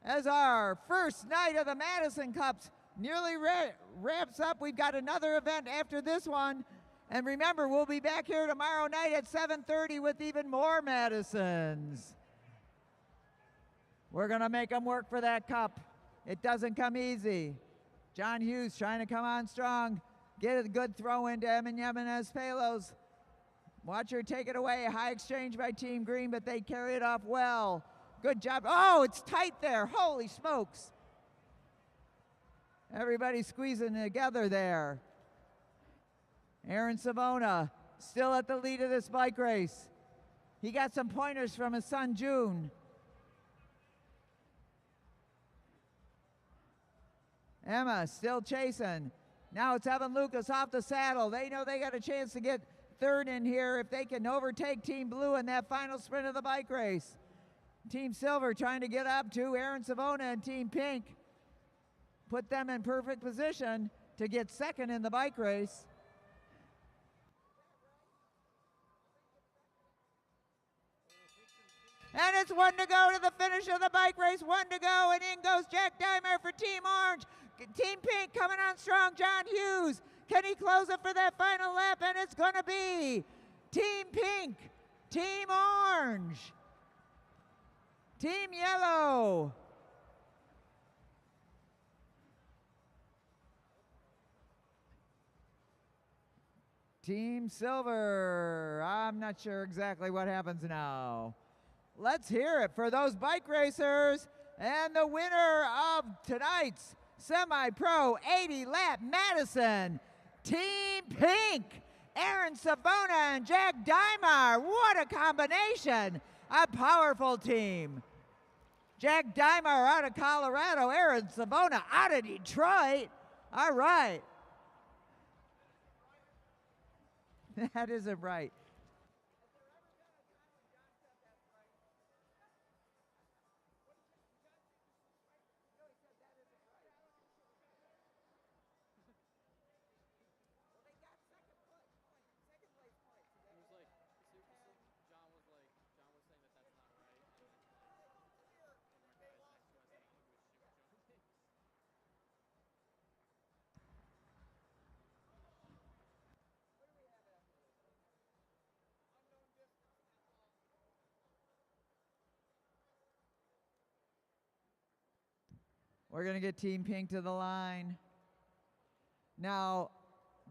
As our first night of the Madison Cups nearly wraps up, we've got another event after this one. And remember, we'll be back here tomorrow night at 7:30 with even more Madisons. We're going to make them work for that cup. It doesn't come easy. John Hughes trying to come on strong. Get a good throw into Emin Jimenez Palos. Watch her take it away. High exchange by Team Green, but they carry it off well. Good job. Oh, it's tight there. Holy smokes. Everybody squeezing together there. Aaron Savona still at the lead of this bike race. He got some pointers from his son June. Emma still chasing. Now it's Evan Lucas off the saddle. They know they got a chance to get third in here if they can overtake Team Blue in that final sprint of the bike race. Team Silver trying to get up to Aaron Savona and Team Pink. Put them in perfect position to get second in the bike race. And it's 1 to go to the finish of the bike race. 1 to go, and in goes Jack Dimer for Team Orange. Team Pink coming on strong, John Hughes. Can he close it for that final lap? And it's going to be Team Pink, Team Orange, Team Yellow. Team Silver, I'm not sure exactly what happens now. Let's hear it for those bike racers and the winner of tonight's semi-pro 80-lap Madison, Team Pink, Aaron Savona and Jack Dymar. What a combination, a powerful team. Jack Dymar out of Colorado, Aaron Savona out of Detroit. All right. That isn't right. We're going to get Team Pink to the line. Now,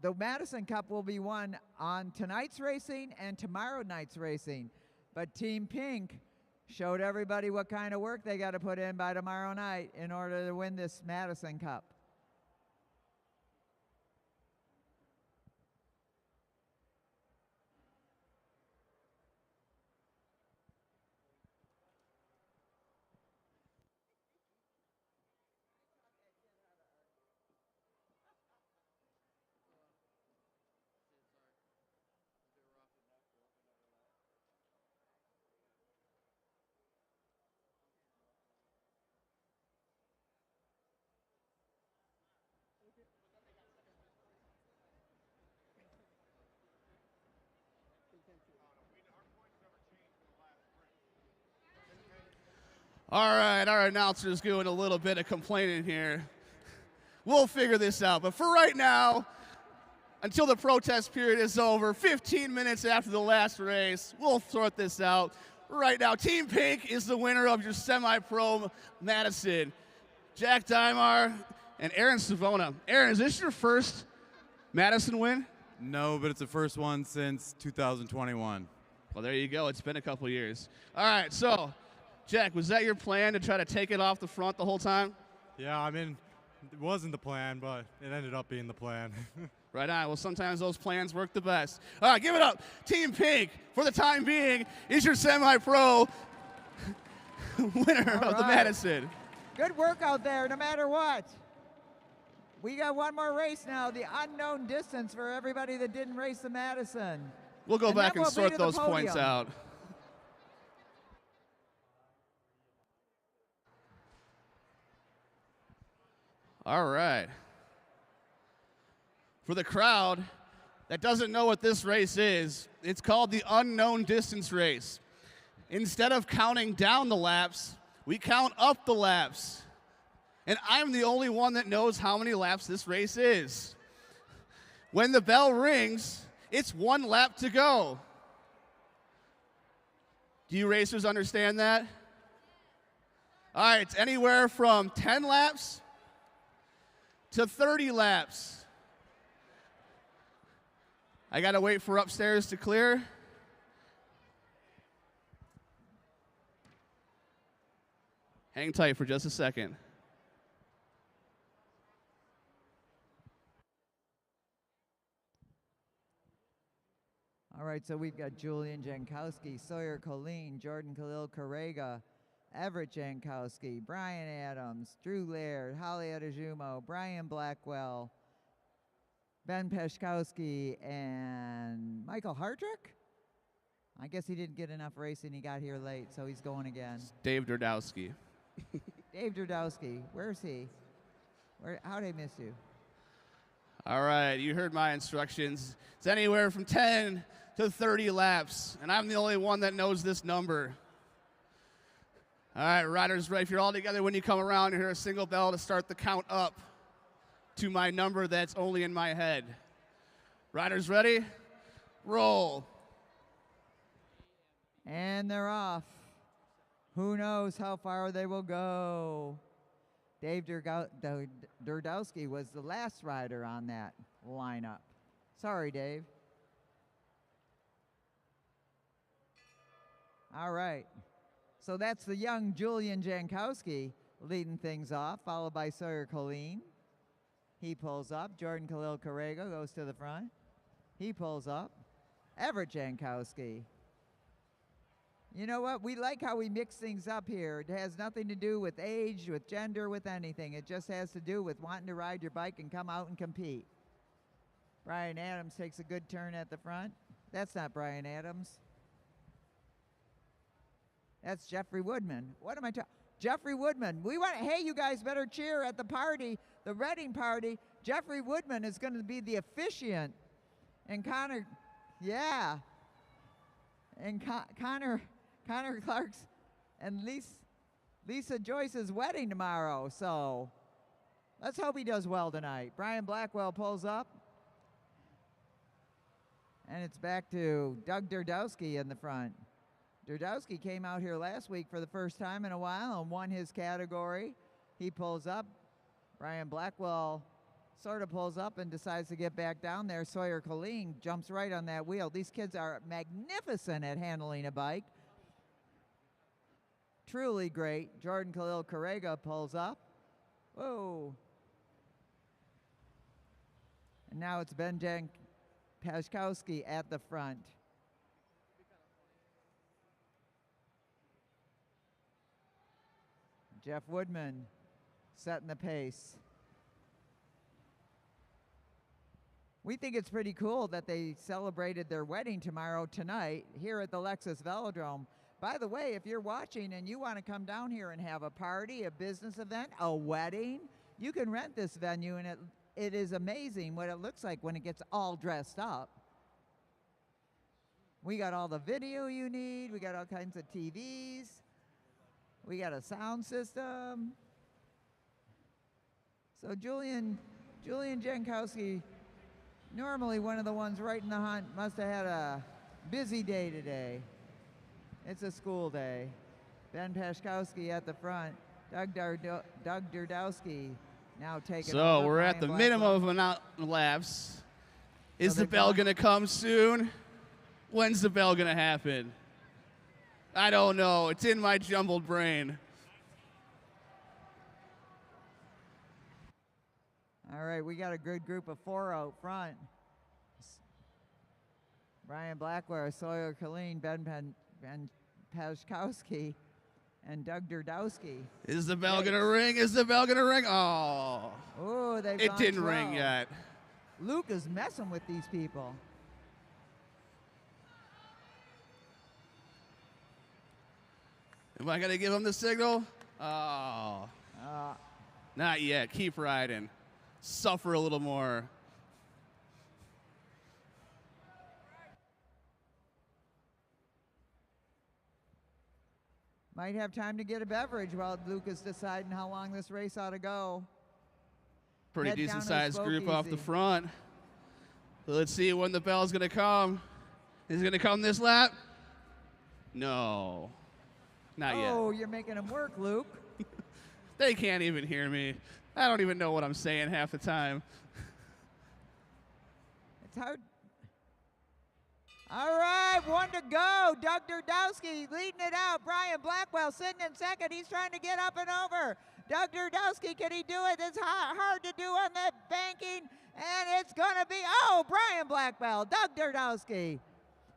the Madison Cup will be won on tonight's racing and tomorrow night's racing. But Team Pink showed everybody what kind of work they got to put in by tomorrow night in order to win this Madison Cup. All right, our announcer's doing a little bit of complaining here. We'll figure this out, but for right now, until the protest period is over. 15 minutes after the last race. We'll sort this out. Right now, Team Pink is the winner of your semi-pro Madison. Jack Dymar and Aaron Savona. Aaron, is this your first Madison win? No, but it's the first one since 2021. Well, there you go. It's been a couple years. All right, so, Jack, was that your plan to try to take it off the front the whole time? Yeah, I mean, it wasn't the plan, but it ended up being the plan. Right on. Well, sometimes those plans work the best. All right, give it up. Team Pink, for the time being, is your semi-pro winner of the Madison. Good work out there, no matter what. We got one more race now, the unknown distance for everybody that didn't race the Madison. We'll go back and then we'll be sort to the those points podium. out. All right. For the crowd that doesn't know what this race is, it's called the unknown distance race. Instead of counting down the laps, we count up the laps. And I'm the only one that knows how many laps this race is. When the bell rings, it's 1 lap to go. Do you racers understand that? All right, it's anywhere from 10 laps to 30 laps. I gotta wait for upstairs to clear. Hang tight for just a second. All right, so we've got Julian Jankowski, Sawyer Colleen, Jordan Khalil Correga, Everett Jankowski, Brian Adams, Drew Laird, Holly Adejumo, Brian Blackwell, Ben Peshkowski, and Michael Hardrick? I guess he didn't get enough racing. He got here late, so he's going again. Dave Derdowski. Dave Derdowski, where's he? How'd I miss you? All right, you heard my instructions. It's anywhere from 10 to 30 laps, and I'm the only one that knows this number. All right, riders, right, if you're all together when you come around, you hear a single bell to start the count up to my number that's only in my head. Riders ready? Roll. And they're off. Who knows how far they will go? Dave Derdowski was the last rider on that lineup. Sorry, Dave. All right. So that's the young Julian Jankowski leading things off, followed by Sawyer Colleen. He pulls up. Jordan Khalil Correga goes to the front. He pulls up. Everett Jankowski. You know what? We like how we mix things up here. It has nothing to do with age, with gender, with anything. It just has to do with wanting to ride your bike and come out and compete. Brian Adams takes a good turn at the front. That's not Brian Adams. That's Jeffrey Woodman. What am I talking? Jeffrey Woodman. Hey, you guys better cheer at the party, the Reading party. Jeffrey Woodman is going to be the officiant. And Connor Clark's and Lisa Joyce's wedding tomorrow. So let's hope he does well tonight. Brian Blackwell pulls up. And it's back to Doug Derdowski in the front. Derdowski came out here last week for the first time in a while and won his category. He pulls up. Brian Blackwell sort of pulls up and decides to get back down there. Sawyer Colleen jumps right on that wheel. These kids are magnificent at handling a bike. Truly great. Jordan Khalil Correga pulls up. Whoa. And now it's Ben Pashkowski at the front. Jeff Woodman setting the pace. We think it's pretty cool that they celebrated their wedding tonight here at the Lexus Velodrome. By the way, if you're watching and you want to come down here and have a party, a business event, a wedding, you can rent this venue, and it is amazing what it looks like when it gets all dressed up. We got all the video you need. We got all kinds of TVs. We got a sound system. So Julian Jankowski Normally one of the ones right in the hunt must have had a busy day today. It's a school day. Ben Pashkowski at the front. Doug Durdowski now taking over. So we're at the minimum amount of laps. Is the bell going to come soon? When's the bell going to happen? I don't know. It's in my jumbled brain. All right, we got a good group of 4 out front. Brian Blackwell, Sawyer Killeen, Ben Pashkowski, and Doug Durdowski. Is the bell going to ring? Is the bell going to ring? Oh. Oh, it didn't ring yet. Luke is messing with these people. Am I going to give him the signal? Oh. Not yet. Keep riding. Suffer a little more. Might have time to get a beverage while Luke is deciding how long this race ought to go. Pretty decent sized group off the front. So let's see when the bell's going to come. Is it going to come this lap? No. Not yet. Oh, you're making him work, Luke. They can't even hear me. I don't even know what I'm saying half the time. It's hard. All right, 1 to go. Doug Durdowski leading it out. Brian Blackwell sitting in second. He's trying to get up and over. Doug Durdowski, can he do it? It's hard to do on that banking, and it's going to be, oh, Brian Blackwell, Doug Durdowski,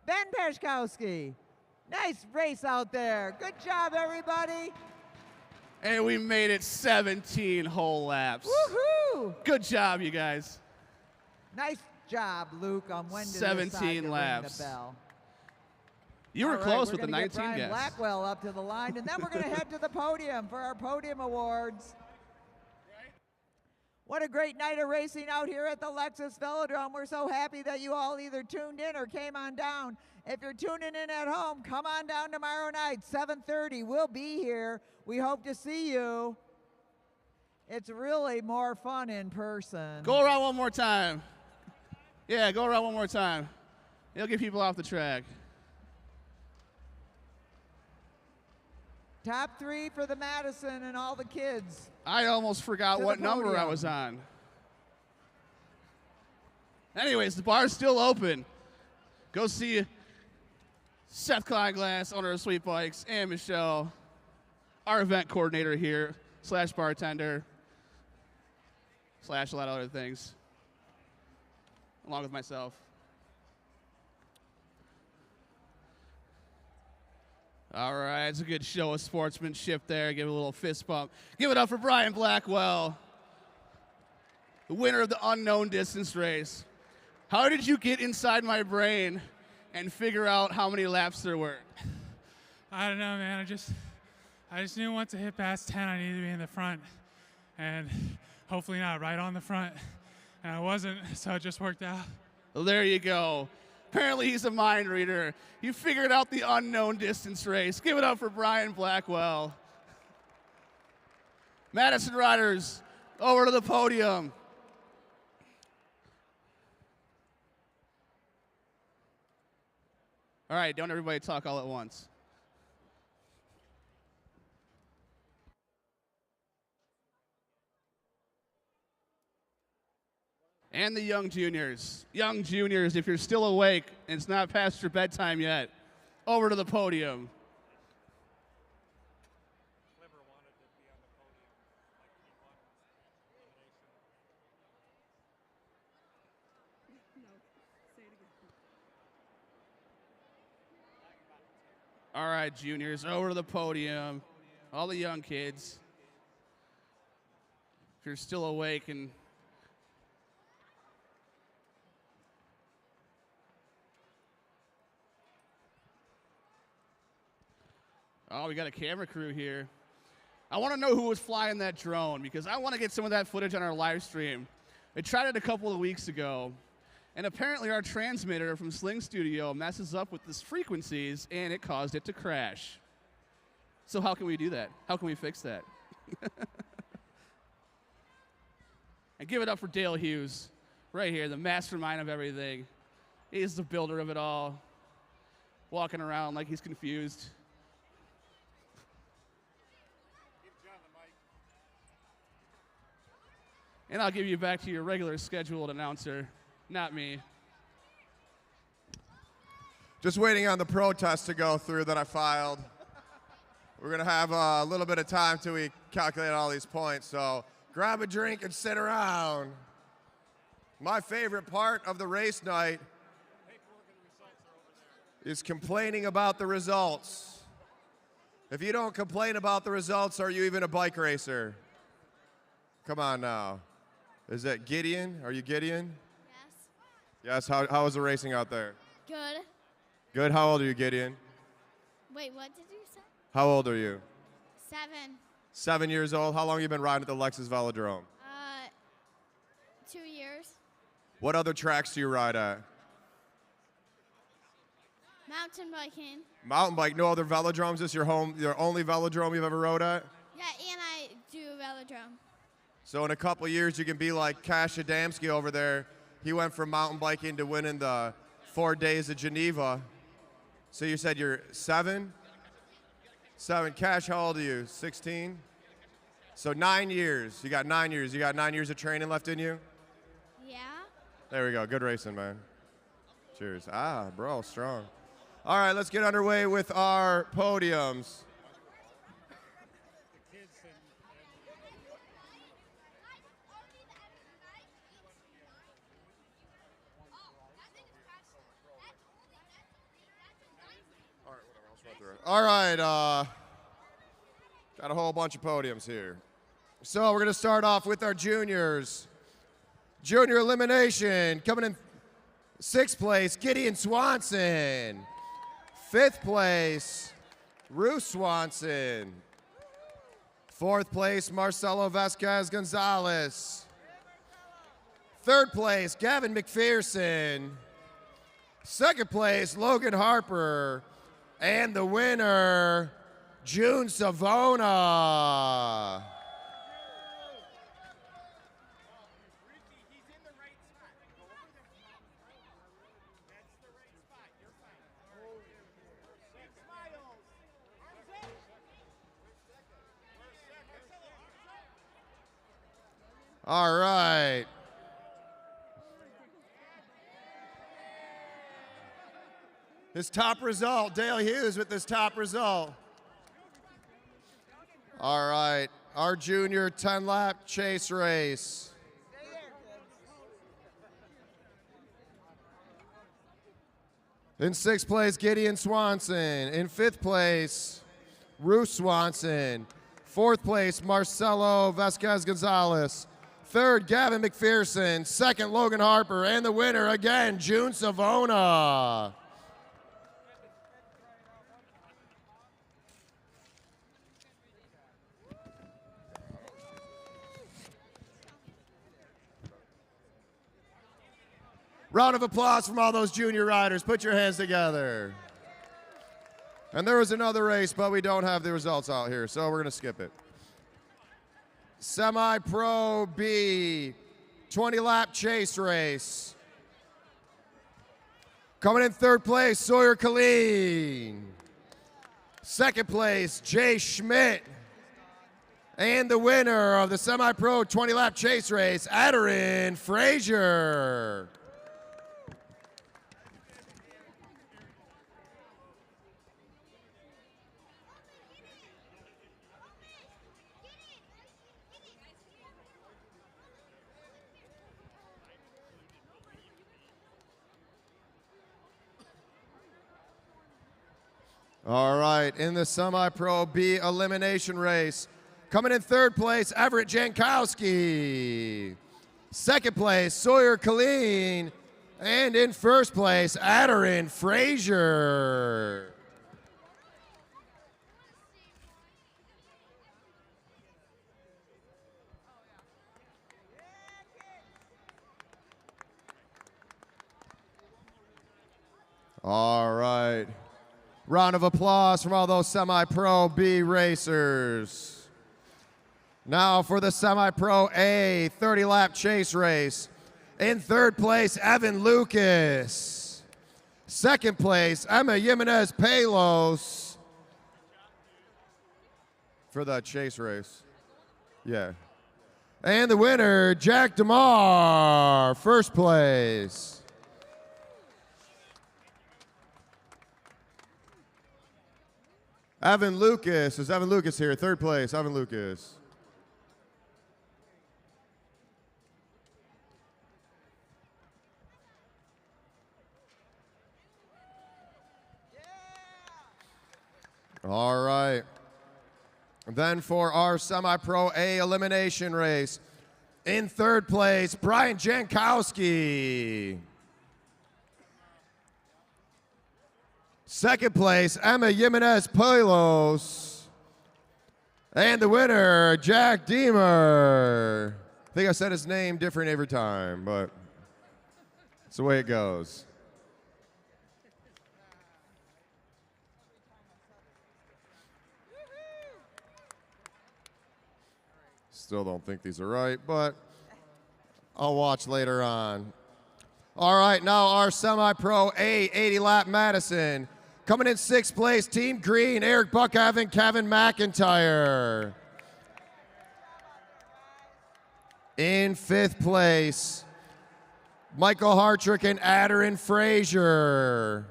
Ben Pashkowski. Nice race out there. Good job, everybody. And we made it 17 whole laps. Woohoo! Good job, you guys. Nice job, Luke, on when to 17 laps. Ring the bell. You were close with the 19 Brian guess. Blackwell up to the line, and then we're going to head to the podium for our podium awards. What a great night of racing out here at the Lexus Velodrome. We're so happy that you all either tuned in or came on down. If you're tuning in at home, come on down tomorrow night, 7:30. We'll be here. We hope to see you. It's really more fun in person. Go around one more time. Yeah, go around one more time. It'll get people off the track. Top 3 for the Madison and all the kids. I almost forgot what number I was on. Anyways, the bar's still open. Go see Seth Kleinglass, owner of Sweet Bikes, and Michelle, our event coordinator here, / bartender, / a lot of other things, along with myself. All right, it's a good show of sportsmanship there. Give it a little fist bump. Give it up for Brian Blackwell, the winner of the unknown distance race. How did you get inside my brain and figure out how many laps there were? I don't know, man. I just knew once I hit past 10, I needed to be in the front, and hopefully not right on the front. And I wasn't, so it just worked out. Well, there you go. Apparently he's a mind reader. You figured out the unknown distance race. Give it up for Brian Blackwell. Madison riders, over to the podium. All right, don't everybody talk all at once. And the young juniors. Young juniors, if you're still awake and it's not past your bedtime yet, over to the podium. All right, juniors, over to the podium. All the young kids. If you're still awake and oh, we got a camera crew here. I want to know who was flying that drone because I want to get some of that footage on our live stream. I tried it a couple of weeks ago, and apparently our transmitter from Sling Studio messes up with the frequencies, and it caused it to crash. So how can we do that? How can we fix that? And give it up for Dale Hughes, right here, the mastermind of everything. He's the builder of it all, walking around like he's confused. And I'll give you back to your regular scheduled announcer, not me. Just waiting on the protest to go through that I filed. We're going to have a little bit of time till we calculate all these points, so grab a drink and sit around. My favorite part of the race night is complaining about the results. If you don't complain about the results, are you even a bike racer? Come on now. Is that Gideon? Are you Gideon? Yes. Yes, how was the racing out there? Good. Good, how old are you, Gideon? Wait, what did you say? How old are you? 7. 7 years old. How long have you been riding at the Lexus Velodrome? 2 years. What other tracks do you ride at? Mountain biking. Mountain bike, no other velodromes? This your only velodrome you've ever rode at? Yeah, and I do velodrome. So in a couple years, you can be like Cash Adamski over there. He went from mountain biking to winning the 4 days of Geneva. So you said you're 7? 7. Cash, how old are you? 16? So 9 years. You got 9 years. You got 9 years of training left in you? Yeah. There we go. Good racing, man. Cheers. Ah, bro, strong. All right, let's get underway with our podiums. All right, got a whole bunch of podiums here. So we're going to start off with our juniors. Junior elimination, coming in 6th place, Gideon Swanson. 5th place, Ruth Swanson. 4th place, Marcelo Vasquez Gonzalez. 3rd place, Gavin McPherson. 2nd place, Logan Harper. And the winner, June Savona. All right. His top result, Dale Hughes with his top result. All right, our junior 10-lap chase race. In 6th place, Gideon Swanson. In 5th place, Ruth Swanson. 4th place, Marcelo Vasquez Gonzalez. 3rd, Gavin McPherson. 2nd, Logan Harper. And the winner again, June Savona. Round of applause from all those junior riders. Put your hands together. And there was another race, but we don't have the results out here, so we're going to skip it. Semi-Pro B, 20-lap chase race. Coming in 3rd place, Sawyer Killeen. 2nd place, Jay Schmidt. And the winner of the Semi-Pro 20-lap chase race, Aderin Frazier. All right, in the Semi-Pro B elimination race, coming in 3rd place, Everett Jankowski. 2nd place, Sawyer Killeen. And in 1st place, Aderin Frazier. All right. Round of applause from all those Semi-Pro B racers. Now for the Semi-Pro A 30-lap chase race. In third place, Evan Lucas. Second place, Emma Jimenez Palos. For the chase race. Yeah. And the winner, Jack DeMar, first place. Evan Lucas, is Evan Lucas here? Third place, Evan Lucas. All right. Then for our semi-pro A elimination race, in third place, Brian Jankowski. Second place, Emma Jimenez Palos. And the winner, Jack Deemer. I think I said his name different every time, but it's the way it goes. Still don't think these are right, but I'll watch later on. All right, now our semi-pro A 80-lap Madison. Coming in sixth place, Team Green, Eric Buckhaven, Kevin McIntyre. In fifth place, Michael Hartrick and Adderin Frazier.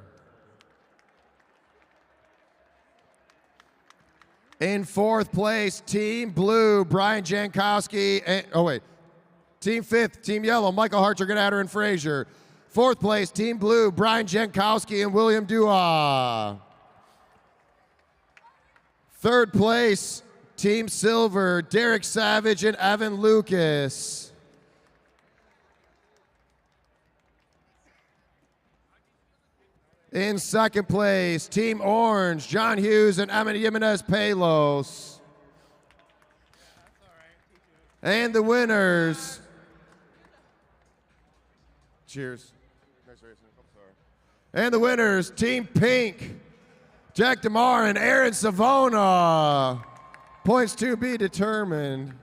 In fourth place, Team Blue, Brian Jankowski. Team fifth, Team Yellow, Michael Hartrick and Adderin Frazier. Fourth place, Team Blue, Brian Jankowski and William Dua. Third place, Team Silver, Derek Savage and Evan Lucas. In second place, Team Orange, John Hughes and Emma Jimenez Palos. And the winners. Cheers. And the winners, Team Pink, Jack DeMar and Aaron Savona. Points to be determined.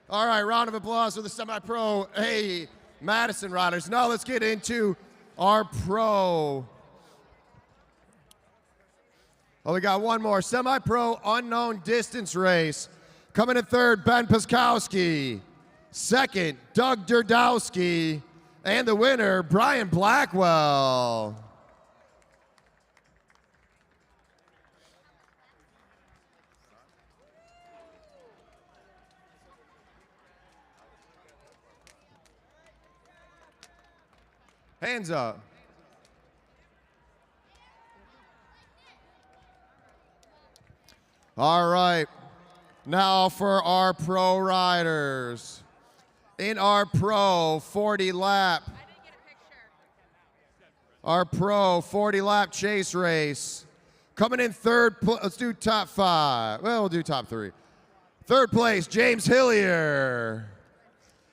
All right, round of applause for the semi-pro A Madison riders. Now let's get into our pro. Oh, we got one more. Semi-pro unknown distance race. Coming in third, Ben Piskowski. Second, Doug Durdowski. And the winner, Brian Blackwell. Hands up. All right. Now for our pro riders. In our pro 40 lap. Our pro 40 lap chase race. Coming in third, let's do top five. Well, we'll do top three. Third place, James Hillier.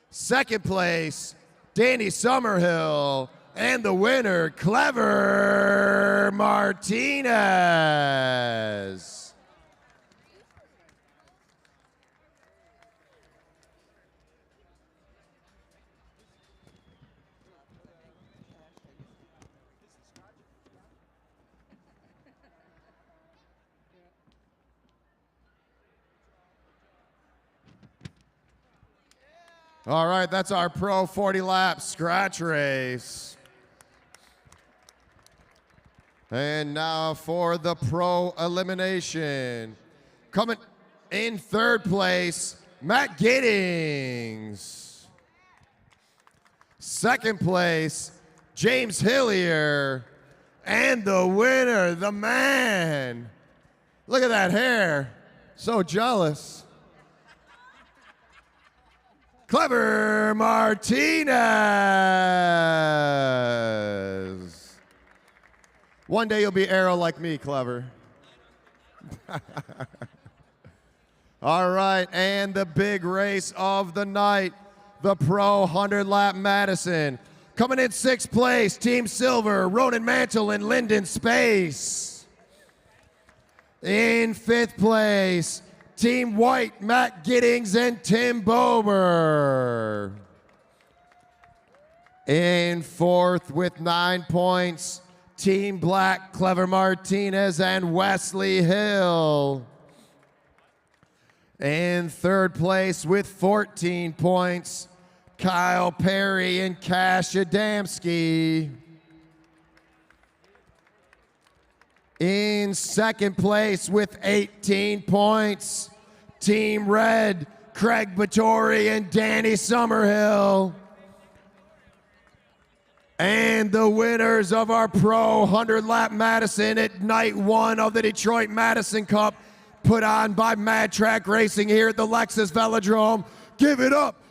Second place, Danny Summerhill, and the winner, Clever Martinez. All right, that's our pro 40 lap scratch race. And now for the pro elimination. Coming in third place, Matt Giddings. Second place, James Hillier. And the winner, the man. Look at that hair. So jealous. Clever Martinez. One day you'll be Arrow like me, Clever. All right, and the big race of the night, the Pro 100-lap Madison. Coming in 6th place, Team Silver, Ronan Mantle and Lyndon Space. In 5th place, Team White, Matt Giddings and Tim Bober. In 4th with 9 points, Team Black, Clever Martinez and Wesley Hill. In 3rd place with 14 points, Kyle Perry and Cash Adamski. In 2nd place with 18 points, Team Red, Craig Vittori and Danny Summerhill. And the winners of our Pro 100-lap Madison at night 1 of the Detroit Madison Cup, put on by Mad Track Racing here at the Lexus Velodrome. Give it up